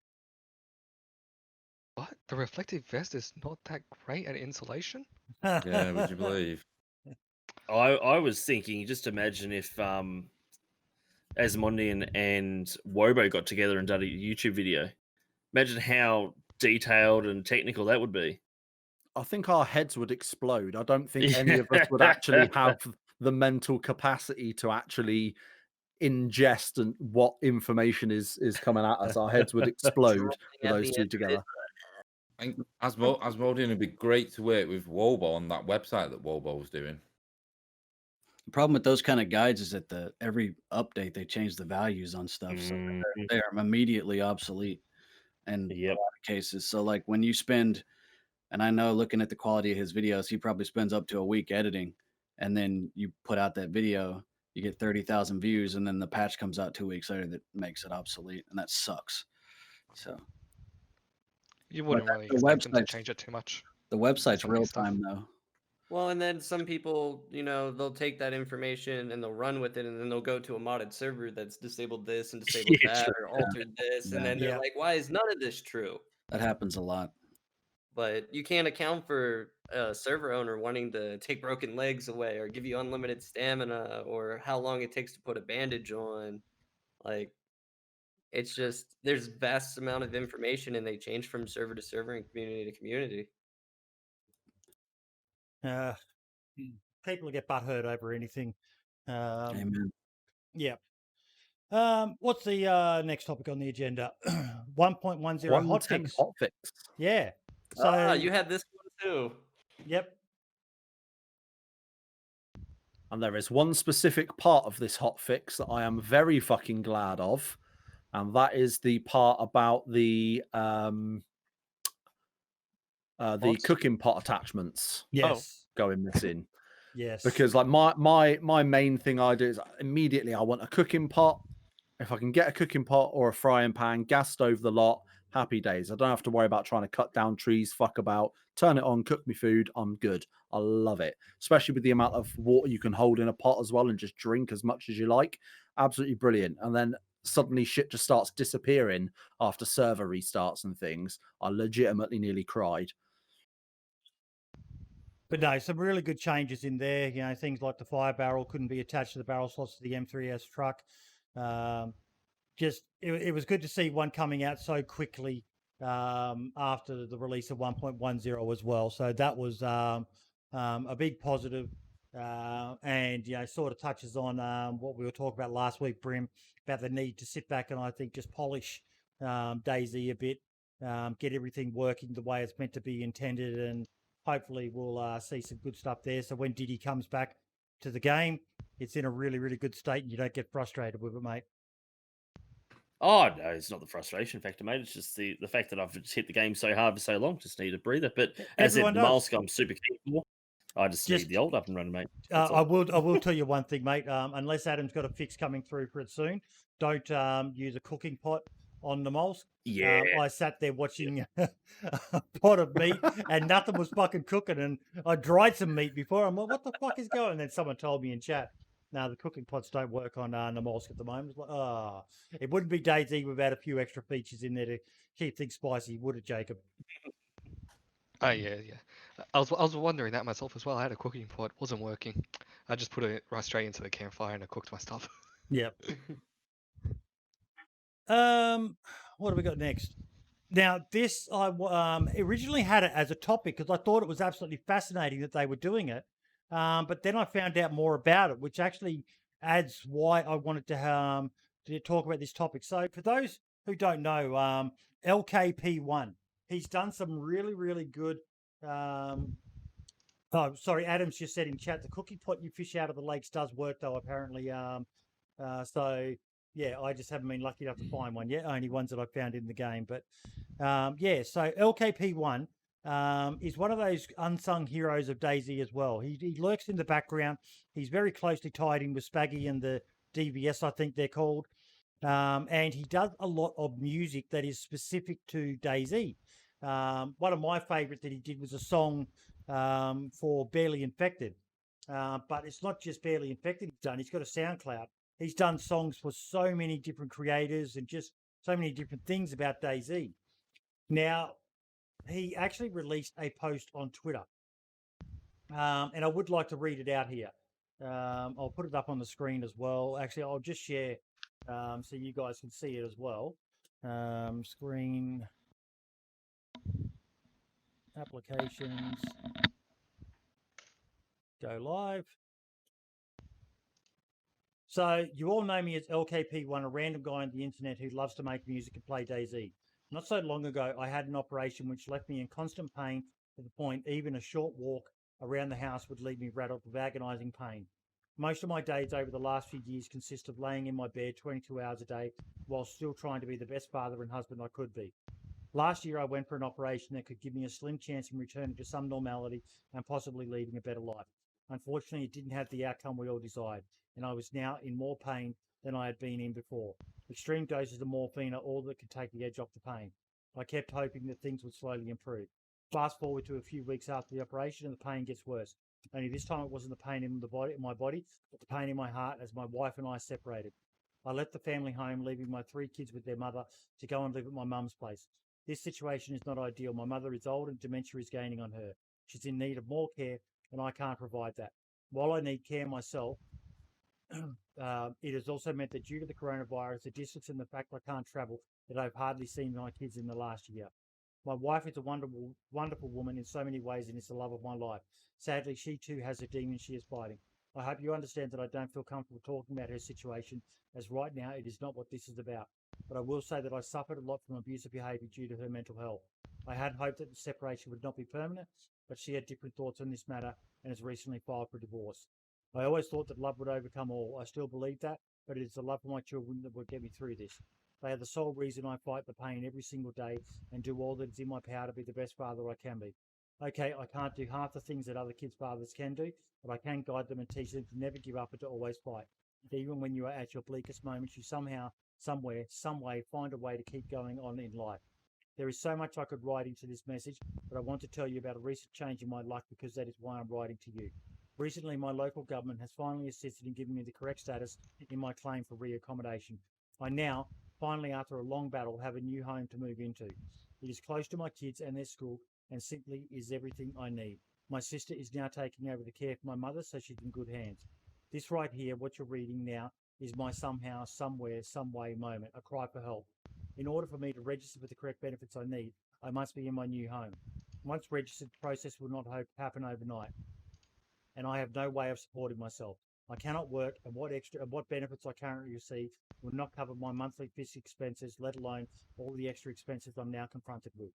F: What? The reflective vest is not that great at insulation?
E: Yeah, would you believe?
B: I was thinking, just imagine if Asmondian and Wobo got together and done a YouTube video. Imagine how detailed and technical that would be.
G: I think our heads would explode. I don't think any of us would actually have the mental capacity to actually ingest and what information is coming at us. Our heads would explode with those two together.
E: I think Asmondian would be great to work with Wobo on that website that Wobo was doing.
C: The problem with those kind of guides is that every update they change the values on stuff, so they're immediately obsolete in a lot of cases. So like when you spend, and I know looking at the quality of his videos, he probably spends up to a week editing, and then you put out that video, you get 30,000 views, and then the patch comes out 2 weeks later that makes it obsolete, and that sucks. So
F: you wouldn't really expect them to change it too much.
C: The website's real time though.
D: Well, and then some people, they'll take that information and they'll run with it, and then they'll go to a modded server that's disabled this and disabled that or altered this, and then they're like, why is none of this true?
C: That happens a lot.
D: But you can't account for a server owner wanting to take broken legs away or give you unlimited stamina or how long it takes to put a bandage on. Like, it's just, there's vast amount of information and they change from server to server and community to community.
A: People get butthurt over anything.
C: Amen.
A: Yeah. What's the next topic on the agenda? 1.10 hotfix.
G: Hotfix.
A: Yeah. So
D: you had this one too.
A: Yep.
G: And there is one specific part of this hotfix that I am very fucking glad of, and that is the part about the cooking pot attachments.
A: Yes.
G: Going missing.
A: Yes.
G: Because like my main thing I do is immediately I want a cooking pot. If I can get a cooking pot or a frying pan, gas stove the lot, happy days. I don't have to worry about trying to cut down trees, fuck about, turn it on, cook me food. I'm good. I love it. Especially with the amount of water you can hold in a pot as well and just drink as much as you like. Absolutely brilliant. And then suddenly shit just starts disappearing after server restarts and things. I legitimately nearly cried.
A: But no, some really good changes in there. Things like the fire barrel couldn't be attached to the barrel slots of the M3S truck. It was good to see one coming out so quickly after the release of 1.10 as well. So that was a big positive. And sort of touches on what we were talking about last week, Brim, about the need to sit back and I think just polish DayZ a bit, get everything working the way it's meant to be intended, and hopefully we'll see some good stuff there. So when Diddy comes back to the game, it's in a really, really good state and you don't get frustrated with it, mate.
B: Oh, no, it's not the frustration factor, mate. It's just the fact that I've just hit the game so hard for so long, just need a breather. But as in the Molsk, I'm super keen for. I just need the old up and running, mate.
A: I will tell you one thing, mate. Unless Adam's got a fix coming through for it soon, don't use a cooking pot on the Molsk.
B: Yeah.
A: I sat there watching a pot of meat and nothing was fucking cooking, and I dried some meat before. I'm like, what the fuck is going? And then someone told me in chat, no, the cooking pots don't work on the Molsk at the moment. It's like, it wouldn't be DayZ without a few extra features in there to keep things spicy, would it, Jacob?
F: Oh yeah. I was wondering that myself as well. I had a cooking pot, wasn't working. I just put it right straight into the campfire and I cooked my stuff.
A: Yep. What have we got next? Now, this I originally had it as a topic because I thought it was absolutely fascinating that they were doing it. But then I found out more about it, which actually adds why I wanted to talk about this topic. So for those who don't know, LKP1. He's done some really, really good. Oh, sorry, Adam's just said in chat, the cookie pot you fish out of the lakes does work, though, apparently. So, yeah, I just haven't been lucky enough to find one yet. Only ones that I found in the game. But, yeah, so LKP1 is one of those unsung heroes of DayZ as well. He lurks in the background. He's very closely tied in with Spaggy and the DVS, I think they're called. And he does a lot of music that is specific to DayZ. One of my favorite that he did was a song for Barely Infected. But it's not just Barely Infected he's done. He's got a SoundCloud. He's done songs for so many different creators and just so many different things about DayZ. Now, he actually released a post on Twitter. And I would like to read it out here. I'll put it up on the screen as well. Actually, I'll just share so you guys can see it as well. Screen, applications, go live. So you all know me as LKP1, a random guy on the internet who loves to make music and play DayZ. Not so long ago, I had an operation which left me in constant pain to the point even a short walk around the house would leave me rattled with agonizing pain. Most of my days over the last few years consist of laying in my bed 22 hours a day while still trying to be the best father and husband I could be. Last year, I went for an operation that could give me a slim chance in returning to some normality and possibly leading a better life. Unfortunately, it didn't have the outcome we all desired, and I was now in more pain than I had been in before. Extreme doses of morphine are all that could take the edge off the pain. I kept hoping that things would slowly improve. Fast forward to a few weeks after the operation, and the pain gets worse. Only this time it wasn't the pain in my body, but the pain in my heart as my wife and I separated. I left the family home, leaving my 3 kids with their mother to go and live at my mum's place. This situation is not ideal. My mother is old and dementia is gaining on her. She's in need of more care, and I can't provide that. While I need care myself, it has also meant that due to the coronavirus, the distance and the fact I can't travel, that I've hardly seen my kids in the last year. My wife is a wonderful, wonderful woman in so many ways and is the love of my life. Sadly, she too has a demon she is fighting. I hope you understand that I don't feel comfortable talking about her situation, as right now it is not what this is about. But I will say that I suffered a lot from abusive behaviour due to her mental health. I had hoped that the separation would not be permanent, but she had different thoughts on this matter and has recently filed for divorce. I always thought that love would overcome all. I still believe that, but it is the love for my children that will get me through this. They are the sole reason I fight the pain every single day and do all that is in my power to be the best father I can be. Okay, I can't do half the things that other kids' fathers can do, but I can guide them and teach them to never give up and to always fight. Even when you are at your bleakest moments, you somehow, somewhere, some way find a way to keep going on in life. There is so much I could write into this message, but I want to tell you about a recent change in my life because that is why I'm writing to you. Recently, my local government has finally assisted in giving me the correct status in my claim for reaccommodation. I now, finally after a long battle, have a new home to move into. It is close to my kids and their school and simply is everything I need. My sister is now taking over the care for my mother, so she's in good hands. This right here, what you're reading now, is my somehow, somewhere, some way moment, a cry for help. In order for me to register for the correct benefits I need, I must be in my new home. Once registered, the process will not happen overnight, and I have no way of supporting myself. I cannot work, and what benefits I currently receive will not cover my monthly fixed expenses, let alone all the extra expenses I'm now confronted with.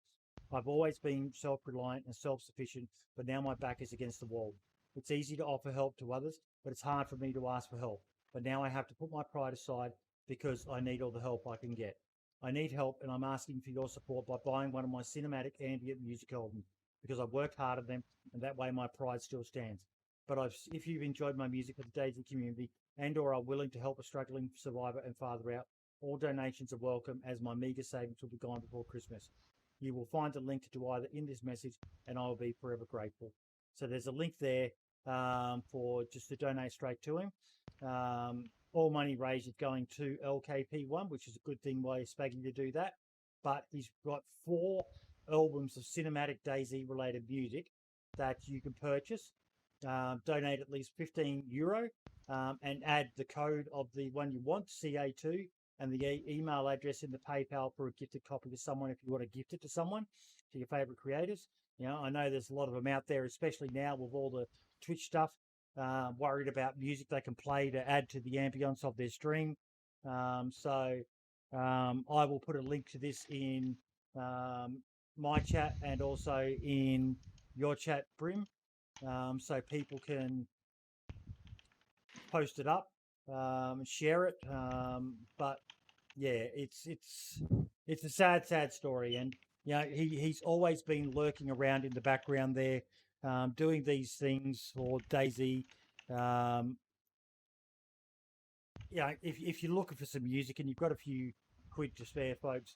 A: I've always been self-reliant and self-sufficient, but now my back is against the wall. It's easy to offer help to others, but it's hard for me to ask for help. But now I have to put my pride aside because I need all the help I can get. I need help, and I'm asking for your support by buying one of my cinematic ambient music albums because I've worked hard at them, and that way my pride still stands. But if you've enjoyed my music for the DayZ community and or are willing to help a struggling survivor and father out, all donations are welcome as my meagre savings will be gone before Christmas. You will find a link to either in this message and I will be forever grateful. So there's a link there for just to donate straight to him. All money raised is going to LKP1, which is a good thing by Spaggy to do that. But he's got 4 albums of cinematic DayZ related music that you can purchase. Donate at least €15 and add the code of the one you want, CA2, and the email address in the PayPal for a gifted copy to someone if you want to gift it to someone, to your favorite creators. You know, I know there's a lot of them out there, especially now with all the Twitch stuff, worried about music they can play to add to the ambience of their stream. So I will put a link to this in my chat and also in your chat, Brim, so people can post it up, share it. But yeah, it's a sad story, and he's always been lurking around in the background there, doing these things for DayZ. If you're looking for some music and you've got a few quid to spare, folks,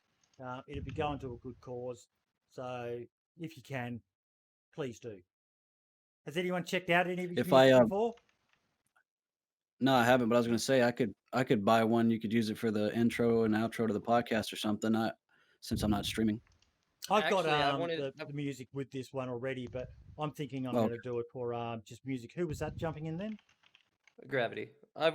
A: it'll be going to a good cause. So if you can, please do. Has anyone checked out any of his music before?
C: No, I haven't, but I was going to say I could buy one. You could use it for the intro and outro to the podcast or something. Since I'm not streaming.
A: I've got the music with this one already, but I'm thinking I'm going to do it for just music. Who was that jumping in then?
D: Gravity. I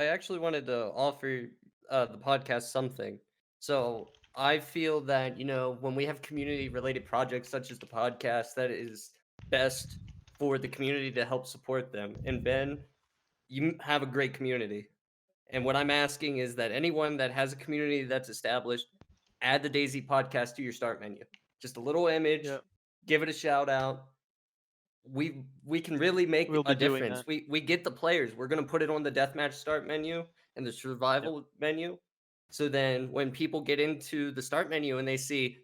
D: actually wanted to offer the podcast something. So I feel that, when we have community-related projects such as the podcast, that is best for the community to help support them. And Ben, you have a great community. And what I'm asking is that anyone that has a community that's established, add the DayZ Podcast to your start menu. Just a little image, give it a shout out. We can really make a difference. We get the players. We're going to put it on the deathmatch start menu and the survival menu. So then when people get into the start menu and they see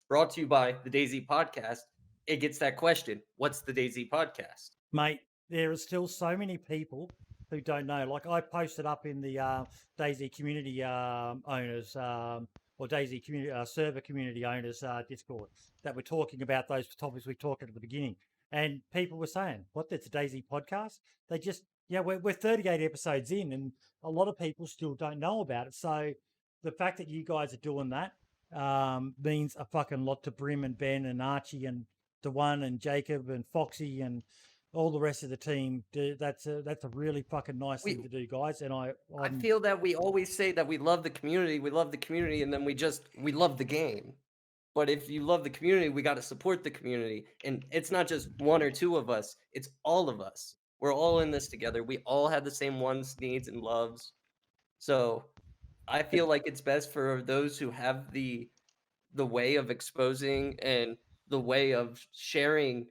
D: brought to you by the DayZ Podcast, it gets that question, what's the DayZ Podcast?
A: Mate, there are still so many people who don't know. Like I posted up in the DayZ community owners or DayZ community server community owners Discord that we're talking about those topics we talked at the beginning. And people were saying, what, that's a DayZ podcast? They just, we're 38 episodes in and a lot of people still don't know about it. So the fact that you guys are doing that means a fucking lot to Brim and Ben and Archie and Daone and Jacob and Foxy and all the rest of the team. That's a really fucking nice thing to do, guys. And I
D: feel that we always say that we love the community, and then we love the game. But if you love the community, we got to support the community. And it's not just one or two of us, it's all of us. We're all in this together. We all have the same wants, needs, and loves. So I feel like it's best for those who have the way of exposing and the way of sharing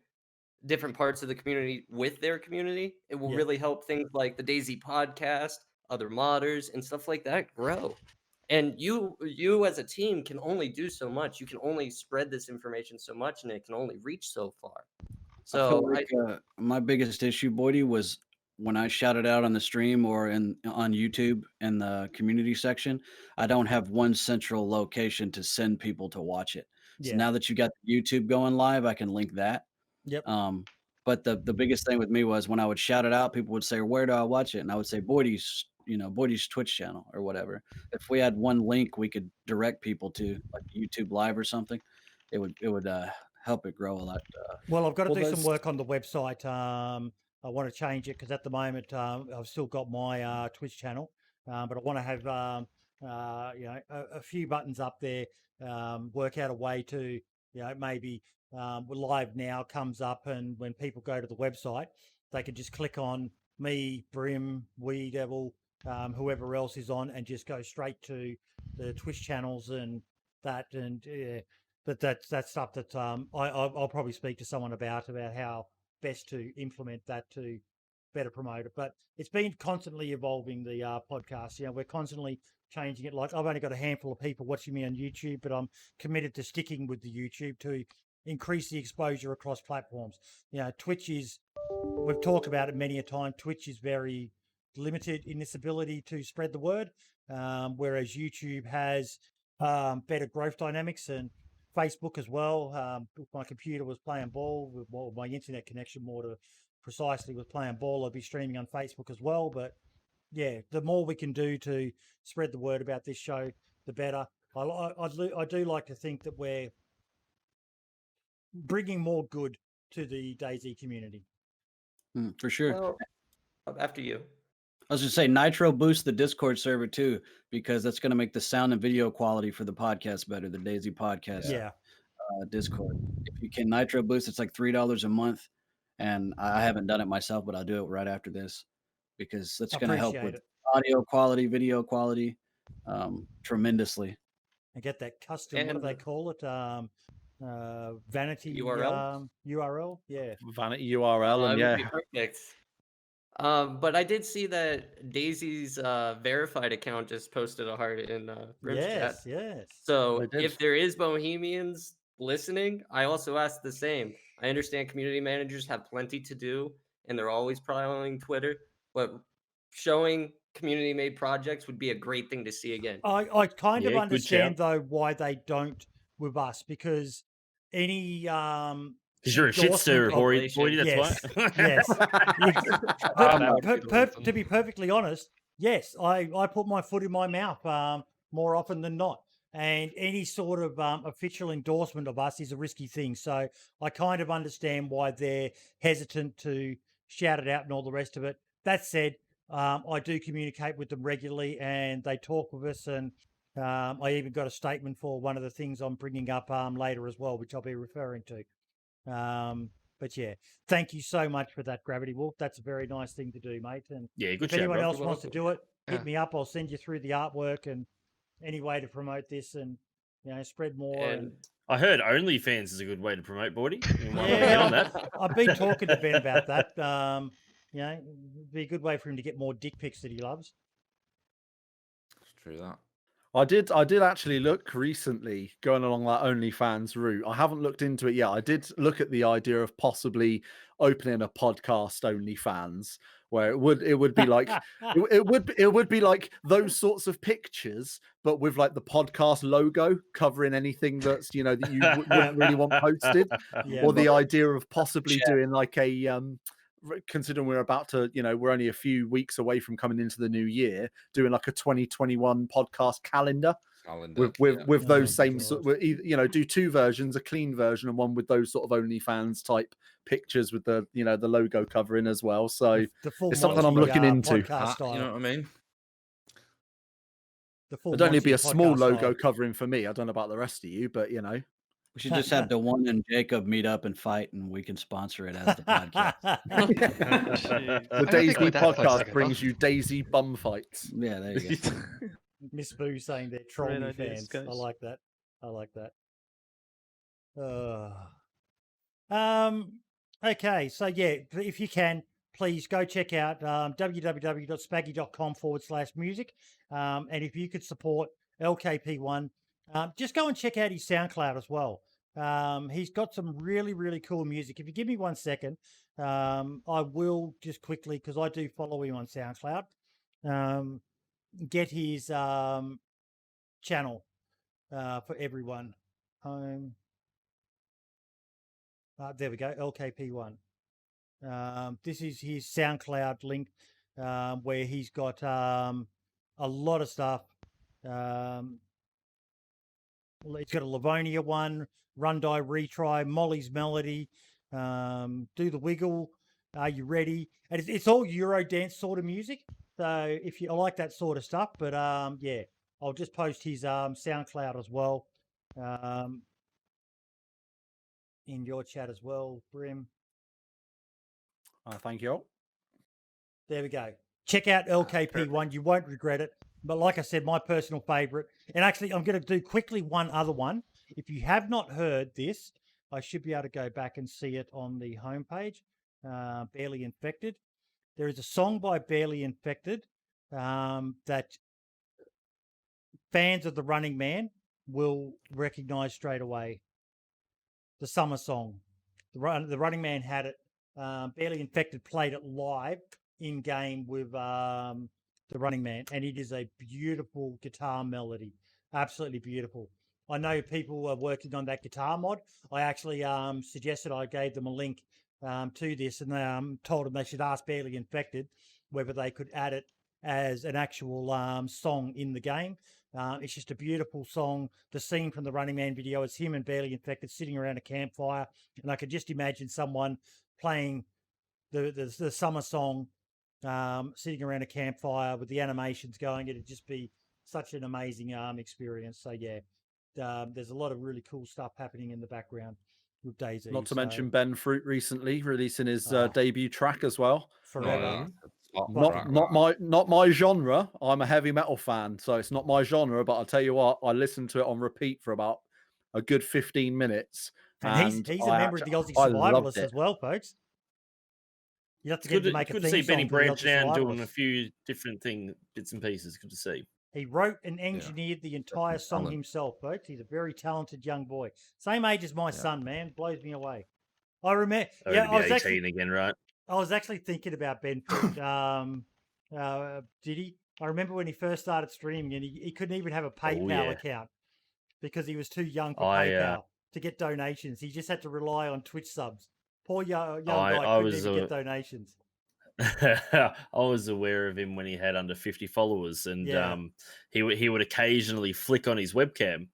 D: different parts of the community with their community. It will really help things like the DayZ Podcast, other modders, and stuff like that grow. And you as a team can only do so much. You can only spread this information so much, and it can only reach so far. So
C: I feel like my biggest issue, Boydie, was when I shouted out on the stream or on YouTube in the community section, I don't have one central location to send people to watch it. So now that you got YouTube going live, I can link that.
A: Yep.
C: But the biggest thing with me was when I would shout it out, people would say, "Where do I watch it?" And I would say, "Boydie's Twitch channel or whatever." If we had one link, we could direct people to like YouTube Live or something. It would help it grow a lot.
A: Well, I've got to do some work on the website. I want to change it because at the moment I've still got my Twitch channel, but I want to have a few buttons up there. Work out a way to maybe live now comes up, and when people go to the website, they can just click on me, Brim, Wiidevil, whoever else is on, and just go straight to the Twitch channels and that. And but that's stuff that I'll probably speak to someone about how best to implement that to better promote it. But it's been constantly evolving, the podcast. We're constantly changing it. Like I've only got a handful of people watching me on YouTube, but I'm committed to sticking with the YouTube to increase the exposure across platforms. Twitch is, we've talked about it many a time, Twitch is very limited in its ability to spread the word, whereas YouTube has better growth dynamics, and Facebook as well. My computer was playing ball, with my internet connection more to precisely was playing ball, I'd be streaming on Facebook as well. But yeah, the more we can do to spread the word about this show, the better. I do like to think that we're bringing more good to the DayZ community.
C: For sure.
D: Well, after you.
C: I was going to say Nitro boosts the Discord server too, because that's going to make the sound and video quality for the podcast better. The DayZ Podcast Discord. If you can Nitro boost, it's like $3 a month, and I haven't done it myself, but I'll do it right after this because that's going to help with audio quality, video quality, tremendously.
A: and get that custom. What do they
D: And-
A: call it? Vanity
D: URL?
A: URL. Yeah.
G: Vanity URL,
D: it
G: and
D: would
G: yeah,
D: be perfect. But I did see that DayZ's verified account just posted a heart in Brims chat.
A: Yes.
D: So
G: They did.
D: if there is Bohemians listening, I also ask the same. I understand community managers have plenty to do and they're always prowling Twitter, but showing community made projects would be a great thing to see again.
A: I kind of
B: Yeah, good
A: understand
B: shout.
A: though why they don't with us, because any
B: Because you're a shit stirrer,
A: endorsement
B: Boydie, that's
A: yes,
B: why.
A: yes.
F: that would be awesome.
A: To be perfectly honest, yes, I put my foot in my mouth more often than not. And any sort of official endorsement of us is a risky thing. So I kind of understand why they're hesitant to shout it out and all the rest of it. That said, I do communicate with them regularly and they talk with us. And I even got a statement for one of the things I'm bringing up later as well, which I'll be referring to. But yeah, thank you so much for that, Gravity Wolf. That's a very nice thing to do, mate. And
B: Yeah, good
A: if
B: shout,
A: anyone
B: bro.
A: else wants to do it, hit
F: Yeah.
A: me up. I'll send you through the artwork and any way to promote this and spread more.
D: And
B: I heard OnlyFans is a good way to promote Boydie. You might want to
A: Yeah,
B: get on that.
A: I've been talking to Ben about that. It'd be a good way for him to get more dick pics that he loves.
E: It's true that.
G: I did actually look recently going along that OnlyFans route. I haven't looked into it yet. I did look at the idea of possibly opening a podcast OnlyFans where it would be like it would be like those sorts of pictures, but with like the podcast logo covering anything that's that you wouldn't really want posted,
A: Yeah,
G: or the
A: but-
G: idea of possibly doing like a considering we're about to, we're only a few weeks away from coming into the new year, doing like a 2021 podcast calendar with those same sort, do two versions, a clean version and one with those sort of OnlyFans type pictures with the the logo covering as well. So
A: the full
G: it's something I'm
A: Monty,
G: looking into.
A: podcast style.
E: You know what I mean?
A: The full
G: It'd only be
A: Monty
G: a small
A: podcast
G: logo
A: style.
G: covering for me. I don't know about the rest of you, but
C: We should just have DeWan and Jacob meet up and fight, and we can sponsor it as the podcast.
H: Jeez.
G: the
F: I don't think
G: DayZ
F: we're that close
G: podcast
F: together.
G: brings you DayZ bum fights.
C: Yeah, there you go.
A: Miss Boo saying they're troll
H: Great
A: me
H: ideas,
A: fans. I
H: guys.
A: like that. Okay, so yeah, if you can, please go check out www.spaggy.com/music. And if you could support LKP1, just go and check out his SoundCloud as well. He's got some really, really cool music. If you give me 1 second, I will just quickly, because I do follow him on SoundCloud, get his channel for everyone. There we go, LKP1. This is his SoundCloud link where he's got a lot of stuff. It's got a Livonia one, Run Die Retry, Molly's Melody, Do the Wiggle, Are You Ready? And it's all Eurodance sort of music. So if you like that sort of stuff, but yeah, I'll just post his SoundCloud as well in your chat as well, Brim.
G: Thank you.
A: There we go. Check out LKP1. You won't regret it. But like I said, my personal favorite. And actually, I'm going to do quickly one other one. If you have not heard this, I should be able to go back and see it on the homepage. Barely Infected. There is a song by Barely Infected that fans of The Running Man will recognize straight away. The summer song. The Running Man had it. Barely Infected played it live in game with The Running Man, and it is a beautiful guitar melody. Absolutely beautiful. I know people are working on that guitar mod. I actually suggested, I gave them a link to this, and told them they should ask Barely Infected whether they could add it as an actual song in the game. It's just a beautiful song. The scene from the Running Man video is him and Barely Infected sitting around a campfire, and I could just imagine someone playing the summer song, sitting around a campfire with the animations going. It'd just be such an amazing experience. So yeah, there's a lot of really cool stuff happening in the background with DayZ.
G: Not to mention Ben Fruit recently releasing his
A: Oh.
G: debut track as well.
A: Forever.
E: Yeah.
G: Not my genre. I'm a heavy metal fan, so it's not my genre. But I'll tell you what, I listened to it on repeat for about a good 15 minutes.
A: And he's a member of the Aussie Survivalists as well, folks. You have to get to make a
B: good to see
A: theme
B: Benny
A: song for the
B: branch
A: Aussie
B: out and doing a
A: Survivalists.
B: few different bits and pieces. Good to see.
A: He wrote and engineered the entire song
E: talent.
A: himself, folks. He's a very talented young boy. Same age as my son, man. Blows me away. I remember.
B: Only
A: Yeah, I was
B: 18
A: actually
B: again, right?
A: I was actually thinking about Benford. Did he? I remember when he first started streaming, and he couldn't even have a PayPal account because he was too young for PayPal to get donations. He just had to rely on Twitch subs. Poor young guy couldn't even get donations.
B: I was aware of him when he had under 50 followers, and he would occasionally flick on his webcam,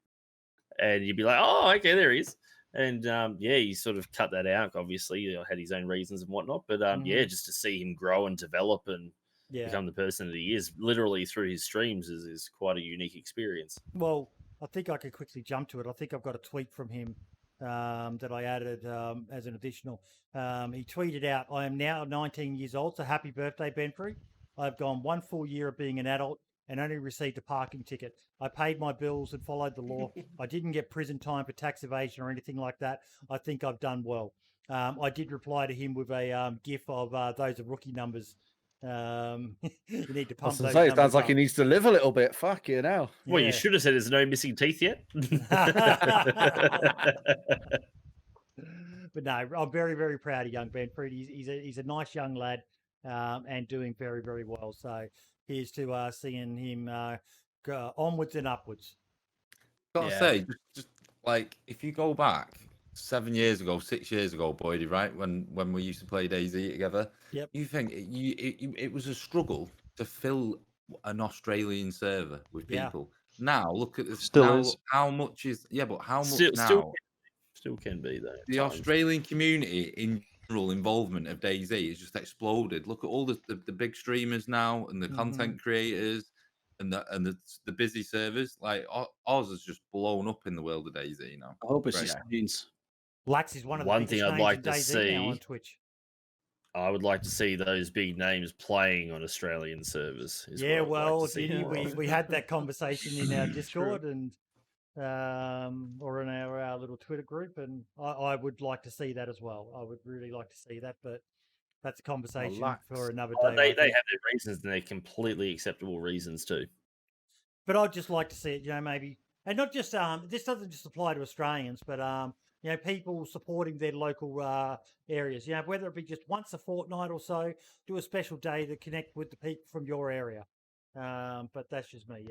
B: and you'd be like, "Oh, okay, there he is." And he sort of cut that out. Obviously, had his own reasons and whatnot. But just to see him grow and develop and become the person that he is, literally through his streams, is quite a unique experience.
A: Well, I think I could quickly jump to it. I think I've got a tweet from him that I added as an additional. He tweeted out, "I am now 19 years old, so happy birthday, Benfrey. I've gone 1 full year of being an adult and only received a parking ticket. I paid my bills and followed the law. I didn't get prison time for tax evasion or anything like that. I think I've done well." I did reply to him with a GIF of those are rookie numbers. You need to pump those numbers
G: it sounds like
A: up.
G: he needs to live a little bit. Fuck you now.
B: Well, you should have said there's no missing teeth yet.
A: But no, I'm very, very proud of young Benford. He's a nice young lad and doing very, very well. So here's to seeing him go onwards and upwards.
E: Gotta say, just like if you go back 7 years ago, 6 years ago, Boydie, right, when we used to play DayZ together, you think it was a struggle to fill an Australian server with people. Now look at this.
H: Still is.
E: How much is but how much
B: still
E: now?
B: Still can be though.
E: The Australian community in general involvement of DayZ has just exploded. Look at all the big streamers now and the content creators and the busy servers. Like Oz has just blown up in the world of DayZ now.
C: I hope it sustains.
A: Lax is one of the
B: One
A: biggest
B: thing I'd
A: names
B: like
A: in
B: to
A: DayZ now on
B: see.
A: Twitch.
B: I would like to see those big names playing on Australian servers.
A: Yeah, well, we had that conversation in our Discord and or in our little Twitter group, and I would like to see that as well. I would really like to see that, but that's a conversation for another day.
B: They have their reasons, and they're completely acceptable reasons too.
A: But I'd just like to see it, maybe, and not just this doesn't just apply to Australians, but people supporting their local areas. Whether it be just once a fortnight or so, do a special day to connect with the people from your area. But that's just me,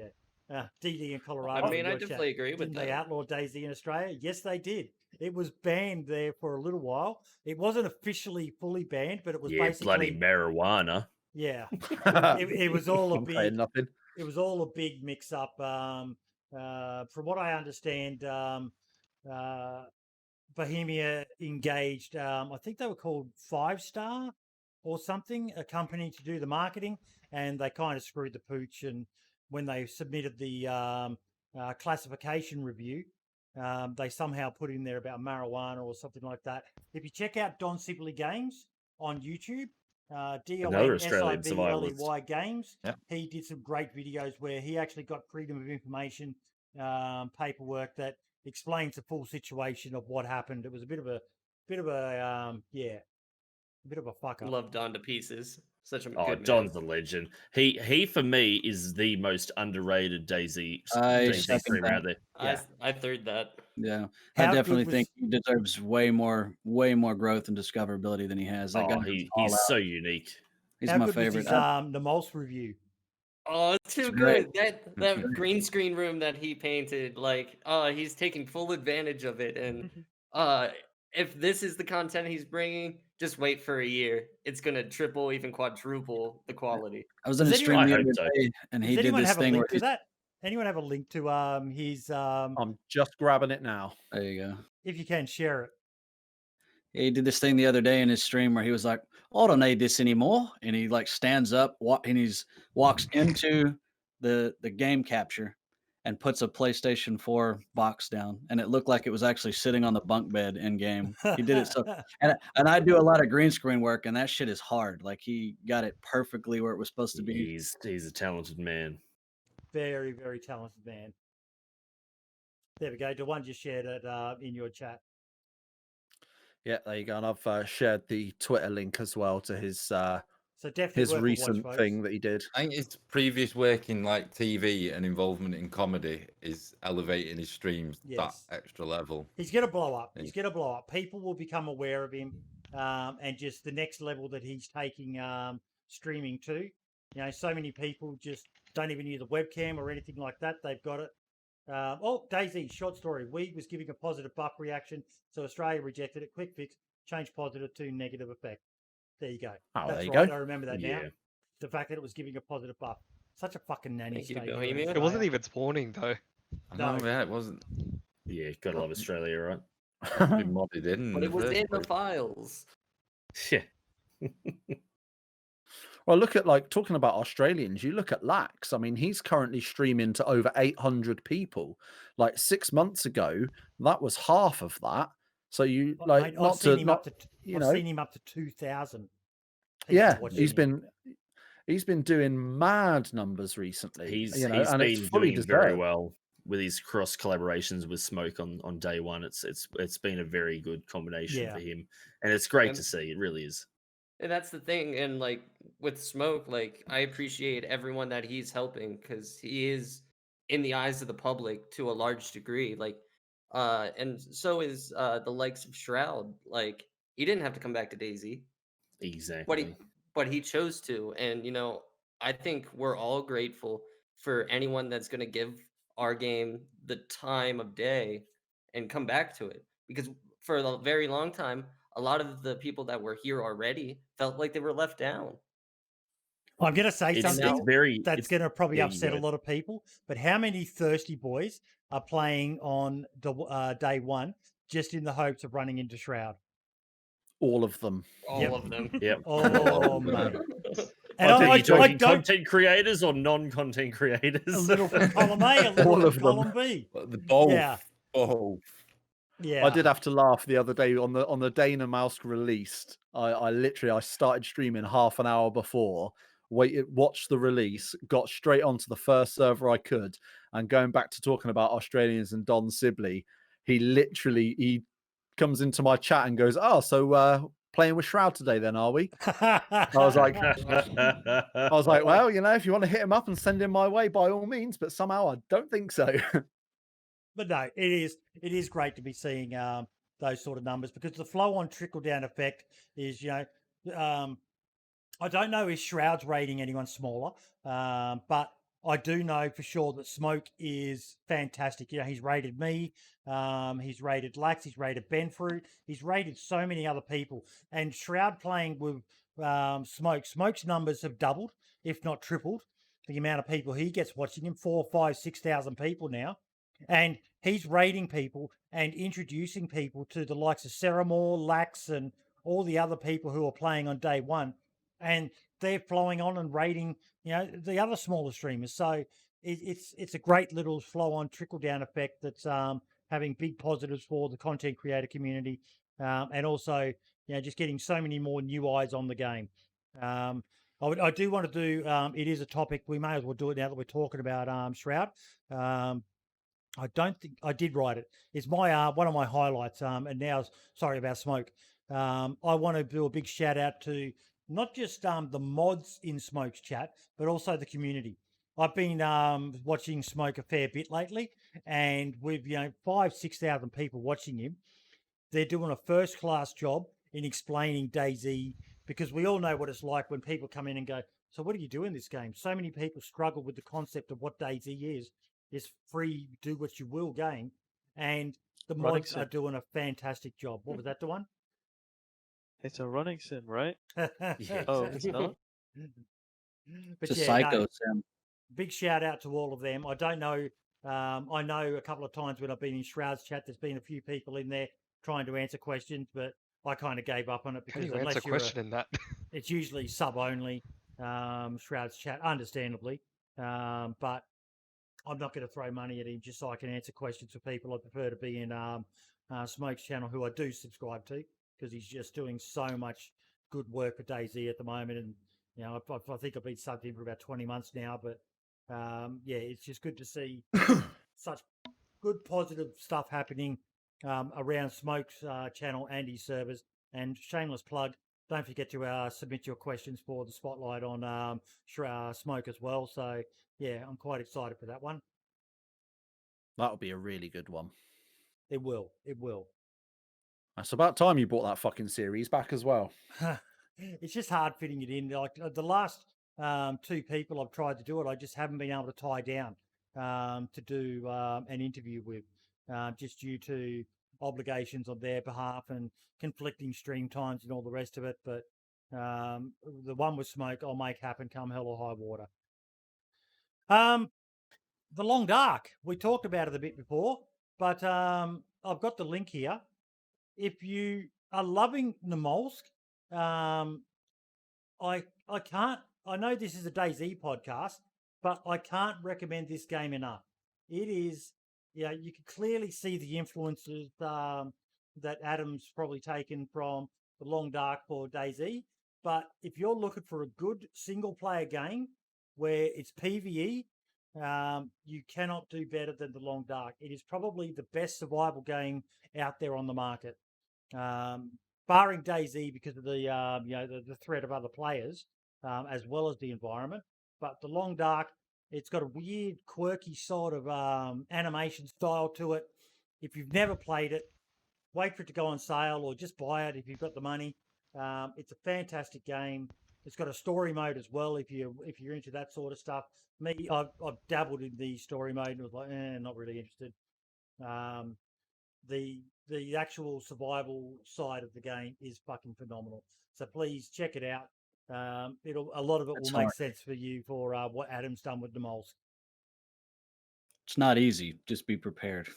A: DD in Colorado.
D: I mean, I definitely agree with
A: Didn't
D: that.
A: they outlaw DayZ in Australia? Yes, they did. It was banned there for a little while. It wasn't officially fully banned, but it was basically
B: bloody marijuana.
A: Yeah, it was all a big.
G: Nothing.
A: It was all a big mix-up. From what I understand, Bohemia engaged. I think they were called 5 Star or something, a company to do the marketing, and they kind of screwed the pooch. And when they submitted the classification review, they somehow put in there about marijuana or something like that. If you check out Don Sibley Games on YouTube, DONSIBLEY Games, he did some great videos where he actually got freedom of information paperwork that explains the full situation of what happened. It was a bit of a fuck up.
D: Love Don to pieces. Such a good man.
B: Don's a legend. He for me is the most underrated DayZ streamer out there.
D: I third that.
C: Yeah, I definitely think he deserves way more growth and discoverability than he has.
B: He's so unique.
C: He's my favorite.
A: The Mulse review.
D: Oh, it's too good. That green screen room that he painted, he's taking full advantage of it. And if this is the content he's bringing, just wait for a year. It's gonna triple, even quadruple the quality.
C: I was in a stream the other day, and he did this thing where
A: anyone have a link to his?
G: I'm just grabbing it now.
C: There you go.
A: If you can share it.
C: He did this thing the other day in his stream where he was like, "I don't need this anymore," and he stands up and he walks into the game capture, and puts a PlayStation 4 box down, and it looked like it was actually sitting on the bunk bed in game. He did it so, and I do a lot of green screen work, and that shit is hard. Like he got it perfectly where it was supposed to be.
B: He's a talented man.
A: Very, very talented man. There we go. The one just shared it in your chat.
G: Yeah, there you go. And I've shared the Twitter link as well to his
A: So definitely
G: his
A: worth a watch,
G: recent
A: folks.
G: thing that he did.
E: I think his previous work in like TV and involvement in comedy is elevating his streams
A: Yes.
E: that extra level.
A: He's going to blow up. He's going to blow up. People will become aware of him, and just the next level that he's taking streaming to. You know, so many people just don't even use a webcam or anything like that. They've got it. DayZ, short story. Weed was giving a positive buff reaction, so Australia rejected it. Quick fix, change positive to negative effect. There you go.
G: Oh,
A: That's
G: there you
A: right.
G: go.
A: I remember that now.
B: Yeah.
A: The fact that it was giving a positive buff. Such a fucking nanny
D: Thank you,
A: state.
D: Bohemian.
F: It wasn't even spawning though.
E: I know,
A: No.
E: yeah, it wasn't.
B: Yeah, gotta love Australia, right?
E: Been modded in.
D: But it was
E: first
D: in the
E: place.
D: files.
B: Yeah.
G: Well, look at like talking about Australians. You look at Lax. I mean, he's currently streaming to over 800 people. Like 6 months ago, that was half of that. So you like
A: Mate,
G: not
A: I've seen
G: to
A: him
G: not
A: up to
G: you
A: I've
G: know.
A: seen him up to 2,000.
G: Yeah,
A: watching
G: he's
A: him.
G: been doing mad numbers recently.
B: He's
G: you know,
B: he's
G: and
B: been
G: it's fully
B: doing very
G: deserved.
B: well with his cross collaborations with Smoke on day one. It's been a very good combination
A: Yeah.
B: for him, and it's great
D: And-
B: to see. It really is.
D: And that's the thing. And like with Smoke, like I appreciate everyone that he's helping because he is in the eyes of the public to a large degree. Like, and so is the likes of Shroud. Like he didn't have to come back to DayZ,
B: Exactly.
D: but he chose to. And you know, I think we're all grateful for anyone that's going to give our game the time of day and come back to it because for a very long time a lot of the people that were here already felt like they were left down.
A: I'm going to say
B: It's
A: something
B: very.
A: that's
B: it's-
A: going to probably
B: yeah, you
A: upset
B: go
A: a lot of people. But how many thirsty boys are playing on the day one just in the hopes of running into Shroud?
G: All of them.
D: All
A: Yep.
D: of them.
B: Yep.
A: Oh, mate. And
B: Are you talking
A: don't
B: content creators or non-content
A: a
B: creators?
A: little from column A, a little
G: All
A: from
G: of them.
A: column B.
E: The both.
A: Yeah.
E: Both.
A: Yeah.
G: I did have to laugh the other day on the Dana Mouse released. I literally started streaming half an hour before, watched the release, got straight onto the first server I could, and going back to talking about Australians and Don Sibley, he comes into my chat and goes, "Oh, so playing with Shroud today then, are we?" I was like, well, you know, if you want to hit him up and send him my way, by all means, but somehow I don't think so.
A: But no, it is great to be seeing those sort of numbers because the flow on trickle down effect is, you know, I don't know if Shroud's rating anyone smaller, but I do know for sure that Smoke is fantastic. You know, he's rated me, he's rated Lax, he's rated Benfruit, he's rated so many other people. And Shroud playing with Smoke's numbers have doubled, if not tripled, the amount of people he gets watching him, 4,000, 5,000, 6,000 people now. And he's rating people and introducing people to the likes of Ceramore, Lax, and all the other people who are playing on day one. And they're flowing on and rating, you know, the other smaller streamers. So it's a great little flow on trickle down effect that's having big positives for the content creator community, and also, you know, just getting so many more new eyes on the game. I do want to do. It is a topic we may as well do it now that we're talking about Shroud. I don't think I did write it. It's my one of my highlights. And now, sorry about Smoke. I want to do a big shout out to not just the mods in Smoke's chat, but also the community. I've been watching Smoke a fair bit lately, and with 5,000-6,000 people watching him, they're doing a first class job in explaining DayZ, because we all know what it's like when people come in and go, "So what do you do in this game?" So many people struggle with the concept of what DayZ is. This free, do what you will game, and the
H: Running
A: mods
H: sim.
A: are doing a fantastic job. What was that, the one?
H: It's a running sim, right?
B: Yeah.
H: Oh, it's not?
A: But
C: It's a
A: yeah,
C: psycho
A: no,
C: sim.
A: big shout out to all of them. I don't know. I know a couple of times when I've been in Shroud's chat, there's been a few people in there trying to answer questions, but I kind of gave up on it
F: How
A: because
F: do you answer
A: unless
F: a
A: you're
F: question in that?
A: it's usually sub only. Shroud's chat, understandably, but I'm not going to throw money at him just so I can answer questions for people. I prefer to be in Smoke's channel, who I do subscribe to, because he's just doing so much good work for DayZ at the moment. And, I think I've been subbed in for about 20 months now. But, it's just good to see such good positive stuff happening around Smoke's channel and his servers. And shameless plug, don't forget to submit your questions for the spotlight on Smoke as well. So, yeah, I'm quite excited for that one.
G: That'll be a really good one.
A: It will. It will.
G: It's about time you brought that fucking series back as well.
A: It's just hard fitting it in. Like the last two people I've tried to do it, I just haven't been able to tie down to do an interview with, just due to obligations on their behalf and conflicting stream times and all the rest of it. But the one with Smoke, I'll make happen come hell or high water. The Long Dark, we talked about it a bit before, but I've got the link here. If you are loving Namolsk, I can't. I know this is a DayZ podcast, but I can't recommend this game enough. It is, you can clearly see the influences that Adam's probably taken from the Long Dark for DayZ. But if you're looking for a good single-player game where it's PvE, you cannot do better than the Long Dark. It is probably the best survival game out there on the market, barring DayZ because of the threat of other players, as well as the environment. But the Long Dark, it's got a weird, quirky sort of animation style to it. If you've never played it, wait for it to go on sale or just buy it if you've got the money. It's a fantastic game. It's got a story mode as well if you're into that sort of stuff. Me, I've dabbled in the story mode and was like, not really interested. The actual survival side of the game is fucking phenomenal. So please check it out. A lot of it will make sense for you for what Adam's done with the moles.
C: It's not easy. Just be prepared.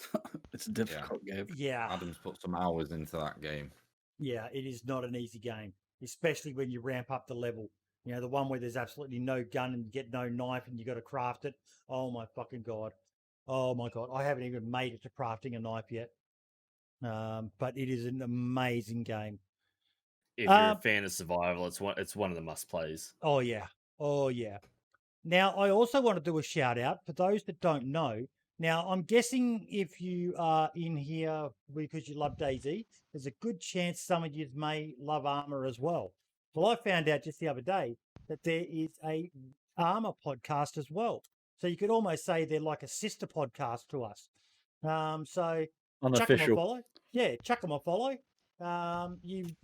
C: It's a difficult game.
A: Yeah.
E: Adam's put some hours into that game.
A: Yeah, it is not an easy game, especially when you ramp up the level. The one where there's absolutely no gun and you get no knife and you got to craft it. Oh my fucking God. Oh my God. I haven't even made it to crafting a knife yet. But it is an amazing game.
B: If you're a fan of survival, it's one of the must plays.
A: Oh yeah. Now I also want to do a shout out for those that don't know. Now I'm guessing if you are in here because you love DayZ, there's a good chance some of you may love Armour as well. Well, I found out just the other day that there is a Armour podcast as well. So you could almost say they're like a sister podcast to us. So
G: unofficial.
A: Chuck them a follow. Yeah, chuck them a follow.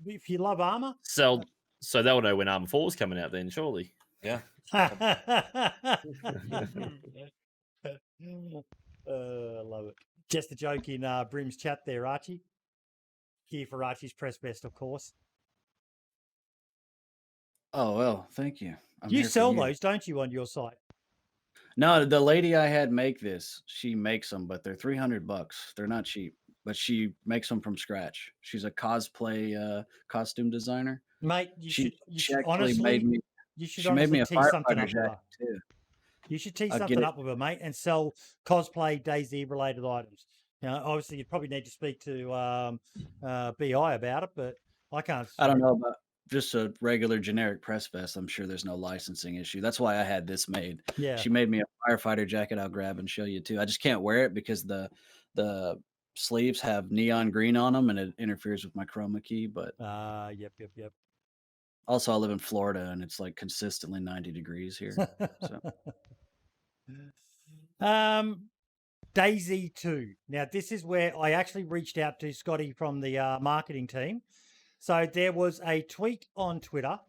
A: If you love Armour.
B: So they'll know when Armour 4 is coming out then, surely.
E: Yeah.
A: I love it. Just a joke in Brims chat there, Archie. Here for Archie's Press Best, of course.
C: Oh, well, thank you.
A: You sell those, don't you, on your site?
C: No, the lady I had make this, she makes them, but they're $300. They're not cheap, but she makes them from scratch. She's a cosplay costume designer.
A: Mate,
C: she
A: should
C: honestly
A: made me a
C: firefighter
A: something up with her.
C: Too.
A: You should tee something up with her, mate, and sell cosplay DayZ related items. Obviously, you probably need to speak to BI about it, but I can't.
C: I don't know about just a regular generic press vest. I'm sure there's no licensing issue. That's why I had this made.
A: Yeah.
C: She made me a firefighter jacket. I'll grab and show you too. I just can't wear it because the sleeves have neon green on them and it interferes with my chroma key. But
A: yep.
C: Also, I live in Florida and it's like consistently 90 degrees here.
A: So. DayZ 2. Now, this is where I actually reached out to Scotty from the marketing team. So there was a tweet on Twitter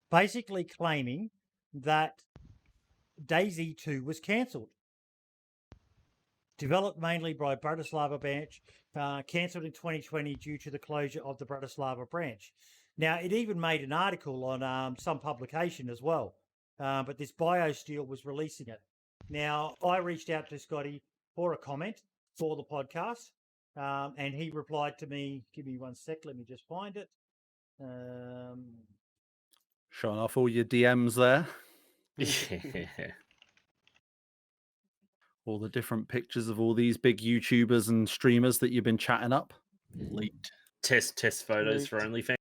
A: basically claiming that DayZ 2 was cancelled. Developed mainly by Bratislava branch, cancelled in 2020 due to the closure of the Bratislava branch. Now, it even made an article on some publication as well, but this BioSteel was releasing it. Now, I reached out to Scotty for a comment for the podcast, and he replied to me, give me 1 sec, let me just find it.
G: Showing off all your DMs there.
B: Yeah.
G: All the different pictures of all these big YouTubers and streamers that you've been chatting up.
C: Leaked.
B: Test photos for
H: Leaked.
B: OnlyFans.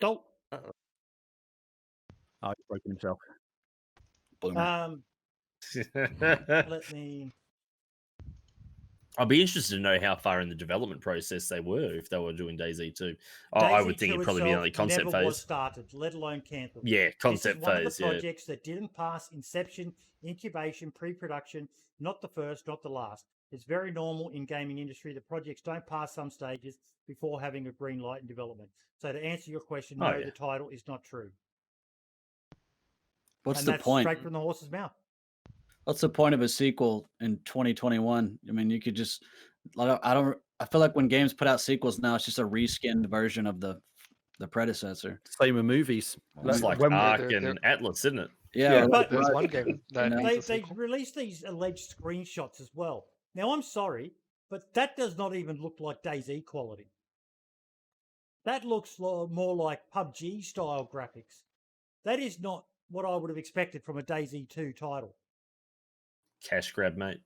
A: Oh,
G: Oh, he's broken himself.
C: Boomer.
A: let me.
B: I'd be interested to know how far in the development process they were if they were doing DayZ 2. I would think it'd probably be only concept
A: never was
B: phase.
A: started, let alone cancelled.
B: Yeah, concept
A: this is one
B: phase.
A: of the projects that didn't pass inception, incubation, pre-production. Not the first, not the last. It's very normal in gaming industry that projects don't pass some stages before having a green light in development. So to answer your question, no, the title is not true.
C: What's
A: And
C: the
A: that's
C: point?
A: straight from the horse's mouth.
C: What's the point of a sequel in 2021? I mean, you could just. I feel like when games put out sequels now, it's just a reskinned version of the predecessor.
G: Same with movies.
B: It's like
G: when-
B: Ark
F: They're-
B: and Atlas, isn't it?
C: Yeah,
A: but-
F: There's one game that
C: No.
F: needs a
A: They
F: sequel.
A: released these alleged screenshots as well. Now, I'm sorry, but that does not even look like DayZ quality. That looks more like PUBG style graphics. That is not what I would have expected from a DayZ 2 title.
B: Cash grab, mate.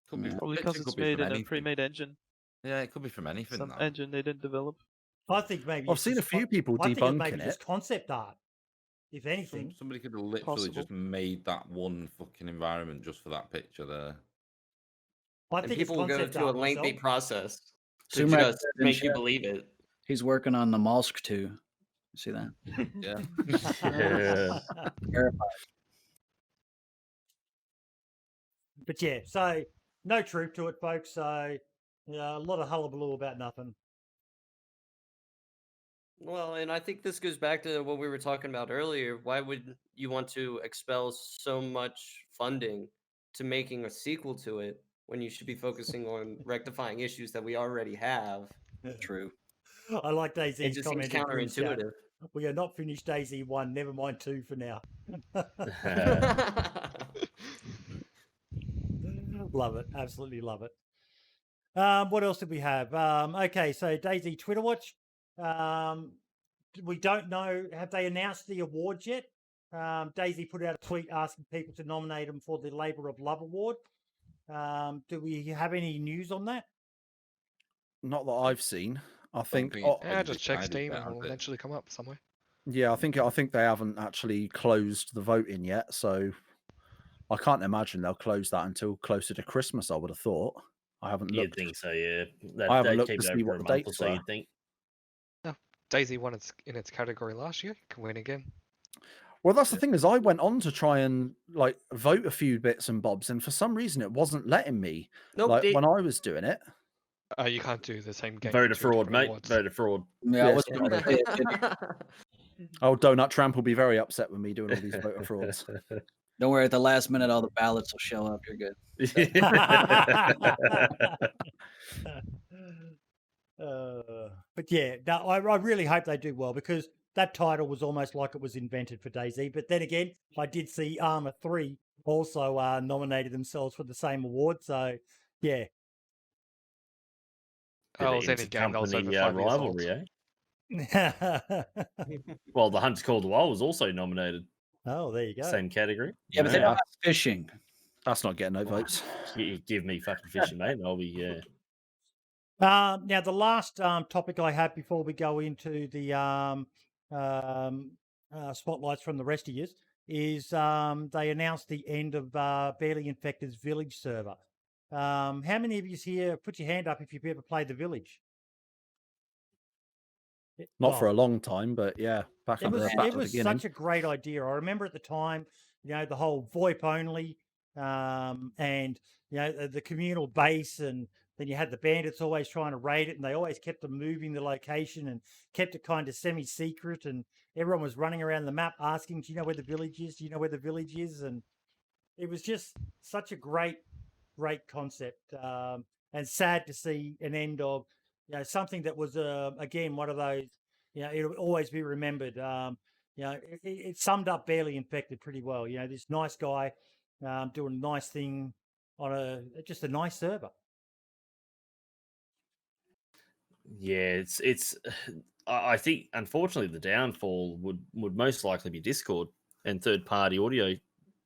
E: Could be,
H: Probably
E: literally
H: because it's
E: could be
H: made
E: from
H: in a
E: anything.
H: pre-made engine.
E: Yeah, it could be from anything.
H: Some
E: though.
H: engine they didn't develop.
A: I think maybe
G: I've
A: it's
G: seen a
A: just
G: few people
A: I think it may
G: debunking
A: be
G: it.
A: just concept art, if anything.
E: Somebody could have literally
H: Possible.
E: just made that one fucking environment just for that picture there.
A: I
D: And
A: think it's
D: people will go
A: concept
D: through a
A: art
D: lengthy
A: myself.
D: process to
C: Sumac
D: just
C: said in
D: make you
C: chat
D: believe it.
C: He's working on the Molsk 2. You see that?
E: Yeah.
B: Yeah.
C: Verified.
A: But yeah, so no truth to it, folks. So yeah, a lot of hullabaloo about nothing.
D: Well, and I think this goes back to what we were talking about earlier. Why would you want to expel so much funding to making a sequel to it when you should be focusing on rectifying issues that we already have?
C: True.
A: I like
D: It
A: DayZ's
D: just seems
A: comment in Brims chat.
D: counterintuitive.
A: We are not finished DayZ 1, never mind 2 for now. Love it. Absolutely love it. What else did we have? Okay, so DayZ Twitter Watch. We don't know. Have they announced the awards yet? DayZ put out a tweet asking people to nominate them for the Labour of Love Award. Do we have any news on that?
G: Not that I've seen. I think.
E: think
G: Oh,
E: it's
F: Yeah, just check
E: decided
F: Steam
E: that,
F: and it'll
E: has it?
F: eventually come up somewhere.
G: yeah, I think they haven't actually closed the voting yet, so I can't imagine they'll close that until closer to Christmas. I would have thought. I haven't
B: You'd
G: looked.
B: think so, yeah.
G: I haven't
B: They
G: looked
B: keep
G: to
B: it
G: see
B: over
G: what
B: a
G: the
B: month or
G: dates
B: so,
G: were.
B: you'd think.
F: DayZ won in its category last year. Can win again.
G: Well, that's the thing is, I went on to try and like vote a few bits and bobs, and for some reason, it wasn't letting me.
D: Nope,
G: Like
D: they-
G: when I was doing it.
F: You can't do the same game.
B: Voter
F: for two
B: fraud,
F: different
B: mate.
F: awards.
B: Voter fraud.
C: Yeah, I
G: Yeah,
C: was
G: sorry.
C: going to say it.
G: Oh, Donut Tramp will be very upset with me doing all these voter frauds.
C: Don't worry, at the last minute, all the ballots will show up. You're good.
A: But yeah, no, I really hope they do well because that title was almost like it was invented for DayZ. But then again, I did see Arma 3 also nominated themselves for the same award. So yeah,
F: Oh, it was any game that was over 5 years old.
B: rivalry, eh? Well, the Hunt's Call the Wild was also nominated.
A: Oh, there you go.
B: Same category.
C: Yeah, but they
G: Yeah.
C: don't have fishing.
G: That's not getting no votes.
B: You give me fucking fishing, mate, and I'll be
A: Now, the last topic I have before we go into the spotlights from the rest of you is they announced the end of Barely Infected's Village server. How many of you here, put your hand up if you've ever played the Village?
G: Not for
A: Well,
G: a long time, but yeah, back
A: It
G: at
A: was,
G: the back
A: it
G: to the
A: was
G: beginning.
A: such a great idea. I remember at the time, the whole VoIP only and, the communal base, and then you had the bandits always trying to raid it, and they always kept them moving the location and kept it kind of semi-secret, and everyone was running around the map asking, do you know where the village is? Do you know where the village is? And it was just such a great concept, and sad to see an end of, something that was, again, one of those, it'll always be remembered. It summed up Barely Infected pretty well. This nice guy doing a nice thing on just a nice server.
B: yeah. It's. I think unfortunately the downfall would most likely be Discord and third party audio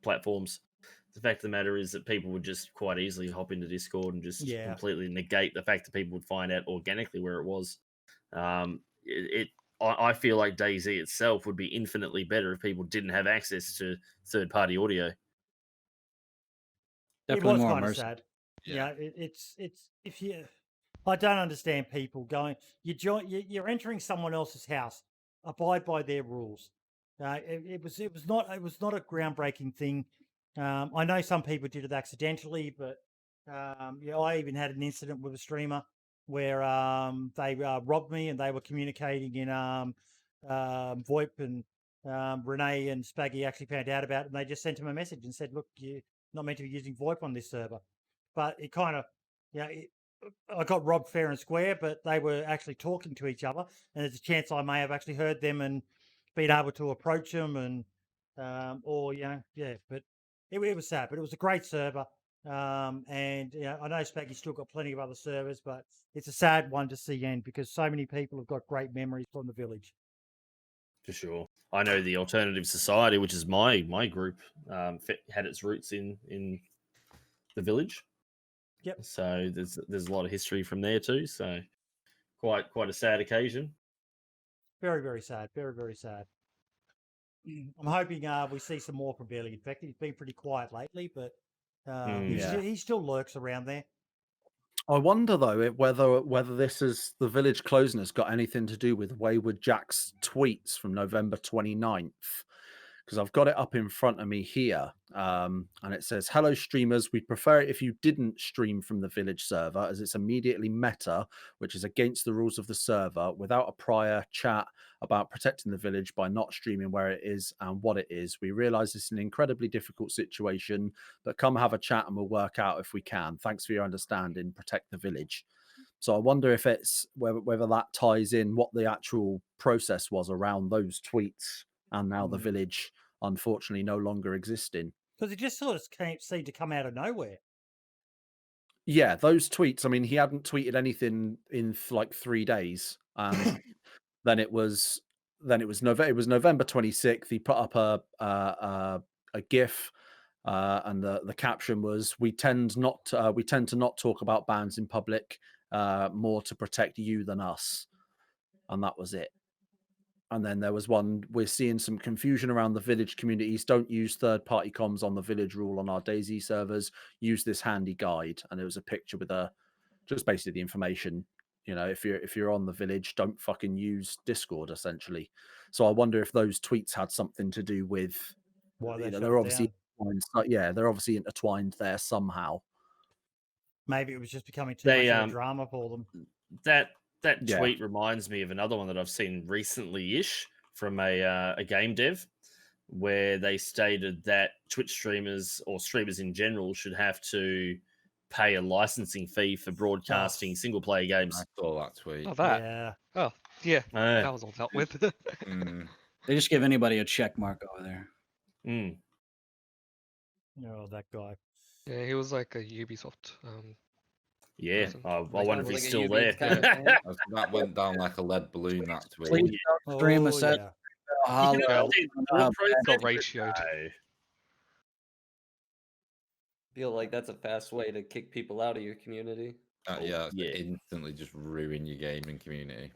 B: platforms. The fact of the matter is that people would just quite easily hop into Discord and just completely negate the fact that people would find out organically where it was. I feel like DayZ itself would be infinitely better if people didn't have access to third-party audio.
C: Definitely
A: it was
C: more
A: kind of
C: immersive.
A: sad.
E: Yeah.
A: It's if you. I don't understand people going. You're entering someone else's house. Abide by their rules. It was not a groundbreaking thing. I know some people did it accidentally, but I even had an incident with a streamer where they robbed me and they were communicating in VoIP, and Renee and Spaggy actually found out about it, and they just sent him a message and said, "Look, you're not meant to be using VoIP on this server." But it kind of, I got robbed fair and square, but they were actually talking to each other, and there's a chance I may have actually heard them and been able to approach them, and but it was sad, but it was a great server. And I know Spaggy's still got plenty of other servers, but it's a sad one to see end because so many people have got great memories from the village.
B: For sure. I know the Alternative Society, which is my group, had its roots in the village.
A: Yep.
B: So there's a lot of history from there too. So quite a sad occasion.
A: Very, very sad. Very, very sad. I'm hoping we see some more from Barely Infected. He's been pretty quiet lately, but he still lurks around there.
G: I wonder though whether this is the village closing has got anything to do with Wayward Jack's tweets from November 29th. Because I've got it up in front of me here, and it says, "Hello streamers, we'd prefer it if you didn't stream from the village server, as it's immediately meta, which is against the rules of the server, without a prior chat about protecting the village by not streaming where it is and what it is. We realize this is an incredibly difficult situation, but come have a chat and we'll work out if we can. Thanks for your understanding. Protect the village." So I wonder if it's whether that ties in what the actual process was around those tweets and now the village unfortunately no longer existing.
A: Because it just sort of seemed to come out of nowhere.
G: Yeah, those tweets. I mean, he hadn't tweeted anything in like 3 days, and then it was November 26th. He put up a GIF, and the caption was, "We tend to not talk about bans in public, more to protect you than us," and that was it. And then there was one, "We're seeing some confusion around the village communities. Don't use third-party comms on the village rule on our DayZ servers. Use this handy guide." And it was a picture with just basically the information. If you're on the village, don't fucking use Discord, essentially. So I wonder if those tweets had something to do with
A: Why
G: they're obviously they're obviously intertwined there somehow.
A: Maybe it was just becoming too much of a drama for them.
B: That tweet reminds me of another one that I've seen recently-ish from a game dev, where they stated that Twitch streamers or streamers in general should have to pay a licensing fee for broadcasting single-player games.
E: I saw that tweet.
F: Oh, that.
A: Yeah.
F: Oh, yeah. That was all dealt with.
C: They just give anybody a check mark over there.
A: Oh, that guy.
F: Yeah, he was like a Ubisoft.
B: Yeah,
F: person.
B: I wonder if he's still there.
E: That went down like a lead balloon, that tweet.
C: Please don't stream a set.
F: Got ratioed.
D: Feel like that's a fast way to kick people out of your community.
E: Yeah, instantly just ruin your gaming community.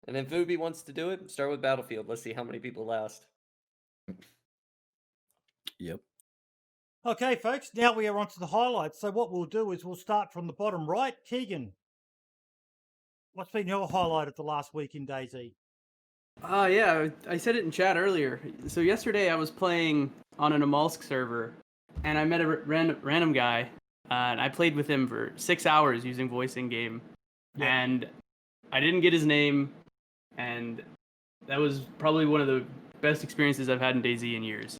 D: And if Vubi wants to do it, start with Battlefield. Let's see how many people last.
C: Yep.
A: Okay, folks, now we are on to the highlights. So what we'll do is we'll start from the bottom right. Keegan, what's been your highlight of the last week in DayZ?
I: Yeah, I said it in chat earlier. So yesterday I was playing on an Amalsk server, and I met a random guy, and I played with him for 6 hours using voice in game, and I didn't get his name, and that was probably one of the best experiences I've had in DayZ in years.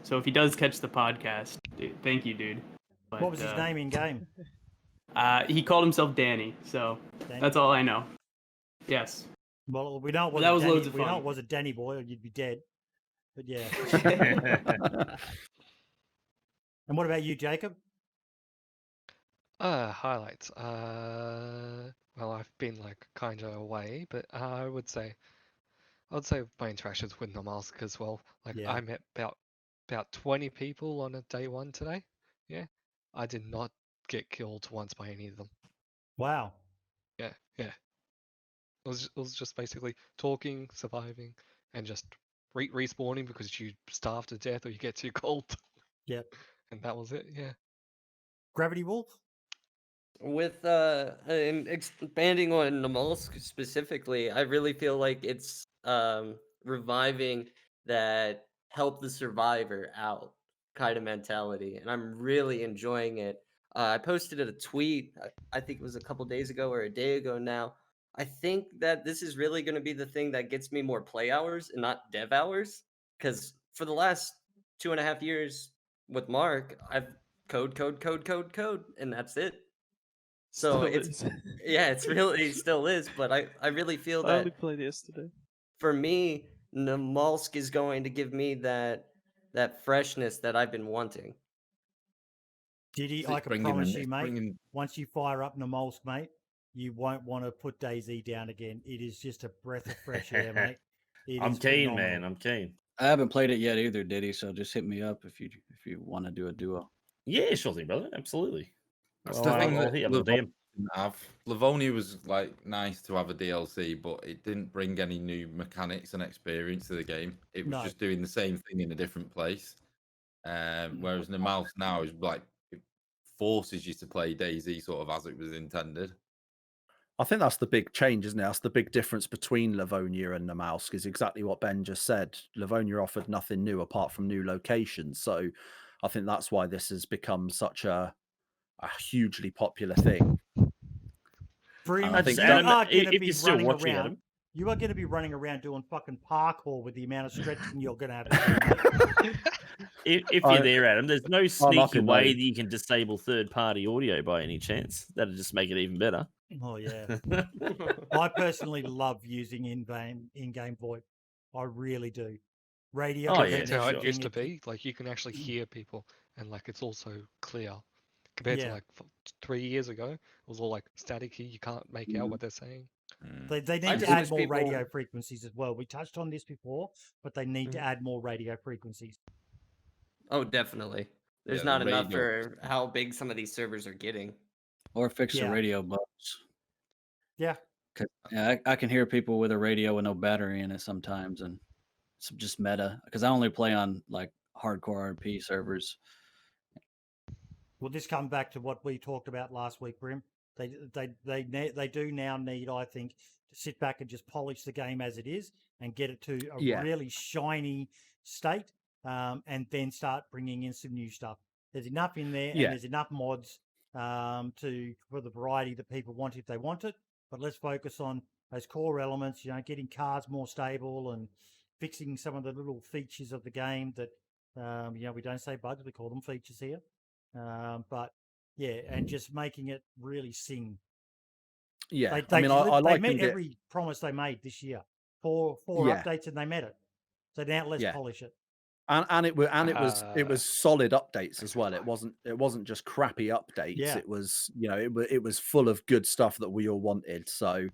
I: So if he does catch the podcast, thank you, dude. But,
A: what was his name in game?
I: He called himself Danny, so that's all I know. Yes.
A: Well, we know it
I: that was
A: Danny,
I: loads of fun.
A: We know it was a Danny boy, or you'd be dead. But yeah. And what about you, Jacob?
F: Highlights. Well, I've been like kind of away, but I would say I'd say my interactions with Nomalsk as well. Like
A: Yeah.
F: I met about 20 people on a day one today. Yeah, I did not get killed once by any of them.
A: Wow.
F: Yeah. It was just basically talking, surviving, and just respawning because you starve to death or you get too cold.
A: Yep.
F: And that was it. Yeah.
A: Gravity Wolf.
D: With and expanding on Namalsk specifically, I really feel like it's reviving that help the survivor out kind of mentality, and I'm really enjoying it. I posted a tweet, I think it was a couple days ago or a day ago now. I think that this is really going to be the thing that gets me more play hours and not dev hours, because for the last 2.5 years with Mark, I've code, and that's it. So
H: Still
D: it's
H: is.
D: yeah, it's really still is, but I really feel
H: I only
D: that
H: played yesterday.
D: for me, Namalsk is going to give me that freshness that I've been wanting.
A: Diddy,
E: It's
A: I can
E: bringing
A: promise
E: in-
A: you,
E: it's
A: mate,
E: bringing-
A: once you fire up Namalsk, mate, you won't want to put DayZ down again. It is just a breath of fresh air, mate. It
B: I'm
A: is
B: keen,
A: phenomenal.
B: man. I'm keen.
C: I haven't played it yet either, Diddy. So just hit me up if you want to do a duo.
B: Yeah, sure thing, brother. Absolutely.
E: That's
B: Well,
E: the thing
B: I'll
E: that
B: hit you up on the DM.
E: didn't have. Livonia was like nice to have a DLC, but it didn't bring any new mechanics and experience to the game. It was
A: No.
E: just doing the same thing in a different place. Whereas the mouse now is like it forces you to play DayZ sort of as it was intended.
G: I think that's the big change, isn't it? That's the big difference between Livonia and Namalsk is exactly what Ben just said. Livonia offered nothing new apart from new locations. So I think that's why this has become such a hugely popular thing.
A: Brims,
G: I think
A: you
B: Adam,
A: are going to
B: if
A: be
B: you're still
A: running
B: watching,
A: around.
B: Adam.
A: You are going to be running around doing fucking parkour with the amount of stretching you're going to have to do, mate.
B: If you're there, Adam, there's no sneaky
G: up in
B: way
G: those.
B: that you can disable third-party audio by any chance. That'd just make it even better.
A: Oh, yeah. I personally love using in-game VoIP. I really do. Radio.
B: Oh,
A: and
B: yeah,
F: Compared to how it
A: everything,
F: used to be, like you can actually hear people, and like it's also clear. Compared to
A: Yeah.
F: like 3 years ago, it was all like staticky. You can't make out what they're saying.
A: They
D: I
A: need to
D: just
A: add
D: wish
A: more
D: people-
A: radio frequencies as well. We touched on this before, but they need to add more radio frequencies.
D: Oh, definitely. There's
E: Yeah,
D: not
E: the
D: enough
E: radio.
D: for how big some of these servers are getting.
C: Or fix the
A: Yeah.
C: radio bugs.
A: Yeah.
C: 'Cause, yeah, I can hear people with a radio with no battery in it sometimes, and it's just meta. Because I only play on like hardcore RP servers.
A: Well, this comes back to what we talked about last week, Brim. They do now need, I think, to sit back and just polish the game as it is and get it to a
G: Yeah.
A: really shiny state, and then start bringing in some new stuff. There's enough in there, and
G: Yeah.
A: there's enough mods for the variety that people want if they want it. But let's focus on those core elements. You know, getting cars more stable and fixing some of the little features of the game that we don't say bugs, we call them features here. But yeah, and just making it really sing.
G: Yeah.
A: They
G: I mean, I
A: they
G: likened
A: met
G: it.
A: every promise they made this year. Four
G: Yeah.
A: updates and they met it. So now let's
G: Yeah.
A: polish it.
G: And it was solid updates as well.
F: fine.
G: It wasn't just crappy updates.
A: Yeah.
G: It was, it was full of good stuff that we all wanted. So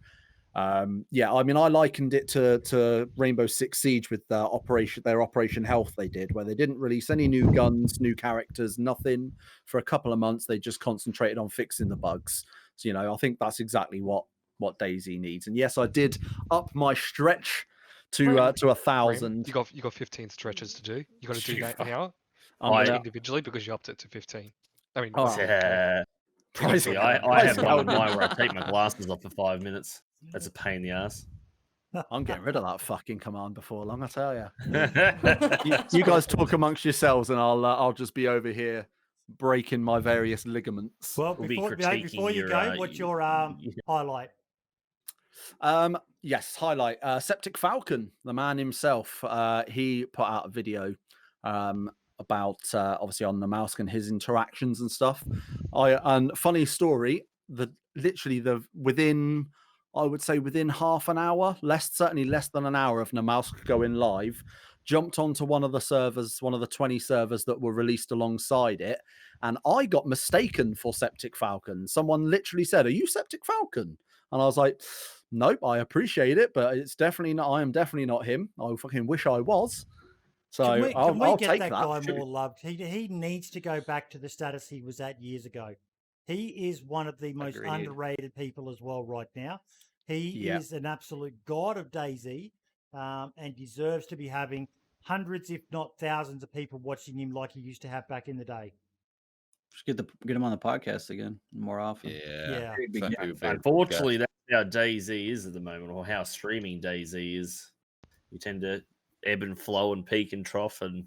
G: yeah, I mean, I likened it to Rainbow Six Siege with their Operation Health they did, where they didn't release any new guns, new characters, nothing for a couple of months. They just concentrated on fixing the bugs. So, I think that's exactly what DayZ needs. And yes, I did up my stretch to
F: Brim,
G: 1,000.
F: You got 15 stretches to do. You got to do that now
G: I'm
B: I-
G: gonna-
F: individually because you upped it to 15. I mean,
G: Oh,
B: Yeah.
G: Price-
B: See, I
G: price
B: have one of
G: out.
B: mine where I take my glasses off for 5 minutes. That's a pain in the ass.
G: I'm getting rid of that fucking command before long, I tell you. You guys talk amongst yourselves, and I'll just be over here breaking my various ligaments.
A: Well,
B: We'll be
A: before
B: critiquing
A: you
B: your,
A: go, what's your highlight?
G: Yes, highlight Septic Falcon, the man himself. He put out a video about obviously on the mouse and his interactions and stuff. And funny story, within half an hour, certainly less than an hour of Namalsk going live, jumped onto one of the servers, one of the 20 servers that were released alongside it, and I got mistaken for Septic Falcon. Someone literally said, "Are you Septic Falcon?" And I was like, Nope, I appreciate it, but it's definitely not. I am definitely not him. I fucking wish I was. So
A: Can we
G: I'll
A: get
G: take
A: that
G: that.
A: guy more loved? He needs to go back to the status he was at years ago. He is one of the most
D: Agreed.
A: underrated people as well right now. He is an absolute god of DayZ, and deserves to be having hundreds, if not thousands, of people watching him like he used to have back in the day.
C: Just get him on the podcast again more often.
A: Yeah.
C: He'd be
E: Exactly,
C: good.
E: would be a
B: Unfortunately, that's how DayZ is at the moment, or how streaming DayZ is. You tend to ebb and flow and peak and trough, and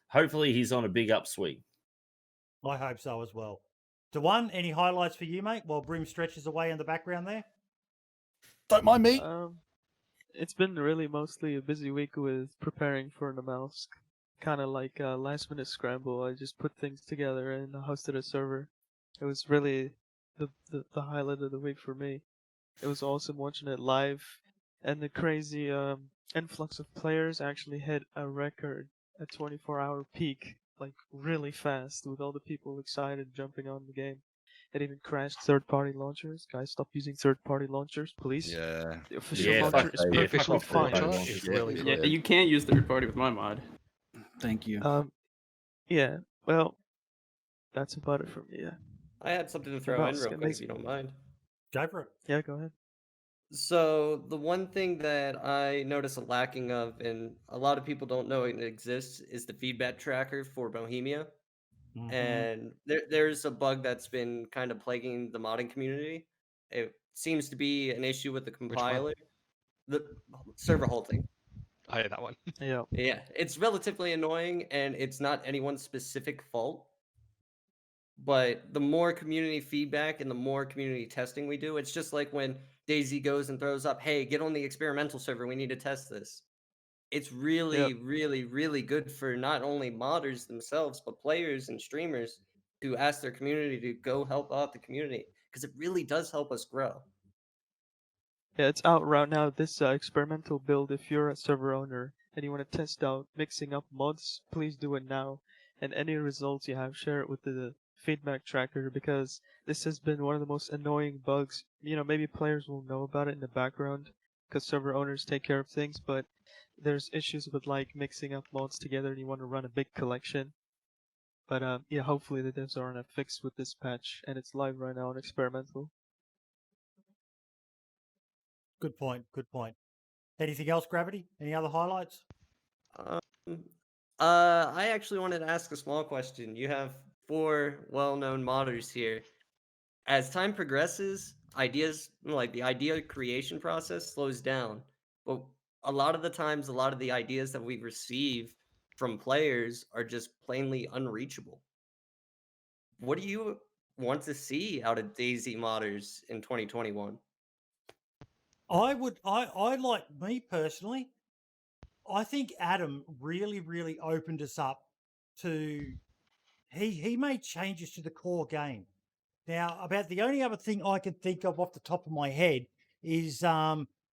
B: hopefully he's on a big upswing.
A: I hope so as well. DeJuan, any highlights for you, mate, while Brim stretches away in the background there?
G: Don't mind me.
H: It's been really mostly a busy week with preparing for the mouse. Kind of like a last minute scramble. I just put things together and hosted a server. It was really the highlight of the week for me. It was awesome watching it live, and the crazy influx of players actually hit a record, a 24-hour peak, like really fast, with all the people excited jumping on the game. It even crashed third-party launchers. Guys, stop using third-party launchers, please.
E: Yeah.
H: The official
B: Yeah,
H: launcher is
B: fuck that.
H: perfectly
B: Fuck off,
H: fine.
B: launcher.
F: It's really
E: Yeah.
F: good.
I: Yeah, you can't use third party with my mod.
C: Thank you.
H: Yeah, well, that's about it for me, yeah.
D: I had something to throw in
H: Mouse,
D: real
H: it
D: quick
H: makes-
D: if you don't mind.
A: Go for it.
H: Yeah, go ahead.
D: So the one thing that I notice a lacking of, and a lot of people don't know it exists, is the feedback tracker for Bohemia.
A: Mhm.
D: And there's a bug that's been kind of plaguing the modding community. It seems to be an issue with the
F: one?
D: compiler, the server halting.
F: I had that one.
H: Yeah.
D: Yeah, it's relatively annoying, and it's not anyone's specific fault. But the more community feedback and the more community testing we do, it's just like when DayZ goes and throws up, "Hey, get on the experimental server. We need to test this." It's really, really, really good for not only modders themselves, but players and streamers to ask their community to go help out the community, because it really does help us grow.
H: Yeah, it's out right now, this experimental build. If you're a server owner and you want to test out mixing up mods, please do it now. And any results you have, share it with the feedback tracker, because this has been one of the most annoying bugs. You know, maybe players will know about it in the background because server owners take care of things, but there's issues with like mixing up mods together and you want to run a big collection. But yeah, hopefully the devs are on a fix with this patch, and it's live right now on experimental.
A: Good point. Good point. Anything else, Gravity? Any other highlights?
D: I actually wanted to ask a small question. You have 4 well-known modders here. As time progresses, ideas like the idea creation process slows down. But a lot of the times, a lot of the ideas that we receive from players are just plainly unreachable. What do you want to see out of DayZ modders in 2021?
A: I like, me personally, I think Adam really opened us up to, he made changes to the core game. Now, about the only other thing I can think of off the top of my head is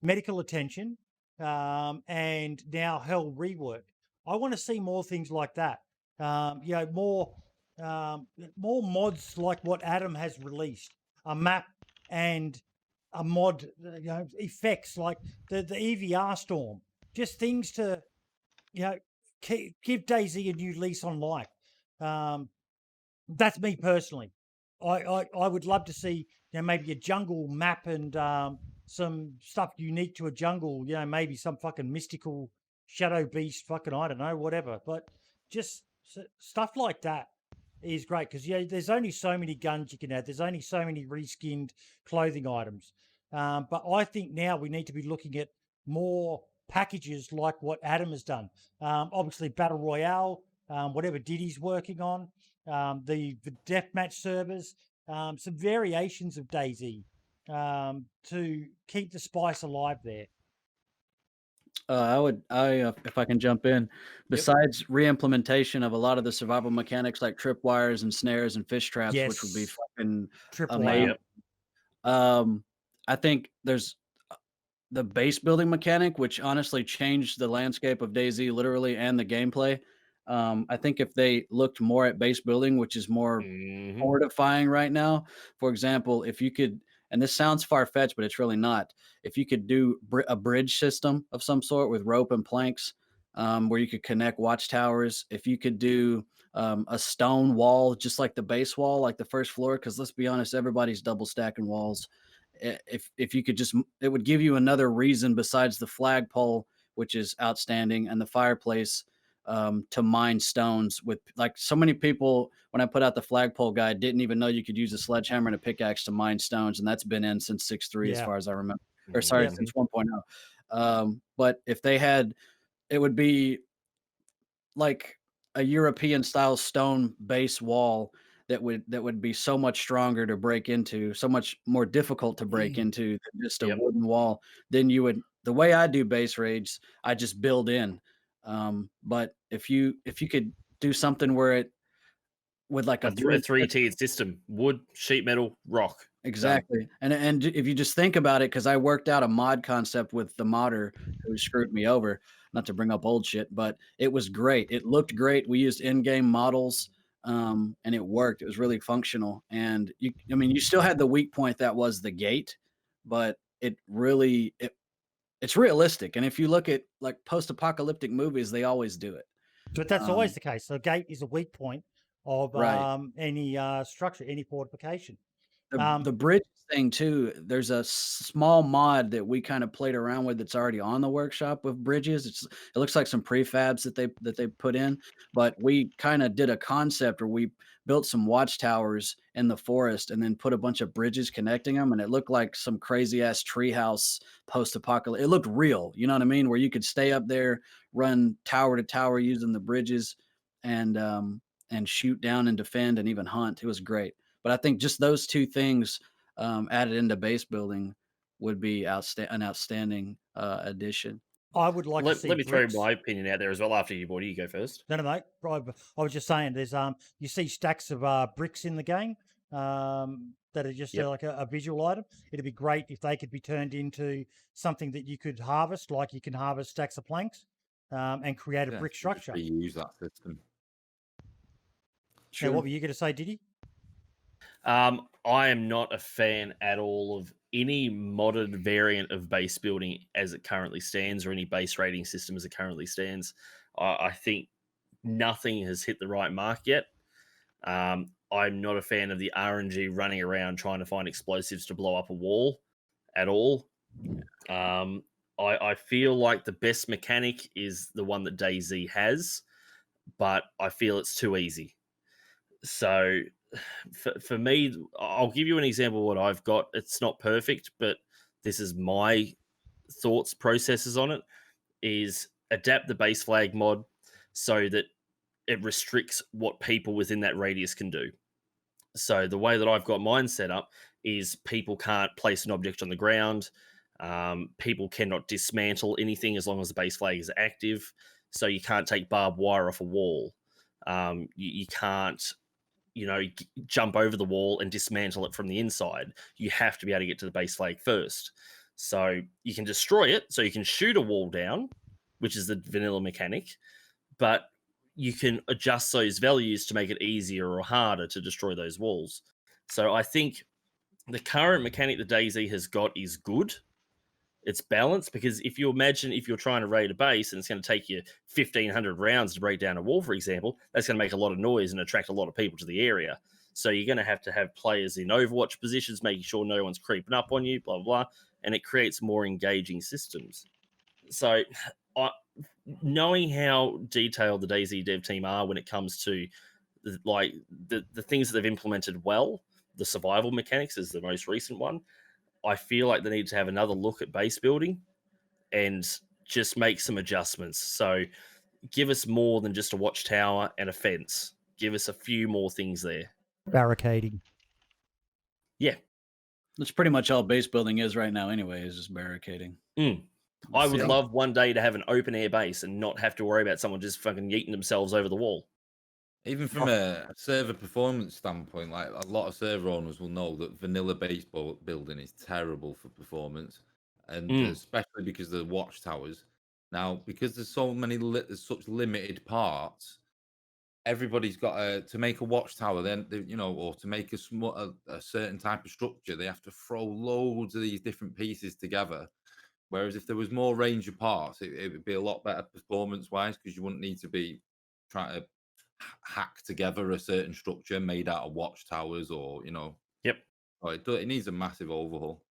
A: medical attention, and now Hell rework. I want to see more things like that. You know, more mods like what Adam has released, a map and a mod, you know, effects like the EVR storm, just things to, you know, give DayZ a new lease on life. That's me personally. I would love to see, you know, maybe a jungle map and some stuff unique to a jungle. You know, maybe some fucking mystical shadow beast. Fucking I don't know, whatever. But just stuff like that is great because there's only so many guns you can add. There's only so many reskinned clothing items. But I think now we need to be looking at more packages like what Adam has done. Obviously, Battle Royale, whatever Diddy's working on. The deathmatch servers, some variations of DayZ to keep the spice alive there.
C: If I can jump in, besides re-implementation of a lot of the survival mechanics like tripwires and snares and fish traps, which would be
A: Yes.
C: fucking
A: Tripwire.
C: amazing. I think there's the base building mechanic, which honestly changed the landscape of DayZ literally and the gameplay. I think if they looked more at base building, which is more fortifying right now. For example, if you could and this sounds far-fetched, but it's really not. If you could do a bridge system of some sort with rope and planks, where you could connect watchtowers, if you could do a stone wall, just like the base wall, like the first floor, because let's be honest, everybody's double stacking walls. If you could just, it would give you another reason besides the flagpole, which is outstanding, and the fireplace, to mine stones. With like so many people, when I put out the flagpole guide, didn't even know you could use a sledgehammer and a pickaxe to mine stones, and that's been in since 6.3 as
A: Yeah.
C: far as I remember, or sorry,
A: Yeah.
C: since 1.0. But if they had, it would be like a European style stone base wall that would be so much stronger to break into, so much more difficult to break into than just a
B: Yep.
C: wooden wall. Then you would, the way I do base raids, I just build in. But if you could do something where it with like a
B: A three-tiered system: wood, sheet metal, rock.
C: Exactly. And if you just think about it, because I worked out a mod concept with the modder who screwed me over, not to bring up old shit, but it was great. It looked great. We used in-game models, and it worked. It was really functional. And you still had the weak point that was the gate, but it's realistic. And if you look at like post-apocalyptic movies, they always do it.
A: But that's always the case. So gate is a weak point of
C: Right.
A: any structure, any fortification.
C: The bridge thing too, there's a small mod that we kind of played around with that's already on the workshop with bridges. It looks like some prefabs that they put in, but we kind of did a concept where we built some watchtowers in the forest and then put a bunch of bridges connecting them, and it looked like some crazy ass treehouse post-apocalypse. It looked real, you know what I mean? Where you could stay up there, run tower to tower using the bridges, and shoot down and defend and even hunt. It was great. But I think just those two things added into base building would be an outstanding addition.
A: I would like to see.
B: Let me throw my opinion out there as well after you, Boyd. You go first.
A: No, mate. I was just saying, there's you see stacks of bricks in the game that are just like a visual item. It'd be great if they could be turned into something that you could harvest, like you can harvest stacks of planks and create a brick structure.
E: Use that system.
A: Now, what were you going to say, Diddy?
B: I am not a fan at all of any modded variant of base building as it currently stands, or any base rating system as it currently stands. I think nothing has hit the right mark yet. I'm not a fan of the RNG running around trying to find explosives to blow up a wall at all. I feel like the best mechanic is the one that DayZ has, but I feel it's too easy. So for me, I'll give you an example of what I've got. It's not perfect, but this is my thoughts processes on it, is adapt the base flag mod so that it restricts what people within that radius can do. So the way that I've got mine set up is people can't place an object on the ground. People cannot dismantle anything as long as the base flag is active. So you can't take barbed wire off a wall. You can't jump over the wall and dismantle it from the inside. You have to be able to get to the base flag first. So you can destroy it, so you can shoot a wall down, which is the vanilla mechanic, but you can adjust those values to make it easier or harder to destroy those walls. So I think the current mechanic that DayZ has got is good. It's balanced, because if you imagine if you're trying to raid a base and it's going to take you 1,500 rounds to break down a wall, for example, that's going to make a lot of noise and attract a lot of people to the area. So you're going to have players in Overwatch positions, making sure no one's creeping up on you, blah, blah, blah, and it creates more engaging systems. So knowing how detailed the DayZ dev team are when it comes to the things that they've implemented well, the survival mechanics is the most recent one, I feel like they need to have another look at base building and just make some adjustments. So give us more than just a watchtower and a fence. Give us a few more things there.
A: Barricading.
B: Yeah.
C: That's pretty much all base building is right now anyway, is just barricading.
B: I would love one day to have an open air base and not have to worry about someone just fucking yeeting themselves over the wall.
E: Even from a server performance standpoint, like a lot of server owners will know that vanilla base building is terrible for performance, and especially because of the watchtowers. Now, because there's so many, there's such limited parts, everybody's got to make a watchtower. Then or to make a certain type of structure, they have to throw loads of these different pieces together. Whereas if there was more range of parts, it would be a lot better performance-wise because you wouldn't need to be trying to hack together a certain structure made out of watchtowers or
B: Yep.
E: It needs a massive overhaul.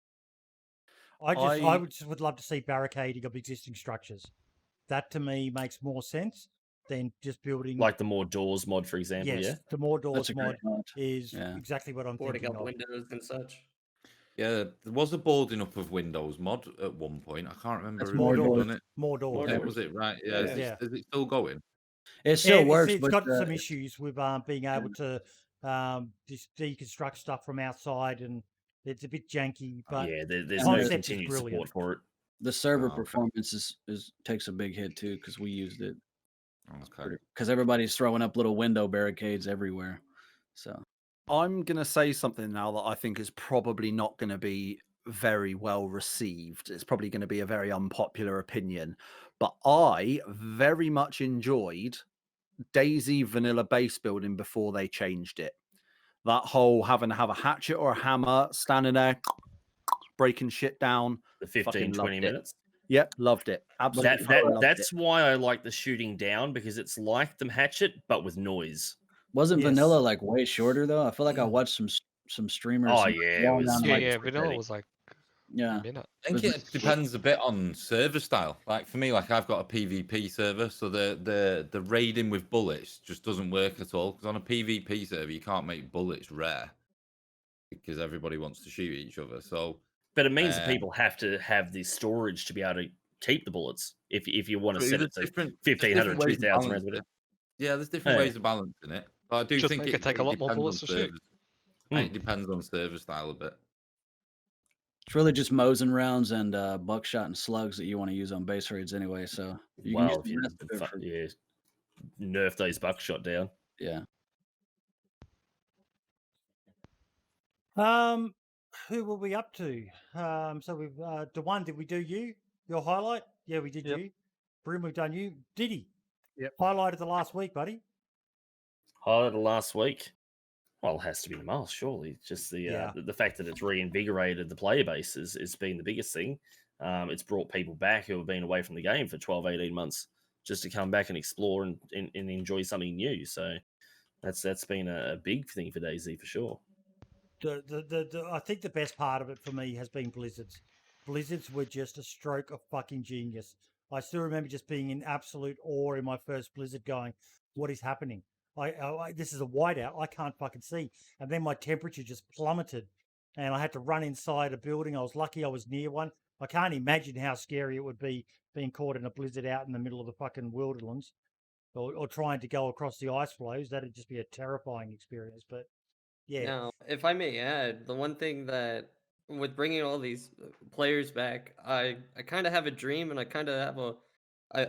A: I would love to see barricading of existing structures. That to me makes more sense than just building
B: Like the more doors mod, for example.
A: yes,
B: Yeah.
A: the more doors
C: That's a
A: mod
C: great mod.
A: is
C: Yeah.
A: exactly what I'm
D: Boarding
A: thinking
D: up
A: of.
D: windows and such.
E: Yeah, there was a boarding up of Windows mod at one point. I can't remember
C: That's
E: who
A: more
E: had
A: doors.
E: done it.
A: More doors.
E: Yeah, was it right? Yeah,
A: Yeah.
E: Is it still going?
C: It still works,
A: it's
C: but
A: got some issues with being able to just deconstruct stuff from outside, and it's a bit janky. But
B: Yeah, there's
A: concept
B: no
A: is
B: continued
A: brilliant.
B: support for it.
C: the server
E: Oh, okay.
C: performance is takes a big hit too because we used it
E: Okay.
C: because everybody's throwing up little window barricades everywhere. So
G: I'm going to say something now that I think is probably not going to be very well received. It's probably going to be a very unpopular opinion, but I very much enjoyed DayZ vanilla base building before they changed it. That whole having to have a hatchet or a hammer, standing there, breaking shit down.
B: The 15,
G: Fucking
B: 20
G: loved it.
B: minutes.
G: Yep, loved it. Absolutely. fucking loved
B: That's
G: it.
B: why I like the shooting down, because it's like the hatchet, but with noise.
C: wasn't
A: Yes.
C: vanilla like way shorter though? I feel like I watched some streamers.
B: Oh,
C: like,
B: yeah, it
C: going
B: was-
C: down to,
F: Yeah,
C: like,
F: yeah.
B: 3
F: Vanilla
B: minutes.
F: was like
C: yeah.
F: a minute.
E: I think
C: Was
E: it depends a bit on server style. Like for me, like I've got a PvP server, so the raiding with bullets just doesn't work at all. Because on a PvP server, you can't make bullets rare because everybody wants to shoot each other. So,
B: But it means that people have to have the storage to be able to keep the bullets. If you want to
E: But
B: set
E: there's
B: it to
E: different
B: 1,500,
E: ways of
B: 2,000 rounds,
E: balancing
B: whatever.
E: it. Yeah, there's different
B: Yeah.
E: ways of balancing it. But I do
F: Just
E: think
F: make it take a lot more
E: depends
F: bullets
E: on
F: to shoot.
E: servers. I think it depends on server style a bit.
C: It's really just Mosin rounds and buckshot and slugs that you want to use on base raids anyway. So you can use
B: Well, if
C: the
B: you
C: rest of it for-
B: nerf those buckshot down.
C: yeah.
A: Who were we up to? So we've Dewan, did we do your highlight? Yeah, we did
H: Yep.
A: you. Brim, we've done you. Diddy.
G: Yep.
A: Highlight of the last week, buddy.
B: Highlight of last week. Well, it has to be the most, surely. Just
A: Yeah.
B: the fact that it's reinvigorated the player base has been the biggest thing. It's brought people back who have been away from the game for 12, 18 months just to come back and explore and enjoy something new. So that's been a big thing for DayZ for sure.
A: I think the best part of it for me has been Blizzards. Blizzards were just a stroke of fucking genius. I still remember just being in absolute awe in my first Blizzard going, what is happening? This is a whiteout. I can't fucking see. And then my temperature just plummeted and I had to run inside a building. I was lucky I was near one. I can't imagine how scary it would be being caught in a blizzard out in the middle of the fucking wilderness or trying to go across the ice floes. That'd just be a terrifying experience. But yeah.
D: Now, if I may add, the one thing that with bringing all these players back, I kind of have a dream, and I kind of have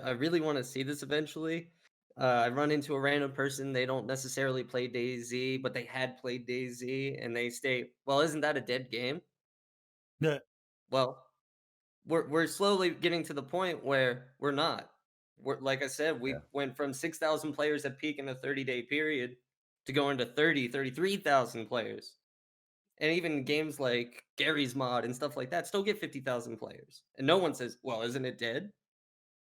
D: I really want to see this eventually. I run into a random person, they don't necessarily play DayZ, but they had played DayZ, and they state, "Well, isn't that a dead game?"
A: Yeah.
D: Well, we're slowly getting to the point where we're not. We're, like I said, we went from 6,000 players at peak in a 30-day period to going to 33,000 players. And even games like Gary's Mod and stuff like that still get 50,000 players. And no one says, well, isn't it dead?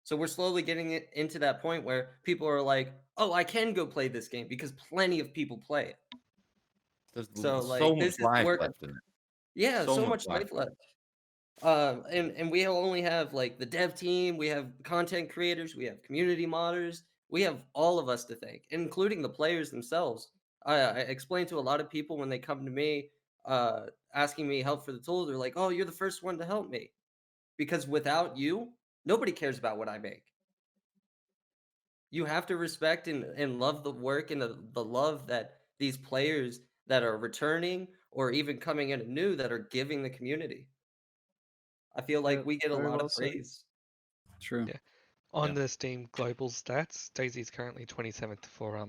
D: So we're slowly getting it into that point where people are like, oh, I can go play this game because plenty of people play it.
E: There's
D: So, like,
E: so
D: this
E: much
D: is
E: life
D: work-
E: left in it.
D: Yeah, so much life left. And we only have like the dev team, we have content creators, we have community modders, we have all of us to thank, including the players themselves. I explain to a lot of people when they come to me asking me help for the tools, they're like, oh, you're the first one to help me. Because without you, nobody cares about what I make. You have to respect and love the work and the love that these players that are returning or even coming in new that are giving the community. I feel like
H: Yeah,
D: we get a
H: very
D: lot
H: well
D: of
H: said.
D: praise.
C: True.
F: Yeah. On the Steam global stats, DayZ is currently 27th for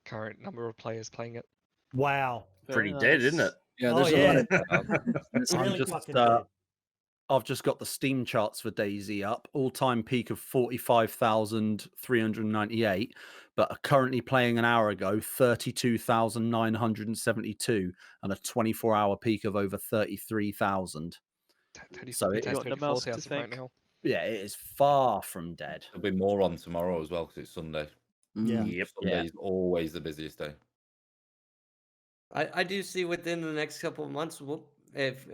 F: current number of players playing it.
A: Wow.
B: Pretty
H: Very
B: dead, isn't
H: nice.
B: it?
C: Yeah,
A: Oh,
C: there's
A: yeah.
C: a lot of
A: Really
G: just,
A: fucking dead.
G: I've just got the Steam charts for DayZ up. All-time peak of 45,398, but are currently playing an hour ago 32,972, and a 24-hour peak of over 33,000. So it,
H: You got the mouse to
F: 34,000 right
H: think.
F: now.
G: yeah, it is far from dead.
E: There'll be more on tomorrow as well because it's Sunday.
A: Yeah.
B: Yep.
E: Sunday is always the busiest day.
D: I do see within the next couple of months, if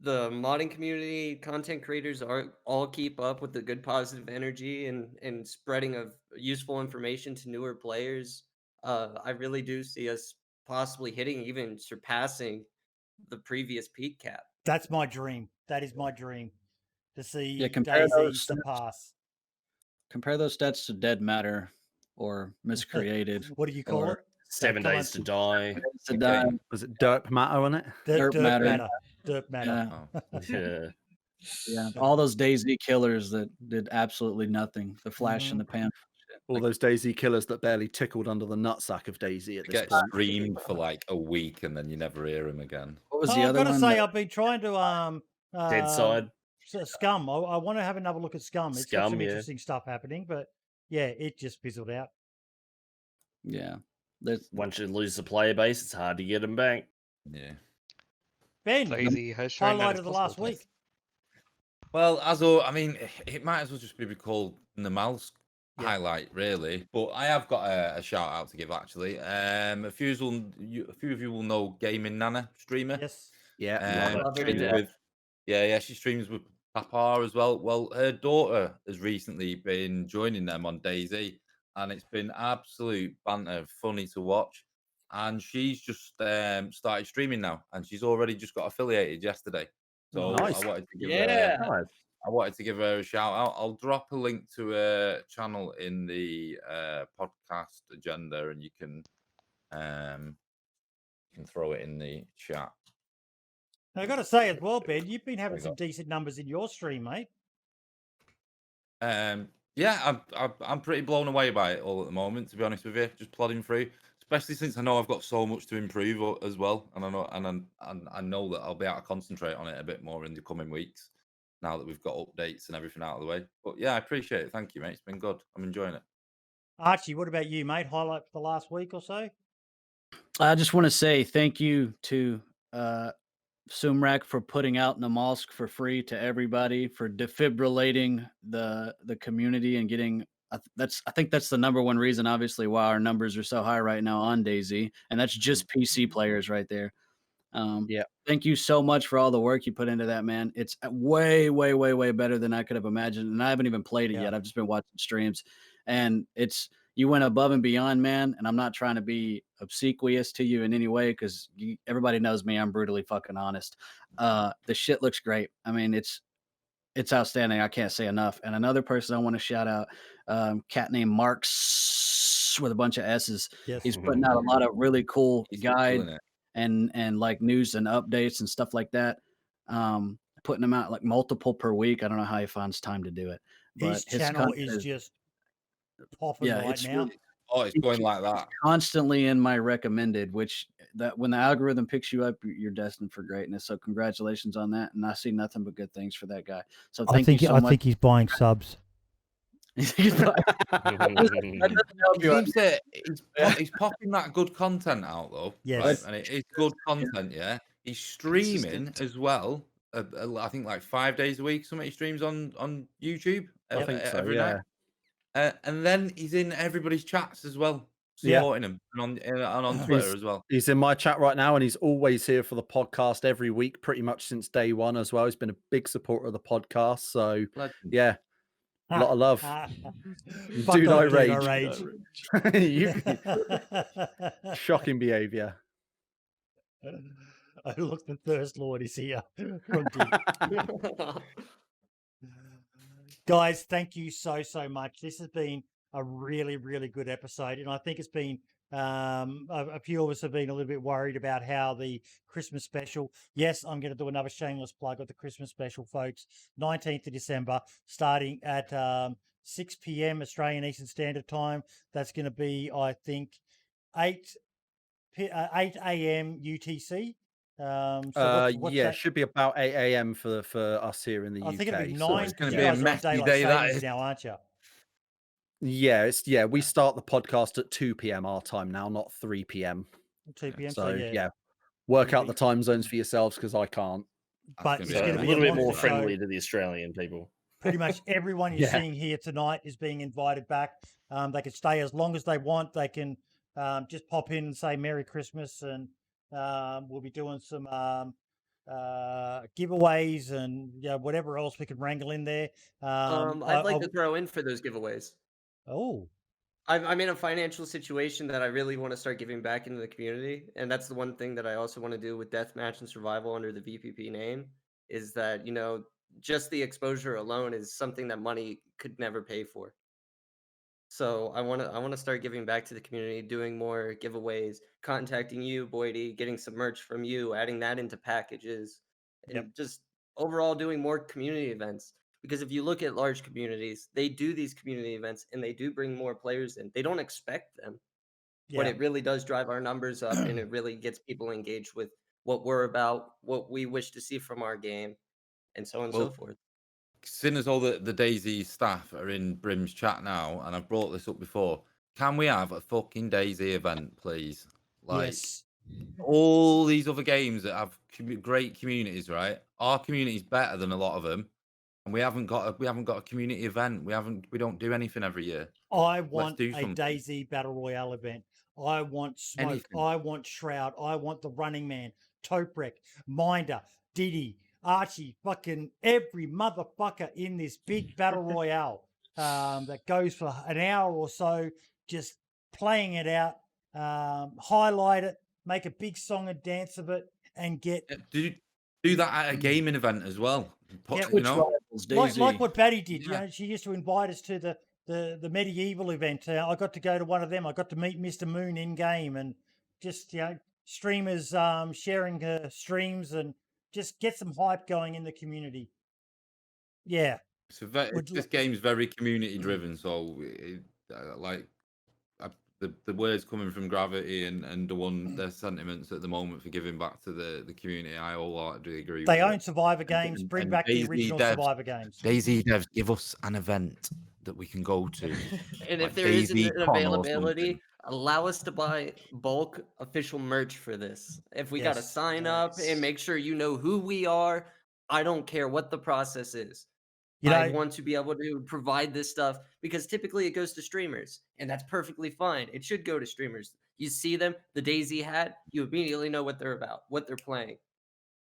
D: the modding community content creators all keep up with the good positive energy and spreading of useful information to newer players, I really do see us possibly hitting, even surpassing the previous peak cap.
A: That's my dream. That is my dream to see
C: compare
A: DayZ
C: those stats.
A: surpass.
C: Compare those stats to Dead Matter or Miscreated.
A: What do you call
C: or
A: it?
B: 7
A: come
B: Days
A: on.
B: to Die.
C: To Die.
G: Was it Derp Matter on it?
C: Derp Matter.
A: Derp Matter.
E: Oh.
B: Yeah.
C: Yeah, all those DayZ killers that did absolutely nothing. The Flash and the Pan.
G: All those DayZ killers that barely tickled under the nutsack of DayZ at
E: They
G: this
E: get
G: point.
E: streamed for like a week and then you never hear them again.
C: What was
A: Oh,
C: the
A: I've
C: other
A: got to
C: one?
A: say,
C: that-
A: I've been trying to
B: Dead Side.
A: Scum. I want to have another look at Scum. It's got
B: Scum,
A: some
B: yeah.
A: interesting stuff happening, but yeah, it just fizzled out.
C: Yeah. There's,
B: Once you lose the player base, it's hard to get them back.
E: Yeah.
A: Ben,
F: DayZ has shown that
A: highlight
F: it's
A: of the
F: possible
A: last
F: to-
A: week.
E: Well, I mean, it might as well just be called the mouse highlight, really. But I have got a shout out to give actually. A few of you will know Gaming Nana streamer.
A: Yes.
G: Yeah.
D: Love her.
E: streams with, she streams with Papa as well. Well, her daughter has recently been joining them on DayZ, and it's been absolute banter, funny to watch. And she's just started streaming now, and she's already just got affiliated yesterday. So
G: Nice.
E: I wanted to give
D: Yeah.
E: her, I wanted to give her a shout out. I'll drop a link to her channel in the podcast agenda, and you can throw it in the chat.
A: Now, I got to say as well, Ben, you've been having
E: There you
A: some
E: go.
A: decent numbers in your stream, mate.
E: Yeah, I'm pretty blown away by it all at the moment. To be honest with you, just plodding through. Especially since I know I've got so much to improve as well, and I know that I'll be able to concentrate on it a bit more in the coming weeks. Now that we've got updates and everything out of the way. But yeah, I appreciate it. Thank you, mate. It's been good. I'm enjoying it.
A: Archie, what about you, mate? Highlight for the last week or so?
C: I just want to say thank you to Sumrak for putting out Namalsk for free to everybody, for defibrillating the community and getting. I think that's the number one reason, obviously, why our numbers are so high right now on DayZ, and that's just PC players right there. Thank you so much for all the work you put into that, man. It's way, way, way, way better than I could have imagined, and I haven't even played it yet. I've just been watching streams, and you went above and beyond, man. And I'm not trying to be obsequious to you in any way because everybody knows me. I'm brutally fucking honest. The shit looks great. I mean, it's outstanding. I can't say enough. And another person I want to shout out, cat named Marks with a bunch of S's.
A: Yes.
C: He's putting out a lot of really cool
E: He's
C: guide
E: killing it.
C: and like news and updates and stuff like that. Putting them out like multiple per week. I don't know how he finds time to do it. But
A: His channel
C: content
A: is just popping right
C: it's
A: now.
E: It's going like that.
C: constantly in my recommended, which that when the algorithm picks you up, you're destined for greatness. So congratulations on that. And I see nothing but good things for that guy. So thank you so much.
A: he's buying subs.
C: He's like-
E: He's popping that good content out though.
A: Yes.
E: Right? And it is good content, yeah. He's streaming as well. I think like 5 days a week. Somebody streams on YouTube.
G: I think so,
E: every
G: yeah.
E: night. And then he's in everybody's chats as well,
G: Yeah.
E: supporting him and on Twitter as well.
G: He's in my chat right now, and he's always here for the podcast every week, pretty much since day one as well. He's been a big supporter of the podcast. So
E: Legend.
G: yeah, a lot of love.
A: Fuck
G: Dude,
A: off,
G: I
A: dude,
G: rage.
A: rage.
G: Shocking behavior.
A: I look, the Thirst Lord is here. From deep. Guys, thank you so much. This has been a really, really good episode, and I think it's been a few of us have been a little bit worried about how the Christmas special. Yes, I'm going to do another shameless plug of the Christmas special, folks. 19th of December, starting at 6 p.m. Australian Eastern Standard Time. That's going to be, I think, 8 a.m. UTC. What's
G: yeah,
A: that?
G: it should be about 8 a.m. for us here in the
A: I
G: UK.
A: think it'll be
G: so-
A: 9
E: it's
A: because
E: gonna
A: you
E: be a
A: guys are on
E: messy
A: daylight
E: day, that
A: savings
E: is.
A: now, aren't you?
G: Yeah, we start the podcast at 2 p.m. our time now, not 3 p.m.
A: 2 p.m.
G: So
A: yeah.
G: yeah, work
A: It'll
G: out the
A: be-
G: time zones for yourselves because I can't.
A: But
E: That's
A: it's
E: gonna
A: going
E: be
A: to
B: a
A: be
B: little bit more
A: monster show.
B: friendly to the Australian people.
A: Pretty much everyone you're
G: Yeah.
A: seeing here tonight is being invited back. They can stay as long as they want. They can just pop in and say Merry Christmas, and we'll be doing some giveaways and whatever else we can wrangle in there.
D: I'd like to throw in for those giveaways.
A: Oh,
D: I'm in a financial situation that I really want to start giving back into the community, and that's the one thing that I also want to do with deathmatch and survival under the VPP name. Is that just the exposure alone is something that money could never pay for. So I want to start giving back to the community, doing more giveaways, contacting you, Boydie, getting some merch from you, adding that into packages, and just overall doing more community events. Because if you look at large communities, they do these community events and they do bring more players in. They don't expect them, but it really does drive our numbers up and it really gets people engaged with what we're about, what we wish to see from our game, and so on and so forth.
E: Seeing as all the DayZ staff are in Brims chat now, and I've brought this up before, can we have a fucking DayZ event, please? Like
A: yes.
E: all these other games that have great communities, right? Our community's better than a lot of them, and we haven't got a community event. We don't do anything every year.
A: I want
E: do
A: a
E: something.
A: DayZ Battle Royale event. I want Smoke.
E: Anything.
A: I want Shroud. I want the Running Man, Toprek, Minder, Diddy, Archie, fucking every motherfucker in this big Battle Royale that goes for an hour or so, just playing it out, highlight it, make a big song and dance of it, and get...
E: Do that at a gaming event as well.
A: Yeah, like what Batty did.
E: Yeah.
A: She used to invite us to the medieval event. I got to go to one of them. I got to meet Mr. Moon in game, and just streamers sharing streams and just get some hype going in the community. Yeah.
E: So this game's very community driven. So the words coming from Gravity and the one their sentiments at the moment for giving back to the community, I wholeheartedly agree.
A: They
E: with
A: own Survivor games. Bring back the original Survivor games.
E: DayZ devs, give us an event that we can go to.
D: And
E: like
D: if there isn't
E: DayZ
D: an
E: Con or
D: availability,
E: something.
D: allow us to buy bulk official merch for this. If we got to
A: Yes.
D: sign up and make sure you know who we are, I don't care what the process is. I want to be able to provide this stuff because typically it goes to streamers, and that's perfectly fine. It should go to streamers. You see them, the DayZ hat, you immediately know what they're about, what they're playing.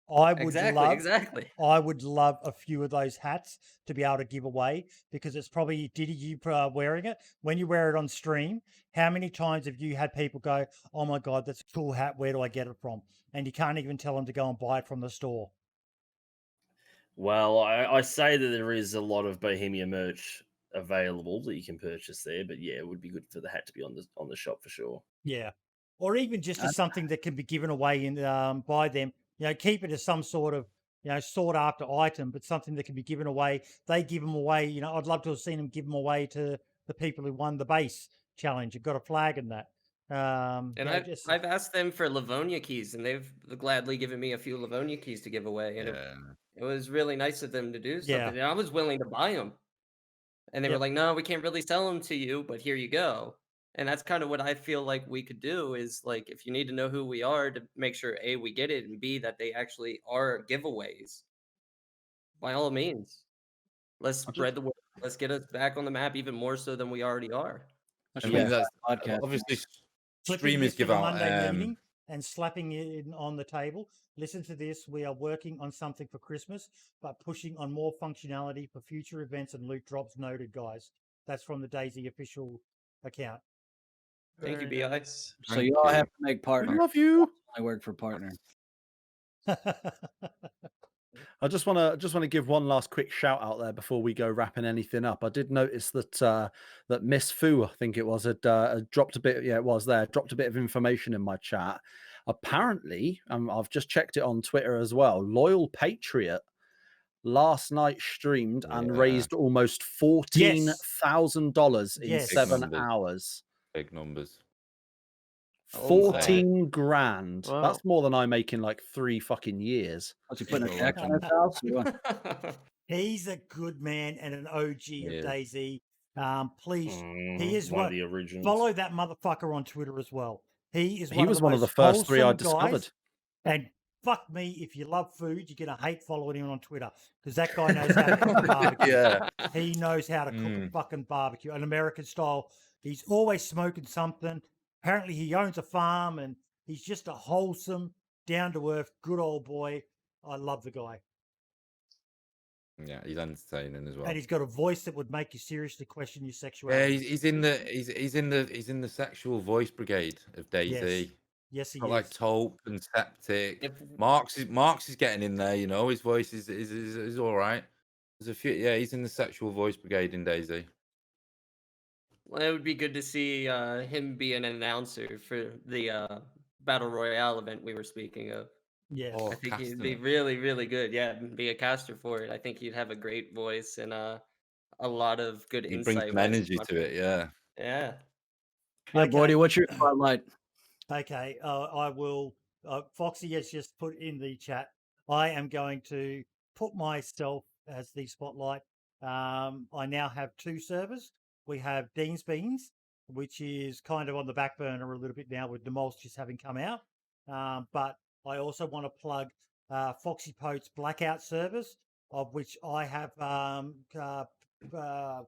A: I would
D: Exactly.
A: I would love a few of those hats to be able to give away because it's probably Diddy you wearing it. When you wear it on stream, how many times have you had people go, "Oh my god, that's a cool hat. Where do I get it from?" And you can't even tell them to go and buy it from the store.
B: Well, I say that there is a lot of Bohemia merch available that you can purchase there, but yeah, it would be good for the hat to be on the shop for sure.
A: Yeah, or even just as something that can be given away in by them. Keep it as some sort of sought after item, but something that can be given away. They give them away. I'd love to have seen them give them away to the people who won the base challenge. You've got a flag in that.
D: And I've asked them for Livonia keys, and they've gladly given me a few Livonia keys to give away. And it was really nice of them to do stuff.
A: Yeah.
D: And I was willing to buy them. And they were like, no, we can't really sell them to you, but here you go. And that's kind of what I feel like we could do is like, if you need to know who we are to make sure A, we get it, and B, that they actually are giveaways, by all means, let's spread the word. Let's get us back on the map even more so than we already are.
E: I mean, that's obviously streamers give out
A: Monday meeting and slapping it on the table. Listen to this. We are working on something for Christmas, but pushing on more functionality for future events and loot drops. Noted, guys. That's from the DayZ official account.
D: Thank you, BI.
C: So you all have to make partners.
G: I love you.
C: I work for partner.
G: I just want to give one last quick shout out there before we go wrapping anything up. I did notice that that Miss Fu, I think it was, had dropped a bit. Yeah, it was there. Dropped a bit of information in my chat. Apparently, I've just checked it on Twitter as well. Loyal Patriot last night streamed and raised almost $14,000 in 7 hours.
E: Big numbers.
G: 14 grand.
H: Wow.
G: That's more than I make in like 3 fucking years.
C: What's he putting a
E: Sure,
C: tax on his house? or what?
A: He's a good man and an OG of
E: Yeah.
A: DayZ. Please, he is
B: one
A: one.
B: of the originals.
A: Follow that motherfucker on Twitter as well. He is.
G: He was one of the
A: most
G: first 3 I
A: wholesome
G: discovered.
A: guys. And fuck me, if you love food, you're gonna hate following him on Twitter because that guy knows how to cook a barbecue.
G: Yeah.
A: He knows how to cook a fucking barbecue, an American style. He's always smoking something. Apparently, he owns a farm, and he's just a wholesome, down to earth, good old boy. I love the guy,
E: Yeah, he's entertaining as well.
A: and he's got a voice that would make you seriously question your
E: Yeah,
A: sexuality.
E: he's in the sexual voice brigade of DayZ.
A: Yes, he
E: Got
A: is.
E: like Taupe and Septic.
D: If-
E: Marx is getting in there. You know, his voice is all right. There's a few. Yeah, he's in the sexual voice brigade in DayZ.
D: Well, it would be good to see him be an announcer for the Battle Royale event we were speaking of.
A: Yes.
E: Oh,
D: I think he'd
E: casting
D: be
E: it.
D: really, really good. Yeah, be a caster for it. I think he'd have a great voice and a lot of good
E: He
D: insight.
E: brings some
D: when it's
E: energy to
D: content.
E: it. Yeah.
D: Yeah.
C: Yeah,
A: Okay.
C: Brody, what's your spotlight?
A: Okay, I will. Foxy has just put in the chat. I am going to put myself as the spotlight. I now have 2 servers. We have Dean's Beans, which is kind of on the back burner a little bit now with the Moles just having come out. But I also want to plug Foxypote's Blackout servers, of which I have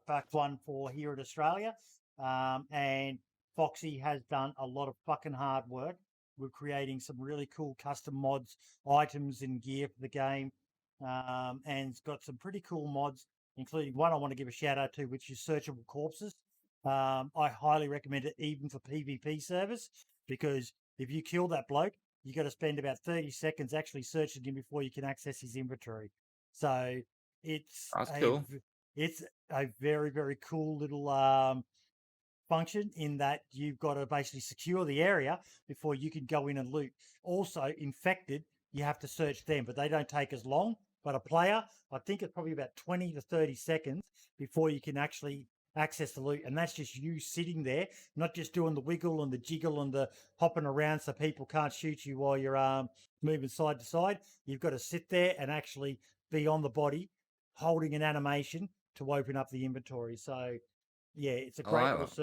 A: backed one for here in Australia. And Foxy has done a lot of fucking hard work. We're creating some really cool custom mods, items, and gear for the game. And it's got some pretty cool mods, including one I want to give a shout out to, which is Searchable Corpses. I highly recommend it, even for PvP servers, because if you kill that bloke, you got to spend about 30 seconds actually searching him before you can access his inventory. So it's
E: That's cool.
A: It's a very, very cool little function in that you've got to basically secure the area before you can go in and loot. Also, infected, you have to search them, but they don't take as long. But a player, I think it's probably about 20 to 30 seconds before you can actually access the loot. And that's just you sitting there, not just doing the wiggle and the jiggle and the hopping around so people can't shoot you while you're moving side to side. You've got to sit there and actually be on the body, holding an animation to open up the inventory. So yeah, it's a
E: I
A: great
E: like
A: little
E: that.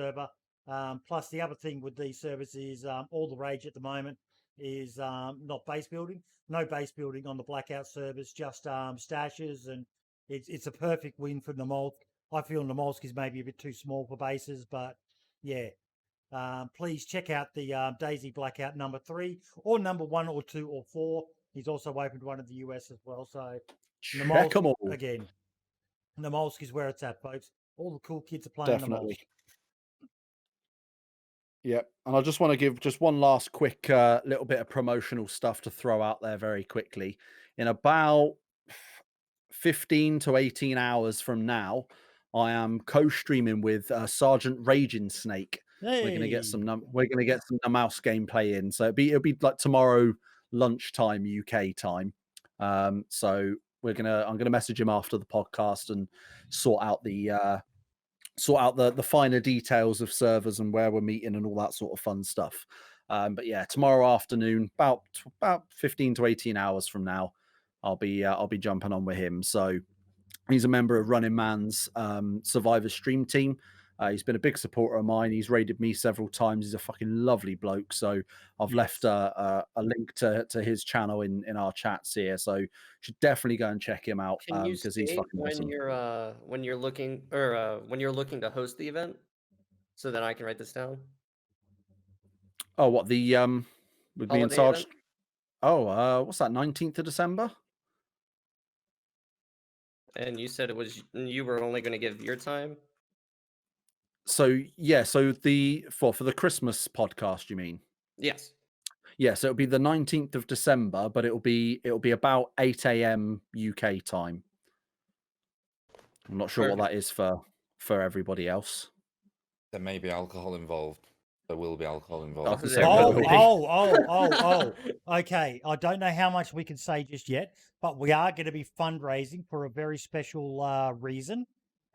A: server. Plus, the other thing with these servers is all the rage at the moment is not base building. No base building on the Blackout servers, just stashes, and it's a perfect win for Namolsk. I feel Namolsk is maybe a bit too small for bases, but yeah. Please check out the DayZ Blackout number 3 or number 1 or 2 or 4. He's also opened one in the US as well. So
G: Check 'em all.
A: again, Namolsk is where it's at, folks. All the cool kids are playing
G: Definitely.
A: Namolsk.
G: Yep. And I just want to give just one last quick little bit of promotional stuff to throw out there very quickly. In about 15 to 18 hours from now, I am co-streaming with Sergeant Raging Snake.
A: Hey.
G: We're gonna get some mouse gameplay in. So it'll be like tomorrow lunchtime UK time. So I'm gonna message him after the podcast and sort out the finer details of servers and where we're meeting and all that sort of fun stuff. But yeah, tomorrow afternoon, about 15 to 18 hours from now, I'll be jumping on with him. So he's a member of Running Man's Survivor stream team. He's been a big supporter of mine. He's raided me several times. He's a fucking lovely bloke. So I've left a link to his channel in our chats here. So you should definitely go and check him out
D: Can you
G: because he's
D: state
G: fucking
D: when
G: awesome.
D: when you're looking to host the event, so that I can write this down?
G: Oh, what the with me and
D: Holiday
G: Sarge?
D: event?
G: Oh, what's that? 19th of December.
D: And you said you were only going to give your time.
G: So yeah, so for the Christmas podcast, you mean?
D: Yes.
G: Yeah, so it'll be the 19th of December, but it'll be about 8 a.m. UK time. I'm not sure what that is for everybody else.
E: There may be alcohol involved. There will be alcohol involved.
A: Okay. I don't know how much we can say just yet, but we are going to be fundraising for a very special reason,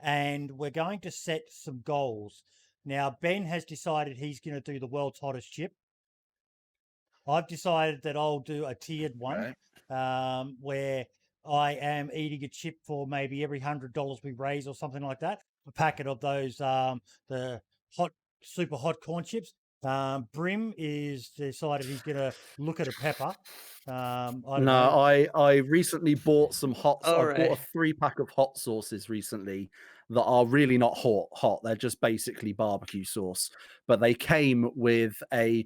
A: and we're going to set some goals. Now, Ben has decided he's going to do the world's hottest chip. I've decided that I'll do a tiered one, where I am eating a chip for maybe every $100 we raise or something like that. A packet of those, the super hot corn chips. Brim is decided he's going to look at a pepper. I don't know.
G: I recently bought some hot.
D: All
G: I bought a
D: right.
G: 3-pack of hot sauces recently that are really not hot. They're just basically barbecue sauce, but they came with a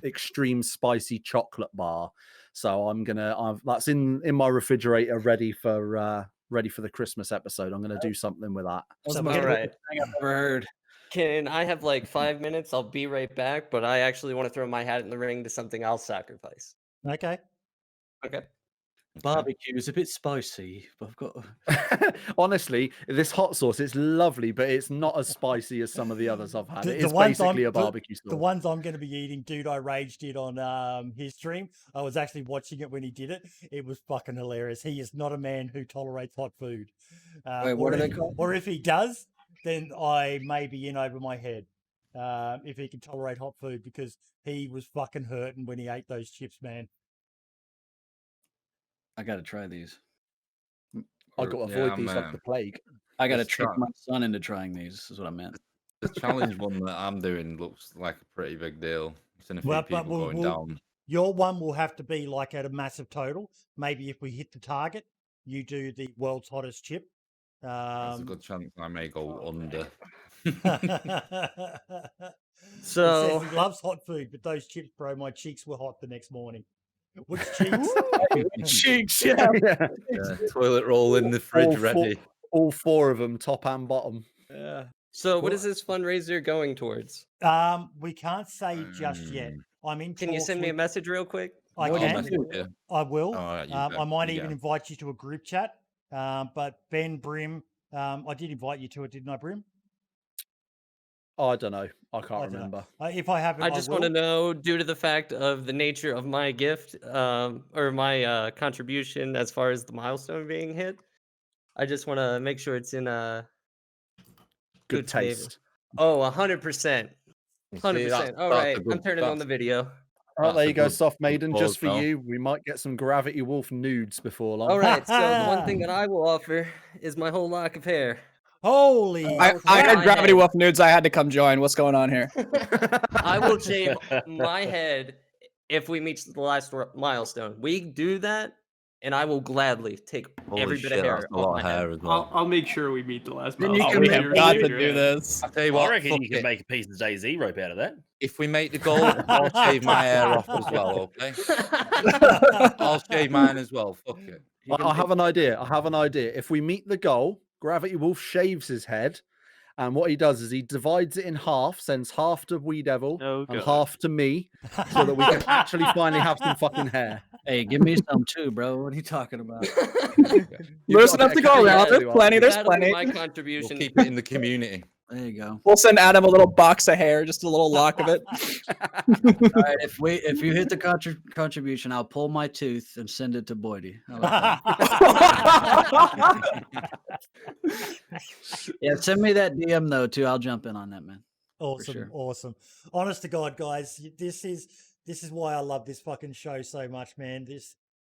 G: extreme spicy chocolate bar. So that's in my refrigerator, ready for the Christmas episode. I'm gonna do something with that.
C: That's
A: So
C: the
A: all
C: most
D: right.
C: thing I've ever heard.
D: Can I have like 5 minutes? I'll be right back, but I actually want to throw my hat in the ring to something I'll sacrifice.
A: Okay.
D: Okay.
C: Barbecue is a bit spicy, but I've got.
G: Honestly, this hot sauce, it's lovely, but it's not as spicy as some of the others I've had.
A: The-
G: It
A: the
G: is
A: ones
G: basically
A: I'm-
G: a barbecue sauce.
A: The ones I'm going to be eating, Dude I Rage did on his stream. I was actually watching it when he did it. It was fucking hilarious. He is not a man who tolerates hot food.
C: Wait, what
A: or
C: are they
A: if-
C: called?
A: Or if he does, then I may be in over my head. If he can tolerate hot food, because he was fucking hurting when he ate those chips, man.
C: I got to try these.
G: I've got to avoid these like the plague.
C: I got to
E: Let's
C: trick
E: try.
C: my son into trying these. Is what I meant.
E: The challenge one that I'm doing looks like a pretty big deal. I've seen a few
A: Well, but
E: people going down.
A: Your one will have to be like at a massive total. Maybe if we hit the target, you do the world's hottest chip.
E: There's a good chance I may go under.
D: So
A: He says he loves hot food, but those chips, bro, my cheeks were hot the next morning. Which cheeks?
J: Cheeks, yeah.
G: Yeah.
E: Yeah, toilet roll in the fridge ready.
G: All 4 of them, top and bottom.
A: Yeah.
D: So what is this fundraiser going towards?
A: We can't say just yet. I'm in.
D: Can you
A: talks
D: send me a
A: with-
D: message real quick?
A: I
E: I'll
A: can.
E: message you.
A: I will.
E: All right, you
A: I
E: go,
A: might
E: you
A: even
E: go.
A: invite you to a group chat. But Ben Brim, I did invite you to it, didn't I, Brim?
G: I don't know. I
A: I
G: can't
A: don't know.
G: remember.
A: If I haven't,
D: I just want to
A: will.
D: know, due to the fact of the nature of my gift, or my contribution as far as the milestone being hit, I just want to make sure it's in a
G: Good
D: favor.
G: taste.
D: Oh, 100%. 100%. All right, I'm turning on the video.
G: Oh, there
E: That's a
G: you go,
E: good-
G: Soft
E: good
G: Maiden.
E: cause,
G: Just for
E: pal.
G: you, we might get some Gravity Wolf nudes before long.
D: All right, so the one thing that I will offer is my whole lock of hair.
A: Holy!
J: I had
D: my
J: Gravity
D: head.
J: Wolf nudes. I had to come join. What's going on here?
D: I will shave my head if we meet the last milestone. We do that, and I will gladly take
E: Holy
D: every bit
E: shit,
D: of hair
E: that's a
D: off
E: lot
D: my
E: of
D: head.
E: hair as well.
I: I'll make sure we meet the last
C: Then you
I: milestone.
C: can
J: we
C: make
J: have got
C: me
J: to
I: your
J: do
I: head.
J: this.
E: I'll tell you
B: I
E: what,
B: reckon
E: fuck
B: you could
E: it.
B: make a piece of DayZ rope out of that.
E: If we make the goal, I'll shave my hair off as well, okay? I'll shave mine as well. Fuck it.
G: I have an idea. If we meet the goal, Gravity Wolf shaves his head, and what he does is he divides it in half, sends half to Wiidevil
H: Oh,
G: and
H: God.
G: half to me, so that we can actually finally have some fucking hair.
C: Hey, give me some too, bro. What are you talking about?
J: There's
G: got
J: enough
G: that
J: to go
G: kind of
J: around.
G: hair,
J: There's
G: you are.
J: plenty. There's
D: That'll be
J: plenty.
D: my
E: We'll
D: contribution.
E: keep it in the community.
C: There you go.
J: We'll send Adam a little box of hair, just a little lock of it.
C: All right, if you hit the contribution, I'll pull my tooth and send it to Boydie. How about that? Yeah, send me that DM though too. I'll jump in on that, man.
A: Awesome,
C: sure.
A: awesome. Honest to God, guys, this is why I love this fucking show so much, man.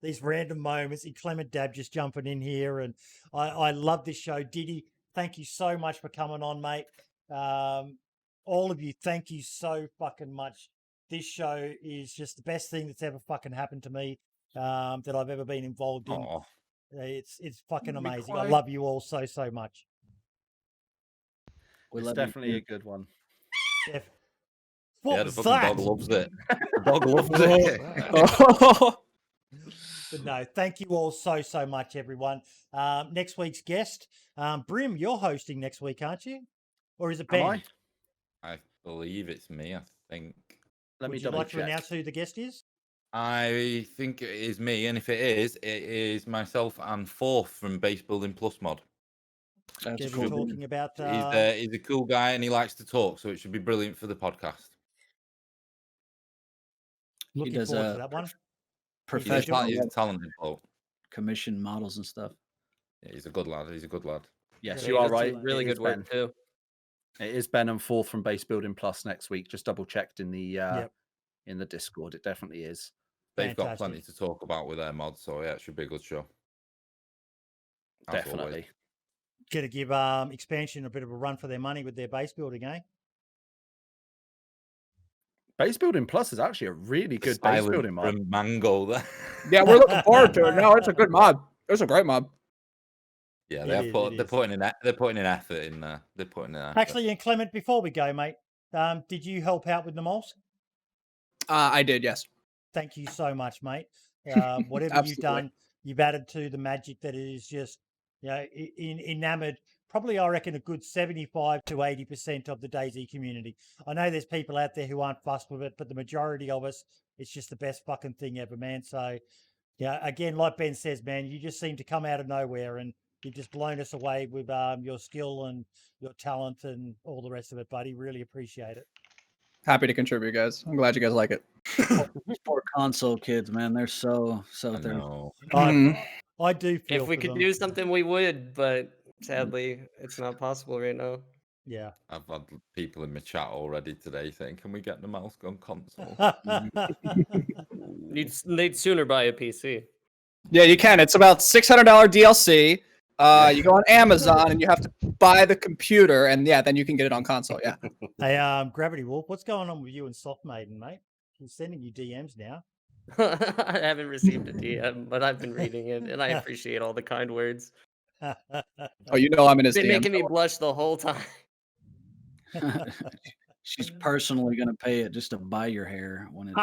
A: These random moments, Clement Dab just jumping in here, and I love this show. Diddy, thank you so much for coming on, mate. All of you, thank you so fucking much. This show is just the best thing that's ever fucking happened to me, that I've ever been involved in.
E: Oh,
A: It's fucking
E: Be
A: amazing. I
E: quiet.
A: love you all so much.
C: We
G: It's
C: love you
G: definitely
C: too.
G: a good one.
A: Jeff, what
E: yeah, the
A: was
E: fucking
A: that?
E: dog loves it. The dog loves it.
J: Oh.
A: But no, thank you all so much, everyone. Next week's guest, Brim, you're hosting next week, aren't you? Or is it Ben?
G: Am I?
E: I believe it's me, I think.
G: Let me
A: Would you
G: double
A: like to
G: check.
A: announce who the guest is?
E: I think it is me, and if it is myself and Fourth from Base Building Plus mod.
C: That's
A: Gonna
C: cool.
A: be talking about.
E: He's a cool guy and he likes to talk, so it should be brilliant for the podcast.
A: Looking
C: does,
A: forward to that one.
E: He's
C: Professional
E: a talented bloke.
C: commission models and stuff.
E: Yeah, he's a good lad. He's a good lad.
G: Yes,
D: Yeah,
G: you
D: he
G: are
D: does some
G: right.
D: Really
G: It
D: good
G: is
D: work too.
G: Ben. It is Ben and Fourth from Base Building Plus next week. Just double checked in the in the Discord. It definitely is.
E: They've got
A: Fantastic.
E: plenty to talk about with their mods, so yeah, it should be a good show. As always.
G: Definitely.
A: Going to give expansion a bit of a run for their money with their base building, eh?
G: Base Building Plus is actually a really good base
E: Silent
G: building mod.
E: from Mango there.
J: Yeah, we're looking forward to it. No, it's a good mod. It's a great mod.
E: Yeah,
A: It
E: they're
A: is,
E: put,
A: it
E: they're
A: is.
E: putting in they're putting in effort in there. They're putting in effort.
A: Actually, and Clement, before we go, mate, did you help out with the moles?
J: I did, yes.
A: Thank you so much, mate. Whatever you've
J: Absolutely.
A: done, you've added to the magic that is just, enamored. Probably, I reckon, a good 75 to 80% of the DayZ community. I know there's people out there who aren't fussed with it, but the majority of us, it's just the best fucking thing ever, man. So, yeah, again, like Ben says, man, you just seem to come out of nowhere and you've just blown us away with your skill and your talent and all the rest of it, buddy. Really appreciate it.
J: Happy to contribute, guys. I'm glad you guys like it.
C: These poor console kids, man. They're so
E: I
C: thirsty.
E: know.
A: I do feel
D: If we
A: for
D: could
A: them.
D: do something, we would, but sadly, it's not possible right now.
A: Yeah.
E: I've had people in my chat already today saying, "Can we get the mouse gun console?"
D: They'd sooner buy a PC.
J: Yeah, you can. It's about $600 DLC. You go on Amazon and you have to buy the computer, and yeah, then you can get it on console. Yeah.
A: Hey, Gravity Wolf, what's going on with you and Soft Maiden, mate? He's sending you DMs now.
D: I haven't received a DM, but I've been reading it, and I appreciate all the kind words.
J: Oh, you know I'm in his
D: Been
J: DM.
D: making me blush the whole time.
C: She's personally gonna pay it just to buy your hair when it.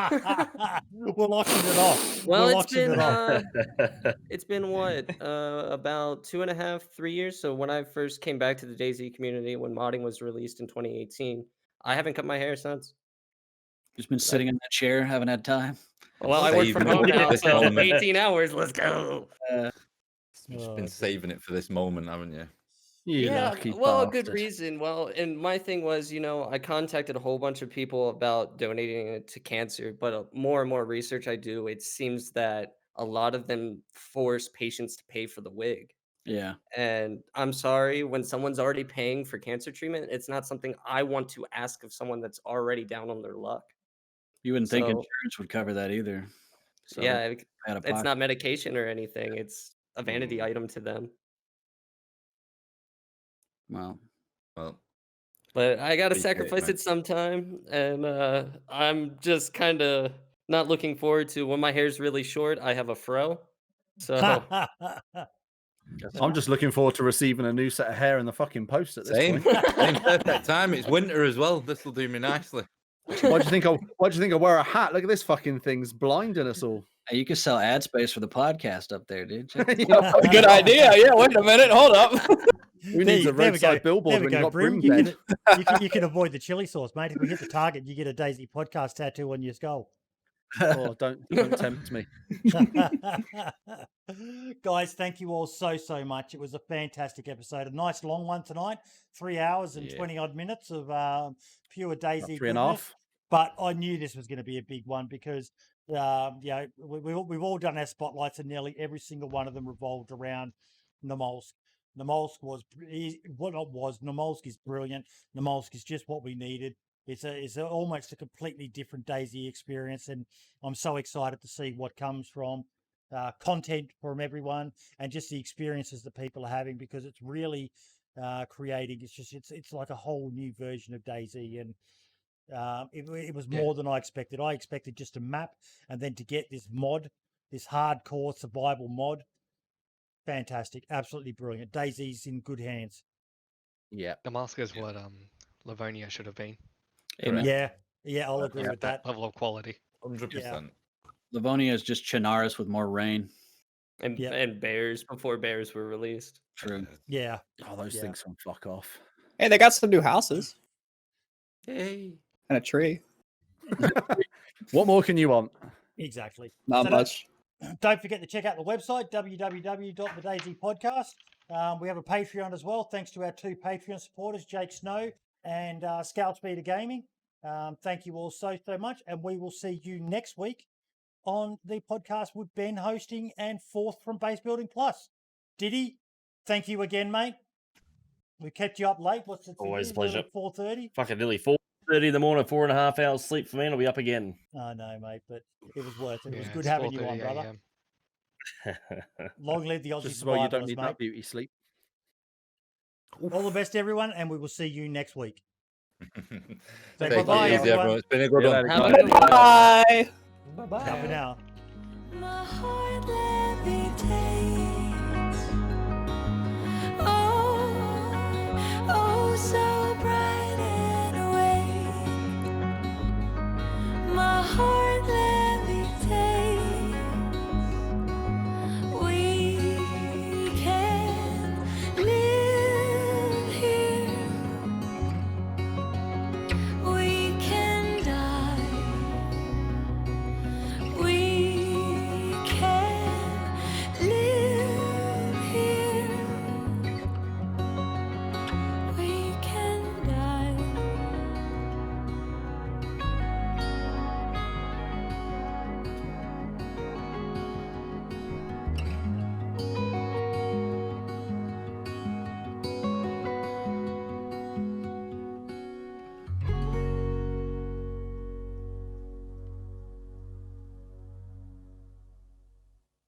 A: We'll auction it off.
D: Well,
A: We'll
D: it's
A: auction
D: been
A: it off.
D: it's been what about 2.5, 3 years. So when I first came back to the DayZ community when modding was released in 2018, I haven't cut my hair since.
C: Just been sitting in that chair, haven't had time.
D: Well, I work from
E: Saving it
D: home
E: for
D: now,
E: this
D: so
E: moment.
D: 18 hours. Let's go.
E: You've been saving it for this moment, haven't you?
G: You
D: Yeah,
G: lucky
D: well, a good
G: bastard.
D: reason. Well, and my thing was, I contacted a whole bunch of people about donating it to cancer, but more and more research I do, it seems that a lot of them force patients to pay for the wig.
C: Yeah.
D: And I'm sorry, when someone's already paying for cancer treatment, it's not something I want to ask of someone that's already down on their luck.
C: You wouldn't think
D: So-
C: insurance would cover that either. So
D: Yeah,
C: out of
D: it's
C: pocket.
D: not medication or anything. It's a vanity item to them.
C: Well,
D: But I gotta
E: Appreciate it,
D: sacrifice
E: man.
D: it sometime, and I'm just kind of not looking forward to when my hair's really short. I have a fro, so
G: I'm just looking forward to receiving a new set of hair in the fucking post at this
E: Same,
G: point.
E: same perfect time. It's winter as well. This will do me nicely.
G: Why do you think I wear a hat? Look at this fucking thing's blinding us all.
C: hey, you could sell ad space for the podcast up there, dude. Check-
J: Good idea. Yeah, wait a minute. Hold up.
G: Who needs a
A: There we go.
G: roadside billboard
A: There we
G: when you
A: go,
G: got
A: Brim.
G: Brim
A: You
G: dead?
A: you can avoid the chili sauce, mate. If we hit the target, you get a DayZ Podcast tattoo on your skull.
G: Oh, don't tempt me.
A: Guys, thank you all so much. It was a fantastic episode. A nice long one tonight. 3 hours and
E: Yeah.
A: 20 odd minutes of pure DayZ
G: About 3.5.
A: goodness. But I knew this was going to be a big one because we've all done our spotlights, and nearly every single one of them revolved around Nomolsk. Nomolsk Nomolsk is brilliant. Nomolsk is just what we needed. It's almost a completely different DayZ experience, and I'm so excited to see what comes from content from everyone and just the experiences that people are having, because it's really creating. It's like a whole new version of DayZ, and it was more than I expected. I expected just a map, and then to get this mod, this hardcore survival mod. Fantastic, absolutely brilliant. DayZ's in good hands.
G: Yeah.
F: The mask is what Livonia should have been.
C: Amen.
A: Yeah, I'll agree with that.
F: Level of quality.
E: 100%.
C: Livonia is just Chinaris with more rain.
D: and bears before bears were released.
C: True.
A: Yeah.
G: Oh, those things can fuck off.
J: Hey, they got some new houses
D: Hey.
J: and a tree.
G: What more can you want?
A: Exactly.
J: Not
A: So
J: much.
A: Don't forget to check out the website, www.thedayz.podcast. We have a Patreon as well, thanks to our two Patreon supporters, Jake Snow and Scout Speeder Gaming. Thank you all so much, and we will see you next week on the podcast with Ben hosting and Fourth from Base Building Plus. Diddy, thank you again, mate. We kept you up late. What's it?
B: Always a pleasure.
A: 4:30.
B: Fucking nearly 4. 6:30 in the morning, 4.5 hours sleep for me, and I'll be up again.
A: I know, mate, but it was worth it. It was
F: Yeah,
A: good
F: it's
A: having you on,
F: 4:30
A: brother.
F: AM.
A: Long live the Aussie
G: Just as well you don't
A: survivalists,
G: need
A: mate.
G: that beauty sleep.
A: All the best, everyone, and we will see you next week. Say
E: Take
A: bye-bye,
E: it easy,
A: everyone.
E: everyone. It's been a good
G: See you
E: one.
G: later,
B: Have a
G: guys.
B: good one.
J: Bye.
D: Bye-bye.
A: Ciao for now.
K: My heart levitates. Oh, oh, so